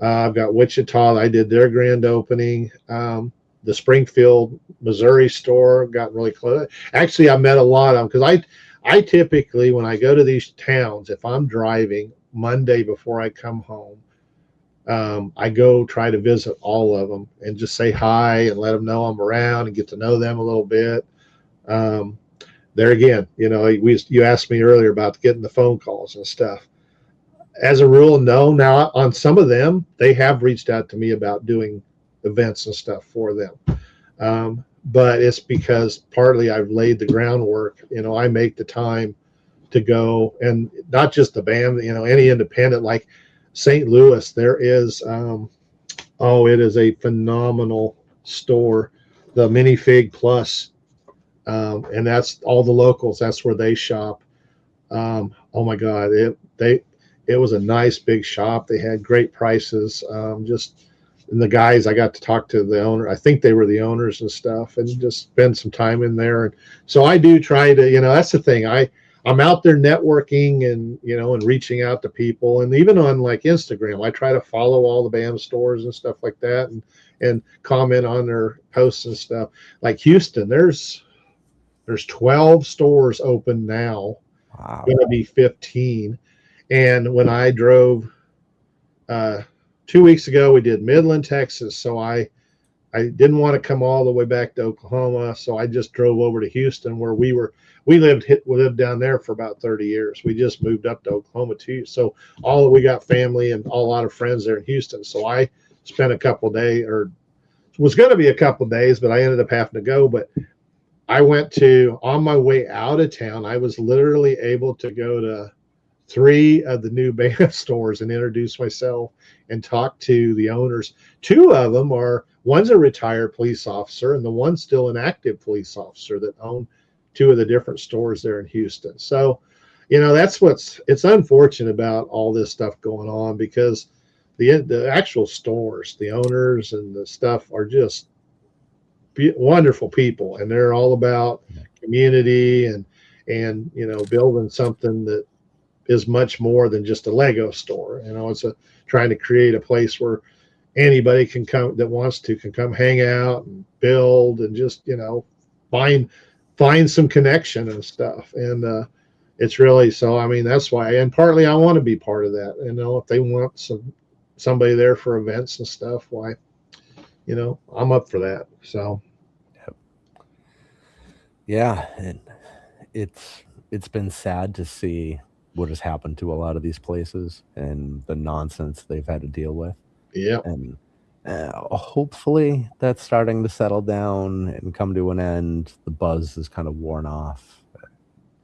I've got Wichita. I did their grand opening. The Springfield, Missouri store got really close. Actually, I met a lot of them because I typically, when I go to these towns, if I'm driving Monday before I come home, I go try to visit all of them and just say hi and let them know I'm around and get to know them a little bit. There again, you asked me earlier about getting the phone calls and stuff. As a rule, no. Now, on some of them, they have reached out to me about doing events and stuff for them. But it's because partly I've laid the groundwork. I make the time to go, and not just the BAM, any independent like St. Louis, there is, it is a phenomenal store, the Minifig Plus, and that's all the locals. That's where they shop. Oh my God, it was a nice big shop. They had great prices. And the guys, I got to talk to the owner. I think they were the owners and stuff, and just spend some time in there. And so I do try to, that's the thing. I'm out there networking and, and reaching out to people. And even on like Instagram, I try to follow all the BAM stores and stuff like that and comment on their posts and stuff. Like Houston, there's 12 stores open now. Wow. Going to be 15. And when I drove 2 weeks ago, we did Midland, Texas. So I didn't want to come all the way back to Oklahoma. So I just drove over to Houston, where we lived down there for about 30 years. We just moved up to Oklahoma too. So we got family and a lot of friends there in Houston. So I spent a couple of days, or was going to be a couple of days, but I ended up having to go. But I went on my way out of town, I was literally able to go to 3 of the new BAM stores and introduce myself and talk to the owners. 2 of them one's a retired police officer, and the one's still an active police officer that own 2 of the different stores there in Houston. So, that's it's unfortunate about all this stuff going on, because the actual stores, the owners and the stuff are just wonderful people, and they're all about community and building something that is much more than just a Lego store. It's trying to create a place where anybody can come that wants to can come hang out and build and just find some connection and stuff. And it's really, so I mean, that's why, and partly I want to be part of that. If they want somebody there for events and stuff, why, I'm up for that. So yeah, and it's been sad to see what has happened to a lot of these places and the nonsense they've had to deal with. Yeah. And hopefully that's starting to settle down and come to an end. The buzz is kind of worn off.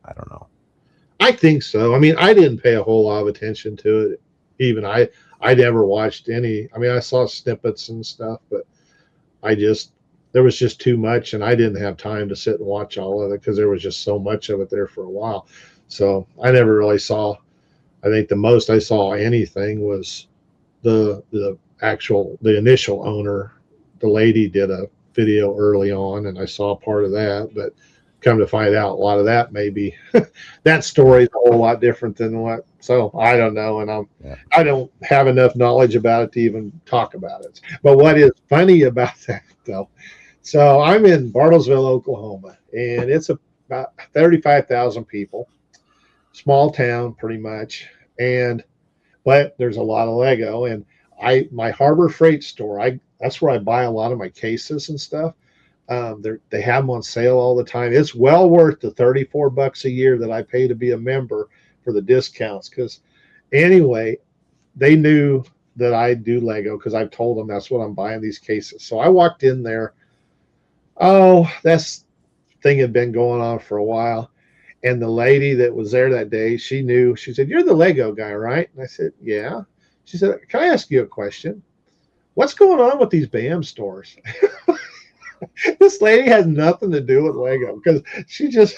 I don't know. I think so. I mean, I didn't pay a whole lot of attention to it. Even I never watched any. I mean, I saw snippets and stuff, but I just there was just too much, and I didn't have time to sit and watch all of it because there was just so much of it there for a while. So I never really saw. I think the most I saw anything was the initial owner. The lady did a video early on, and I saw part of that, but come to find out, a lot of that maybe that story is a whole lot different than what. So I don't know, and I don't have enough knowledge about it to even talk about it. But what is funny about that though? So I'm in Bartlesville, Oklahoma, and it's about 35,000 people, small town pretty much, and but there's a lot of Lego. And my Harbor Freight store, that's where I buy a lot of my cases and stuff. They have them on sale all the time. It's well worth the $34 a year that I pay to be a member for the discounts. Because anyway, they knew that I do Lego because I've told them that's what I'm buying these cases. So I walked in there. Oh, this thing had been going on for a while. And the lady that was there that day, she knew. She said, "You're the Lego guy, right?" And I said, "Yeah." She said, "Can I ask you a question? What's going on with these BAM stores?" This lady has nothing to do with Lego because she just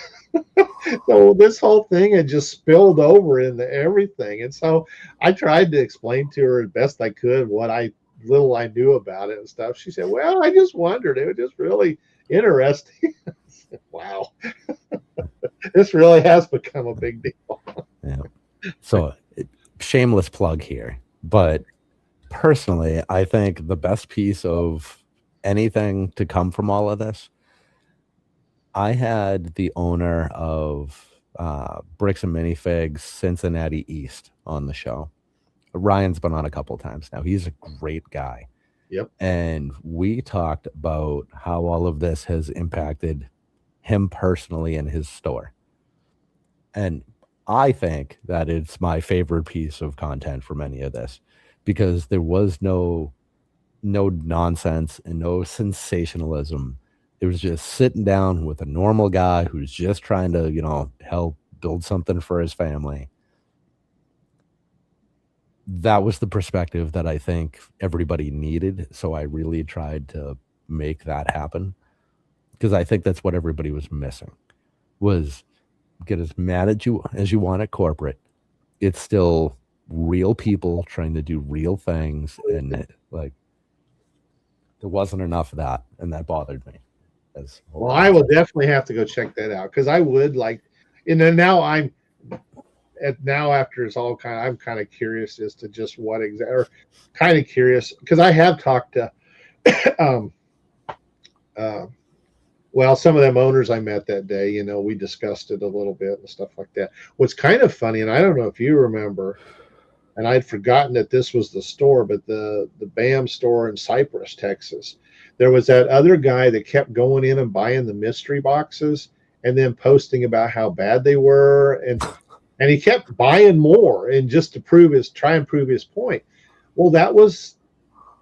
so this whole thing had just spilled over into everything. And so I tried to explain to her as best I could what little I knew about it and stuff. She said, "Well, I just wondered. It was just really interesting." Said, wow. This really has become a big deal. Yeah. So shameless plug here, but personally, I think the best piece of anything to come from all of this, I had the owner of Bricks and Minifigs Cincinnati East on the show. Ryan's been on a couple times now. He's a great guy. Yep. And we talked about how all of this has impacted him personally in his store. And I think that it's my favorite piece of content from any of this because there was no nonsense and no sensationalism. It was just sitting down with a normal guy who's just trying to, help build something for his family. That was the perspective that I think everybody needed. So I really tried to make that happen because I think that's what everybody was missing was get as mad at you as you want at corporate. It's still real people trying to do real things. And there wasn't enough of that. And that bothered me. Well, I will definitely have to go check that out because I would like, now after it's all I'm kind of curious as to just what exactly, or kind of curious because I have talked to, some of them owners I met that day, we discussed it a little bit and stuff like that. What's kind of funny, and I don't know if you remember, and I'd forgotten that this was the store, but the BAM store in Cypress, Texas, there was that other guy that kept going in and buying the mystery boxes and then posting about how bad they were. And he kept buying more and just to try and prove his point. Well, that was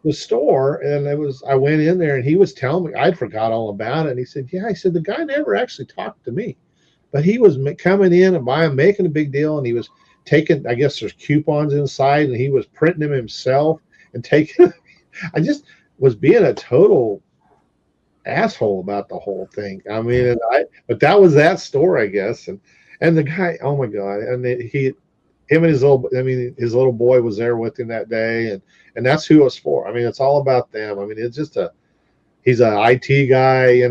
the store. And I went in there and he was telling me, I'd forgot all about it. And he said, "Yeah," I said, "the guy never actually talked to me, but he was coming in and buying, making a big deal. And he was taking, I guess there's coupons inside and he was printing them himself and taking, I just was being a total asshole about the whole thing. I mean, but that was that store, I guess. And the guy, oh my God. And him and his little boy was there with him that day. And that's who it's for. I mean, it's all about them. I mean, it's just he's an IT guy,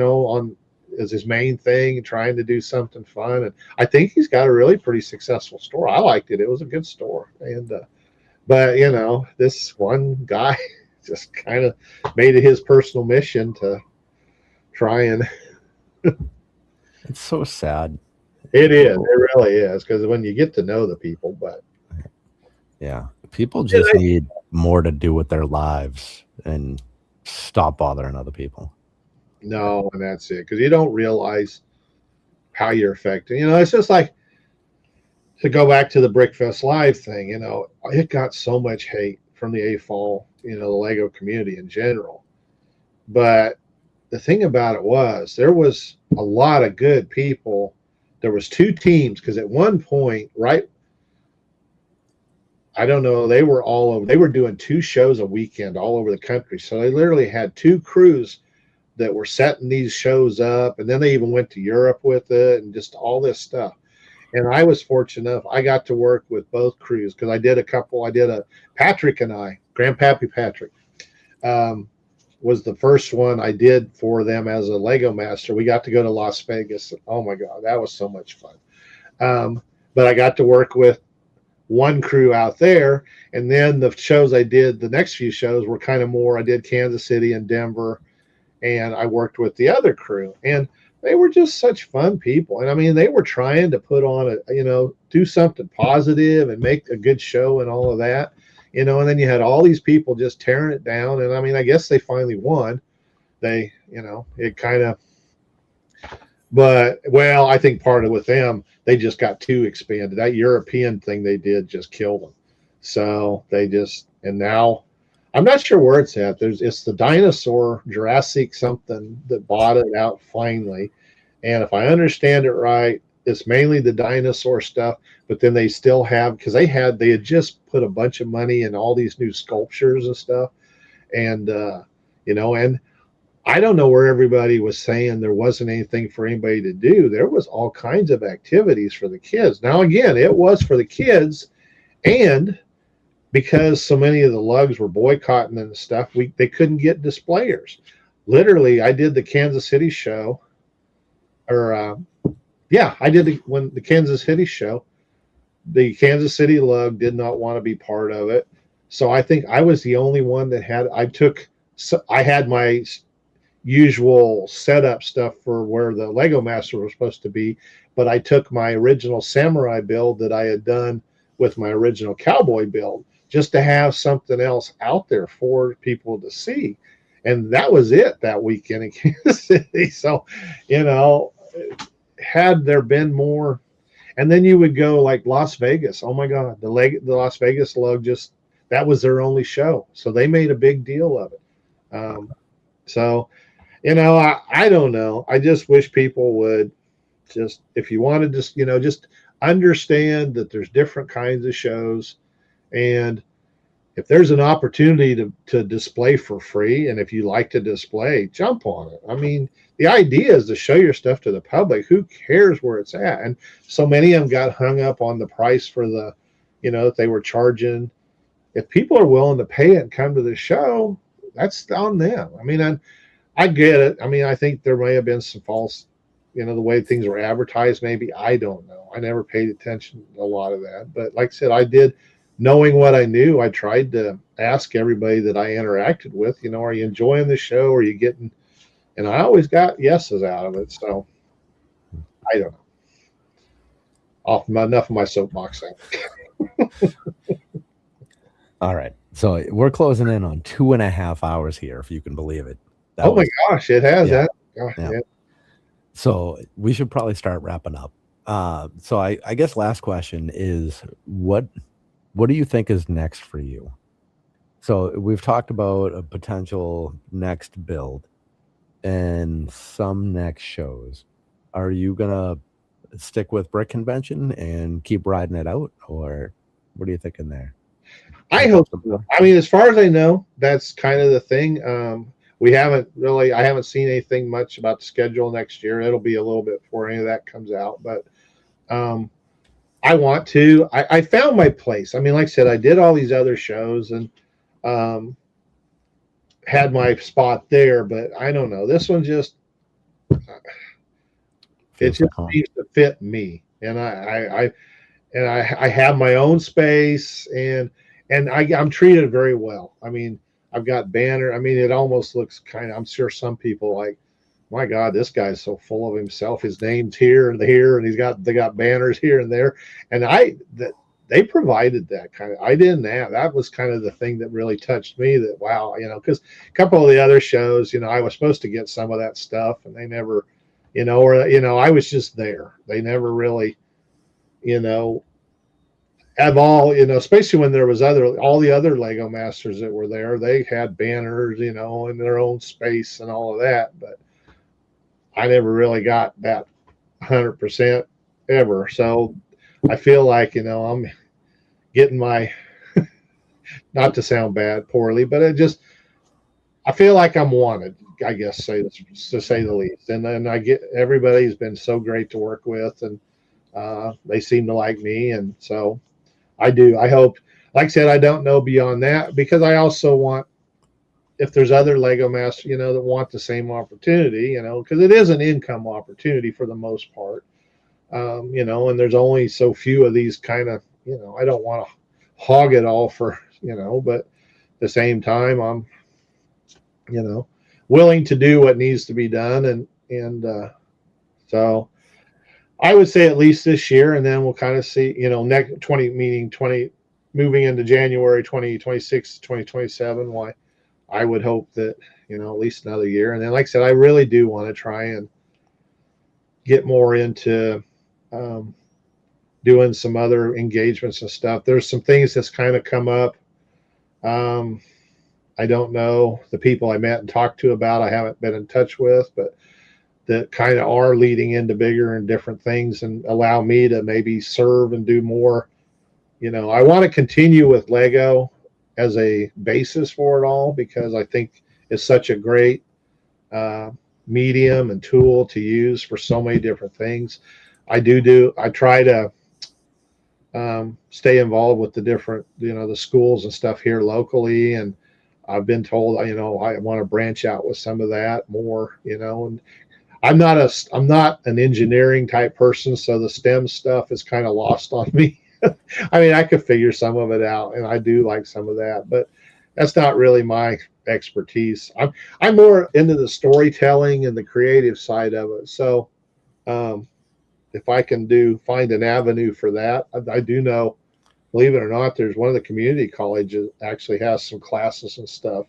as his main thing, trying to do something fun. And I think he's got a really pretty successful store. I liked it. It was a good store. And, but this one guy just kind of made it his personal mission to try and. It's so sad. It is. It really is. Because when you get to know the people, but. Yeah. People just need more to do with their lives and stop bothering other people. No, and that's it. Because you don't realize how you're affecting. It's just like to go back to the Brickfest Live thing. It got so much hate from the AFOL, the Lego community in general. But the thing about it was there was a lot of good people there was two teams, because at one point, right, I don't know, they were all over. They were doing two shows a weekend all over the country. So they literally had two crews that were setting these shows up, and then they even went to Europe with it and just all this stuff. And I was fortunate enough, I got to work with both crews, because I did a Patrick and I, Grandpappy Patrick, was the first one I did for them as a Lego master. We got to go to Las Vegas. Oh my God, that was so much fun. But I got to work with one crew out there. And then the shows I did, the next few shows were kind of more, I did Kansas City and Denver, and I worked with the other crew. And they were just such fun people. And I mean, they were trying to put on do something positive and make a good show and all of that, and then you had all these people just tearing it down. And I mean, I guess they finally won. It kind of, but well, I think part of with them, they just got too expanded. That European thing they did just killed them. So and now I'm not sure where it's at. It's the dinosaur Jurassic something that bought it out finally. And if I understand it right, it's mainly the dinosaur stuff, but then they still have, because they had just put a bunch of money in all these new sculptures and stuff. And, and I don't know where everybody was saying there wasn't anything for anybody to do. There was all kinds of activities for the kids. Now, again, it was for the kids, and because so many of the lugs were boycotting and stuff, they couldn't get displayers. Literally, I did the Kansas City show, I did the Kansas City show. The Kansas City lug did not want to be part of it, so I think I was the only one that had. I had my usual setup stuff for where the Lego Master was supposed to be, but I took my original samurai build that I had done with my original cowboy build, just to have something else out there for people to see. And that was it that weekend in Kansas City. So, had there been more, and then you would go like Las Vegas. Oh my God, the Las Vegas lug, that was their only show. So they made a big deal of it. I don't know. I just wish people would if you want to just understand that there's different kinds of shows. And if there's an opportunity to display for free, and if you like to display, jump on it. I mean, the idea is to show your stuff to the public. Who cares where it's at? And so many of them got hung up on the price for that they were charging. If people are willing to pay it and come to the show, that's on them. I mean, I get it. I mean, I think there may have been some false, the way things were advertised, maybe. I don't know. I never paid attention to a lot of that. But like I said, I did. Knowing what I knew, I tried to ask everybody that I interacted with, are you enjoying the show? Are you getting, and I always got yeses out of it. So I don't know. Enough of my soapbox. All right. So we're closing in on 2.5 hours here, if you can believe it. My gosh, it has that. Yeah. So we should probably start wrapping up. So I guess last question is, what do you think is next for you? So we've talked about a potential next build and some next shows. Are you going to stick with Brick Convention and keep riding it out, or what are you thinking there? I hope so. I mean, as far as I know, that's kind of the thing. I haven't seen anything much about the schedule next year. It'll be a little bit before any of that comes out, but I want to. I found my place. I mean, like I said, I did all these other shows and had my spot there, but I don't know. This one just seems to fit me, and I have my own space, and I'm treated very well. I mean, I've got banner. I mean, it almost looks I'm sure some people like, my God, this guy's so full of himself. His name's here and there, and they got banners here and there. And they provided that kind of. I didn't have. That was kind of the thing that really touched me. That wow, because a couple of the other shows, I was supposed to get some of that stuff, and they never, I was just there. They never really, have all, especially when there was all the other Lego Masters that were there. They had banners, in their own space and all of that, but I never really got that 100%, ever. So I feel like, I'm getting my, not to sound bad, poorly, but I feel like I'm wanted, I guess, to say the least. And then everybody's been so great to work with, and they seem to like me. And so I hope, like I said, I don't know beyond that, because I also want, if there's other Lego masters, that want the same opportunity, because it is an income opportunity for the most part. And there's only so few of these kind of, I don't want to hog it all for, but at the same time, I'm, willing to do what needs to be done. And so I would say at least this year, and then we'll kind of see, next 20, moving into January 2026, 2027, why I would hope that, at least another year. And then, like I said, I really do want to try and get more into doing some other engagements and stuff. There's some things that's kind of come up. I don't know the people I met and talked to about, I haven't been in touch with, but that kind of are leading into bigger and different things and allow me to maybe serve and do more. I want to continue with Lego as a basis for it all, because I think it's such a great medium and tool to use for so many different things. I try to stay involved with the different, the schools and stuff here locally. And I've been told, I want to branch out with some of that more, and I'm not an engineering type person. So the STEM stuff is kind of lost on me. I mean, I could figure some of it out, and I do like some of that, but that's not really my expertise. I'm more into the storytelling and the creative side of it. So if I can find an avenue for that, I do know, believe it or not, there's one of the community colleges actually has some classes and stuff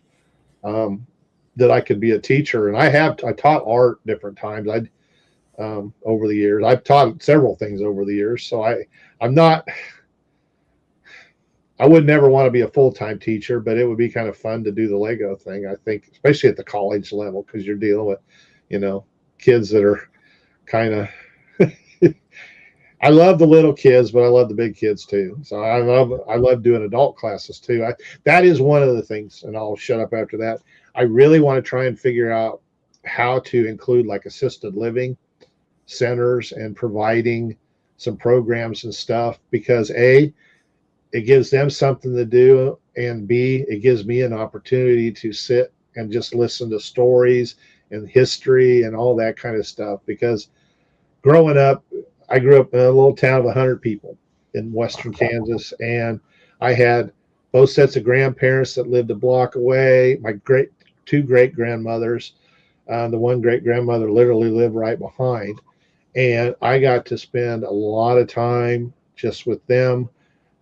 that I could be a teacher. And I taught art different times. Over the years, I've taught several things over the years. So I would never want to be a full-time teacher, but it would be kind of fun to do the Lego thing, I think, especially at the college level, because you're dealing with, kids that are kind of, I love the little kids, but I love the big kids too. So I love doing adult classes too. That is one of the things, and I'll shut up after that. I really want to try and figure out how to include like assisted living centers and providing some programs and stuff, because A, it gives them something to do, and B, it gives me an opportunity to sit and just listen to stories and history and all that kind of stuff. Because growing up, I grew up in a little town of 100 people in western Kansas, and I had both sets of grandparents that lived a block away. My two great grandmothers, the one great grandmother literally lived right behind, and I got to spend a lot of time just with them.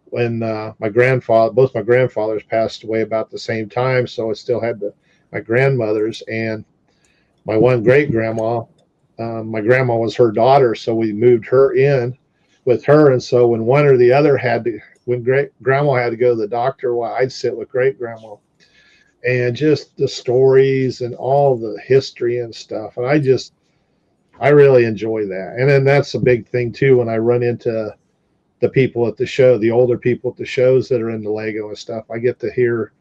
When both my grandfathers passed away about the same time, so I still had my grandmothers and my one great grandma. My grandma was her daughter, so we moved her in with her. And so when one or the other when great grandma had to go to the doctor, well, I'd sit with great grandma, and just the stories and all the history and stuff. And I really enjoy that. And then that's a big thing too, when I run into the people at the show, the older people at the shows that are into Lego and stuff, I get to hear,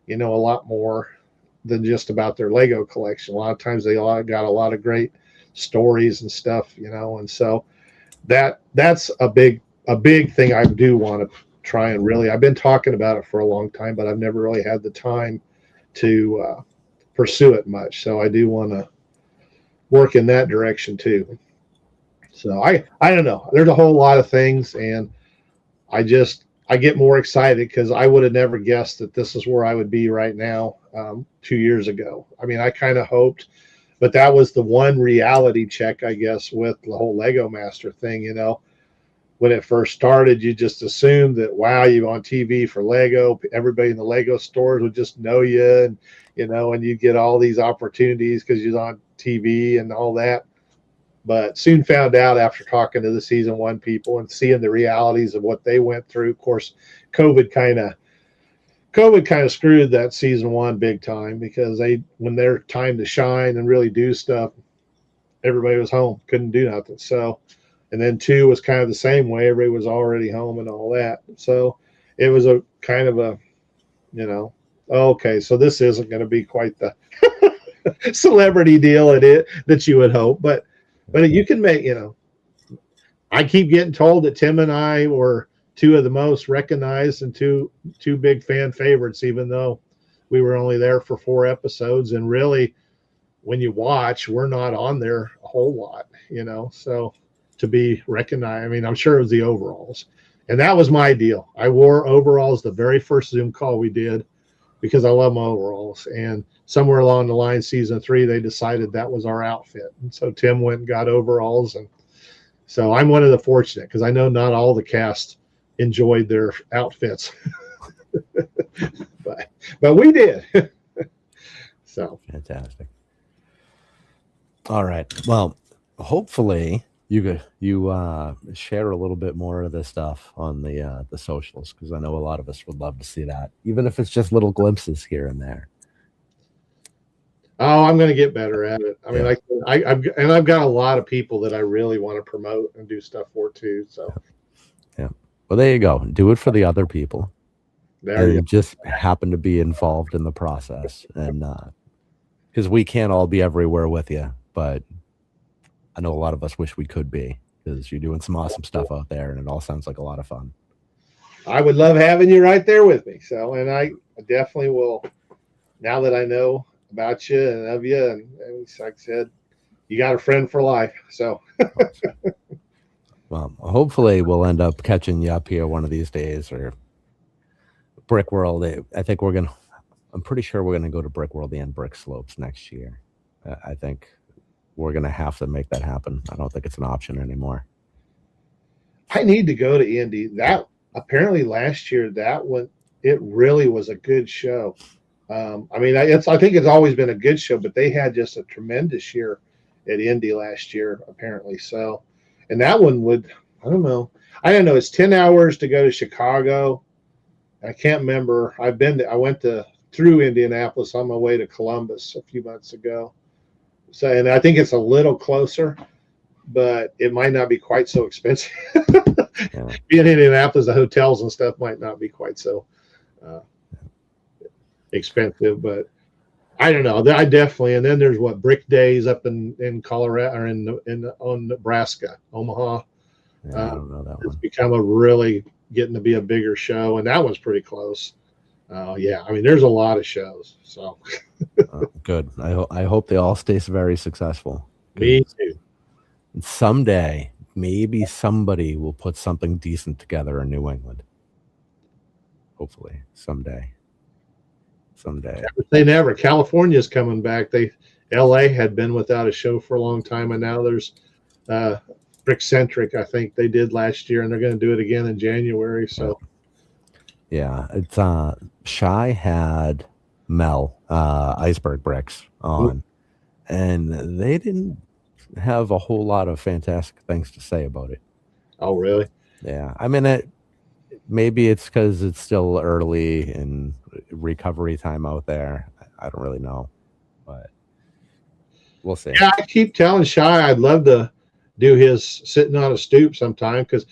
a lot more than just about their Lego collection. A lot of times they got a lot of great stories and stuff, and so that's a big thing I do want to try and really, I've been talking about it for a long time, but I've never really had the time to pursue it much. So I do want to work in that direction too. So I don't know. There's a whole lot of things, and I get more excited because I would have never guessed that this is where I would be right now 2 years ago. I mean, I kind of hoped, but that was the one reality check, I guess, with the whole Lego Master thing. When it first started, you just assumed that, wow, you're on TV for Lego. Everybody in the Lego stores would just know you, and and you get all these opportunities because you're on TV and all that. But soon found out after talking to the season one people and seeing the realities of what they went through. Of course, COVID kind of screwed that season one big time, because when their time to shine and really do stuff, everybody was home, couldn't do nothing. So And then 2 was kind of the same way. Everybody was already home and all that. So it was a kind of a, okay, so this isn't going to be quite the celebrity deal that you would hope. But you can make, I keep getting told that Tim and I were 2 of the most recognized and two big fan favorites, even though we were only there for 4 episodes. And really, when you watch, we're not on there a whole lot, so to be recognized, I mean, I'm sure it was the overalls. And that was my deal. I wore overalls the very first Zoom call we did because I love my overalls. And somewhere along the line, season 3, they decided that was our outfit. And so Tim went and got overalls. And so I'm one of the fortunate, because I know not all the cast enjoyed their outfits. but we did. So fantastic. All right. Well, hopefully you share a little bit more of this stuff on the socials, because I know a lot of us would love to see that, even if it's just little glimpses here and there. Oh, I'm going to get better at it. I mean, I've got a lot of people that I really want to promote and do stuff for too. So, yeah. Well, there you go. Do it for the other people. There you just happen to be involved in the process, and because we can't all be everywhere with you, but I know a lot of us wish we could be, because you're doing some awesome stuff out there, and it all sounds like a lot of fun. I would love having you right there with me. So, and I definitely will, now that I know about you and of you, and like I said, you got a friend for life. So, well, hopefully we'll end up catching you up here one of these days, or Brick World. I think I'm pretty sure we're going to go to Brick World and Brick Slopes next year. I think we're going to have to make that happen. I don't think it's an option anymore. I need to go to Indy. That apparently last year, that one, it really was a good show. I mean, I think it's always been a good show, but they had just a tremendous year at Indy last year, apparently. So, and that one I don't know. It's 10 hours to go to Chicago. I can't remember. I went through Indianapolis on my way to Columbus a few months ago. So, and I think it's a little closer, but it might not be quite so expensive. Yeah. Being in Indianapolis, the hotels and stuff might not be quite so expensive, but I don't know. I definitely. And then there's Brick Days up in Colorado, or on Nebraska, Omaha. Yeah, I don't know that one. It's become getting to be a bigger show, and that one's pretty close. Yeah, I mean, there's a lot of shows. So good. I hope they all stay very successful. Me too. And someday, maybe somebody will put something decent together in New England. Hopefully, someday. Never say never. California's coming back. LA had been without a show for a long time, and now there's Brickcentric, I think they did last year, and they're going to do it again in January. So, yeah, it's Shy had Mel Iceberg Bricks on, and they didn't have a whole lot of fantastic things to say about it. Oh, really? Yeah, I mean, maybe it's because it's still early in recovery time out there. I don't really know, but we'll see. Yeah, I keep telling Shy I'd love to do his sitting on a stoop sometime, because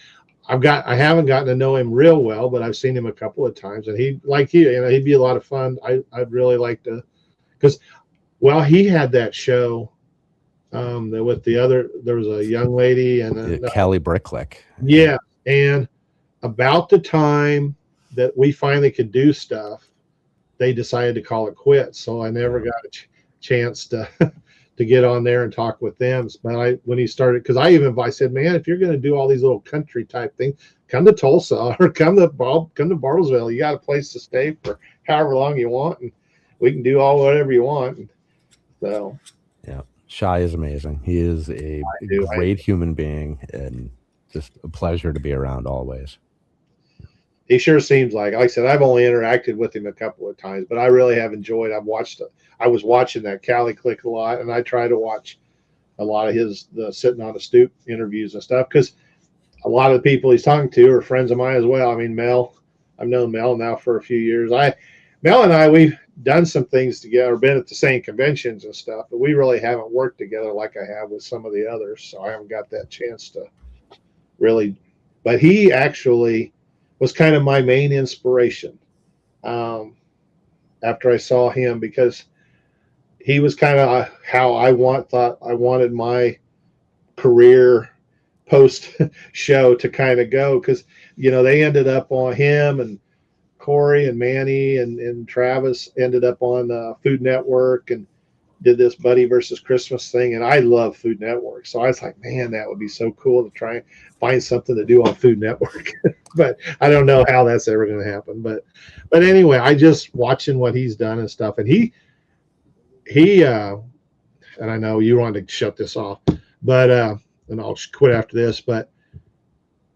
I haven't gotten to know him real well, but I've seen him a couple of times, and he'd be a lot of fun. I'd really like to, because he had that show with there was a young lady and Callie Bricklick. Yeah, and about the time that we finally could do stuff, they decided to call it quits. So I never got a chance to get on there and talk with them. But when he started, because I said, man, if you're going to do all these little country type things, come to Tulsa or come to Bartlesville. You got a place to stay for however long you want, and we can do whatever you want. And so, yeah, Shy is amazing. He is a great human being, and just a pleasure to be around always. He sure seems like I said, I've only interacted with him a couple of times, but I really have enjoyed. I was watching that Cali Click a lot, and I try to watch a lot of the sitting on the stoop interviews and stuff, because a lot of the people he's talking to are friends of mine as well. I mean, Mel, I've known Mel now for a few years. Mel and I, we've done some things together, been at the same conventions and stuff, but we really haven't worked together like I have with some of the others. So I haven't got that chance to really, but he actually was kind of my main inspiration after I saw him, because he was kind of how thought I wanted my career post show to kind of go, because they ended up on him, and Corey and Manny and Travis ended up on Food Network and did this Buddy versus Christmas thing, and I love Food Network, so I was like, man, that would be so cool to try and find something to do on Food Network. But I don't know how that's ever going to happen. But anyway, I just watching what he's done and stuff, and he and I know you wanted to shut this off, but and I'll quit after this, but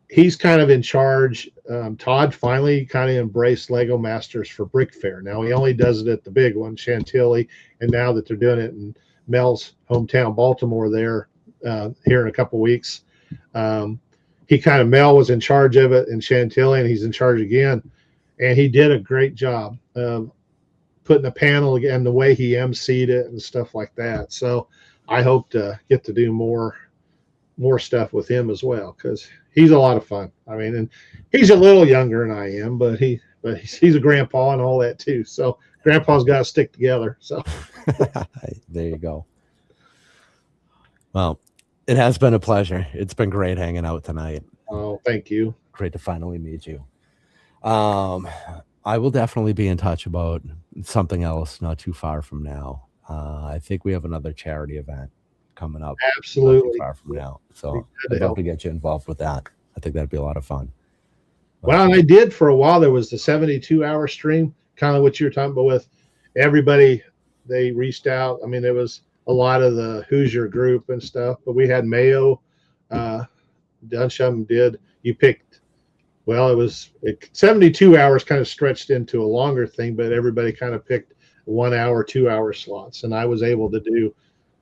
he's kind of in charge. Todd finally kind of embraced Lego Masters for Brick Fair. Now he only does it at the big one, Chantilly, and now that they're doing it in Mel's hometown, Baltimore, there here in a couple weeks. Mel was in charge of it in Chantilly, and he's in charge again, and he did a great job of putting a panel again, the way he emceed it and stuff like that. So I hope to get to do more stuff with him as well, because he's a lot of fun. I mean, and he's a little younger than I am, but he's a grandpa and all that too. So grandpa's got to stick together. So there you go. Well, it has been a pleasure. It's been great hanging out tonight. Oh, thank you. Great to finally meet you. I will definitely be in touch about something else not too far from now. I think we have another charity event coming up. Absolutely. Not too far from now. So I'd love to get you involved with that. I think that'd be a lot of fun. Well, and I did for a while. There was the 72-hour stream, kind of what you were talking about with everybody. They reached out. I mean, there was a lot of the Hoosier group and stuff, but we had Mayo, Dunsham did. You picked, well, it was 72 hours kind of stretched into a longer thing, but everybody kind of picked 1 hour, 2 hour slots. And I was able to do,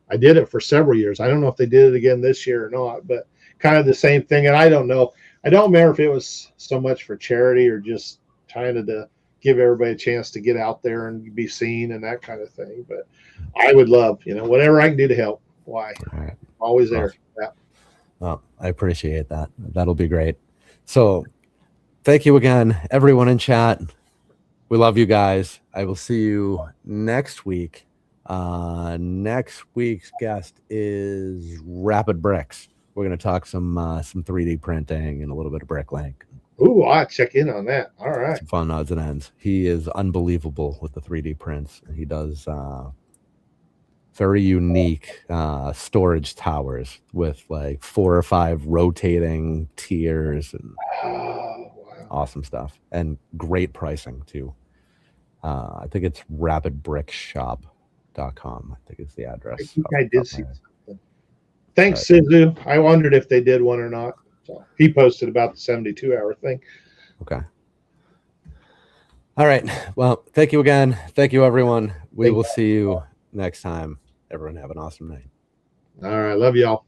I did it for several years. I don't know if they did it again this year or not, but kind of the same thing. And I don't know. I don't remember if it was so much for charity or just trying to give everybody a chance to get out there and be seen and that kind of thing. But I would love, whatever I can do to help. Why? All right. Always there. Yeah. Well, I appreciate that. That'll be great. So thank you again, everyone in chat. We love you guys. I will see you next week. Next week's guest is Rapid Bricks. We're going to talk some 3D printing and a little bit of bricklaying. Ooh, I'll check in on that. All right. Some fun odds and ends. He is unbelievable with the 3D prints. He does very unique storage towers with like 4 or 5 rotating tiers and awesome stuff, and great pricing too. I think it's rapidbrickshop.com. I think it's the address. I think I did see something. Thanks, Sizu. I wondered if they did one or not. So he posted about the 72-hour thing. Okay. All right. Well, thank you again. Thank you, everyone. We will see you next time. Everyone have an awesome night. All right. Love y'all.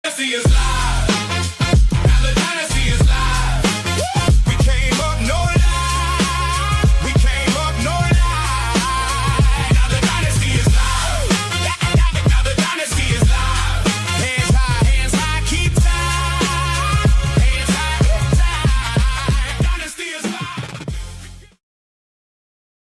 See you live.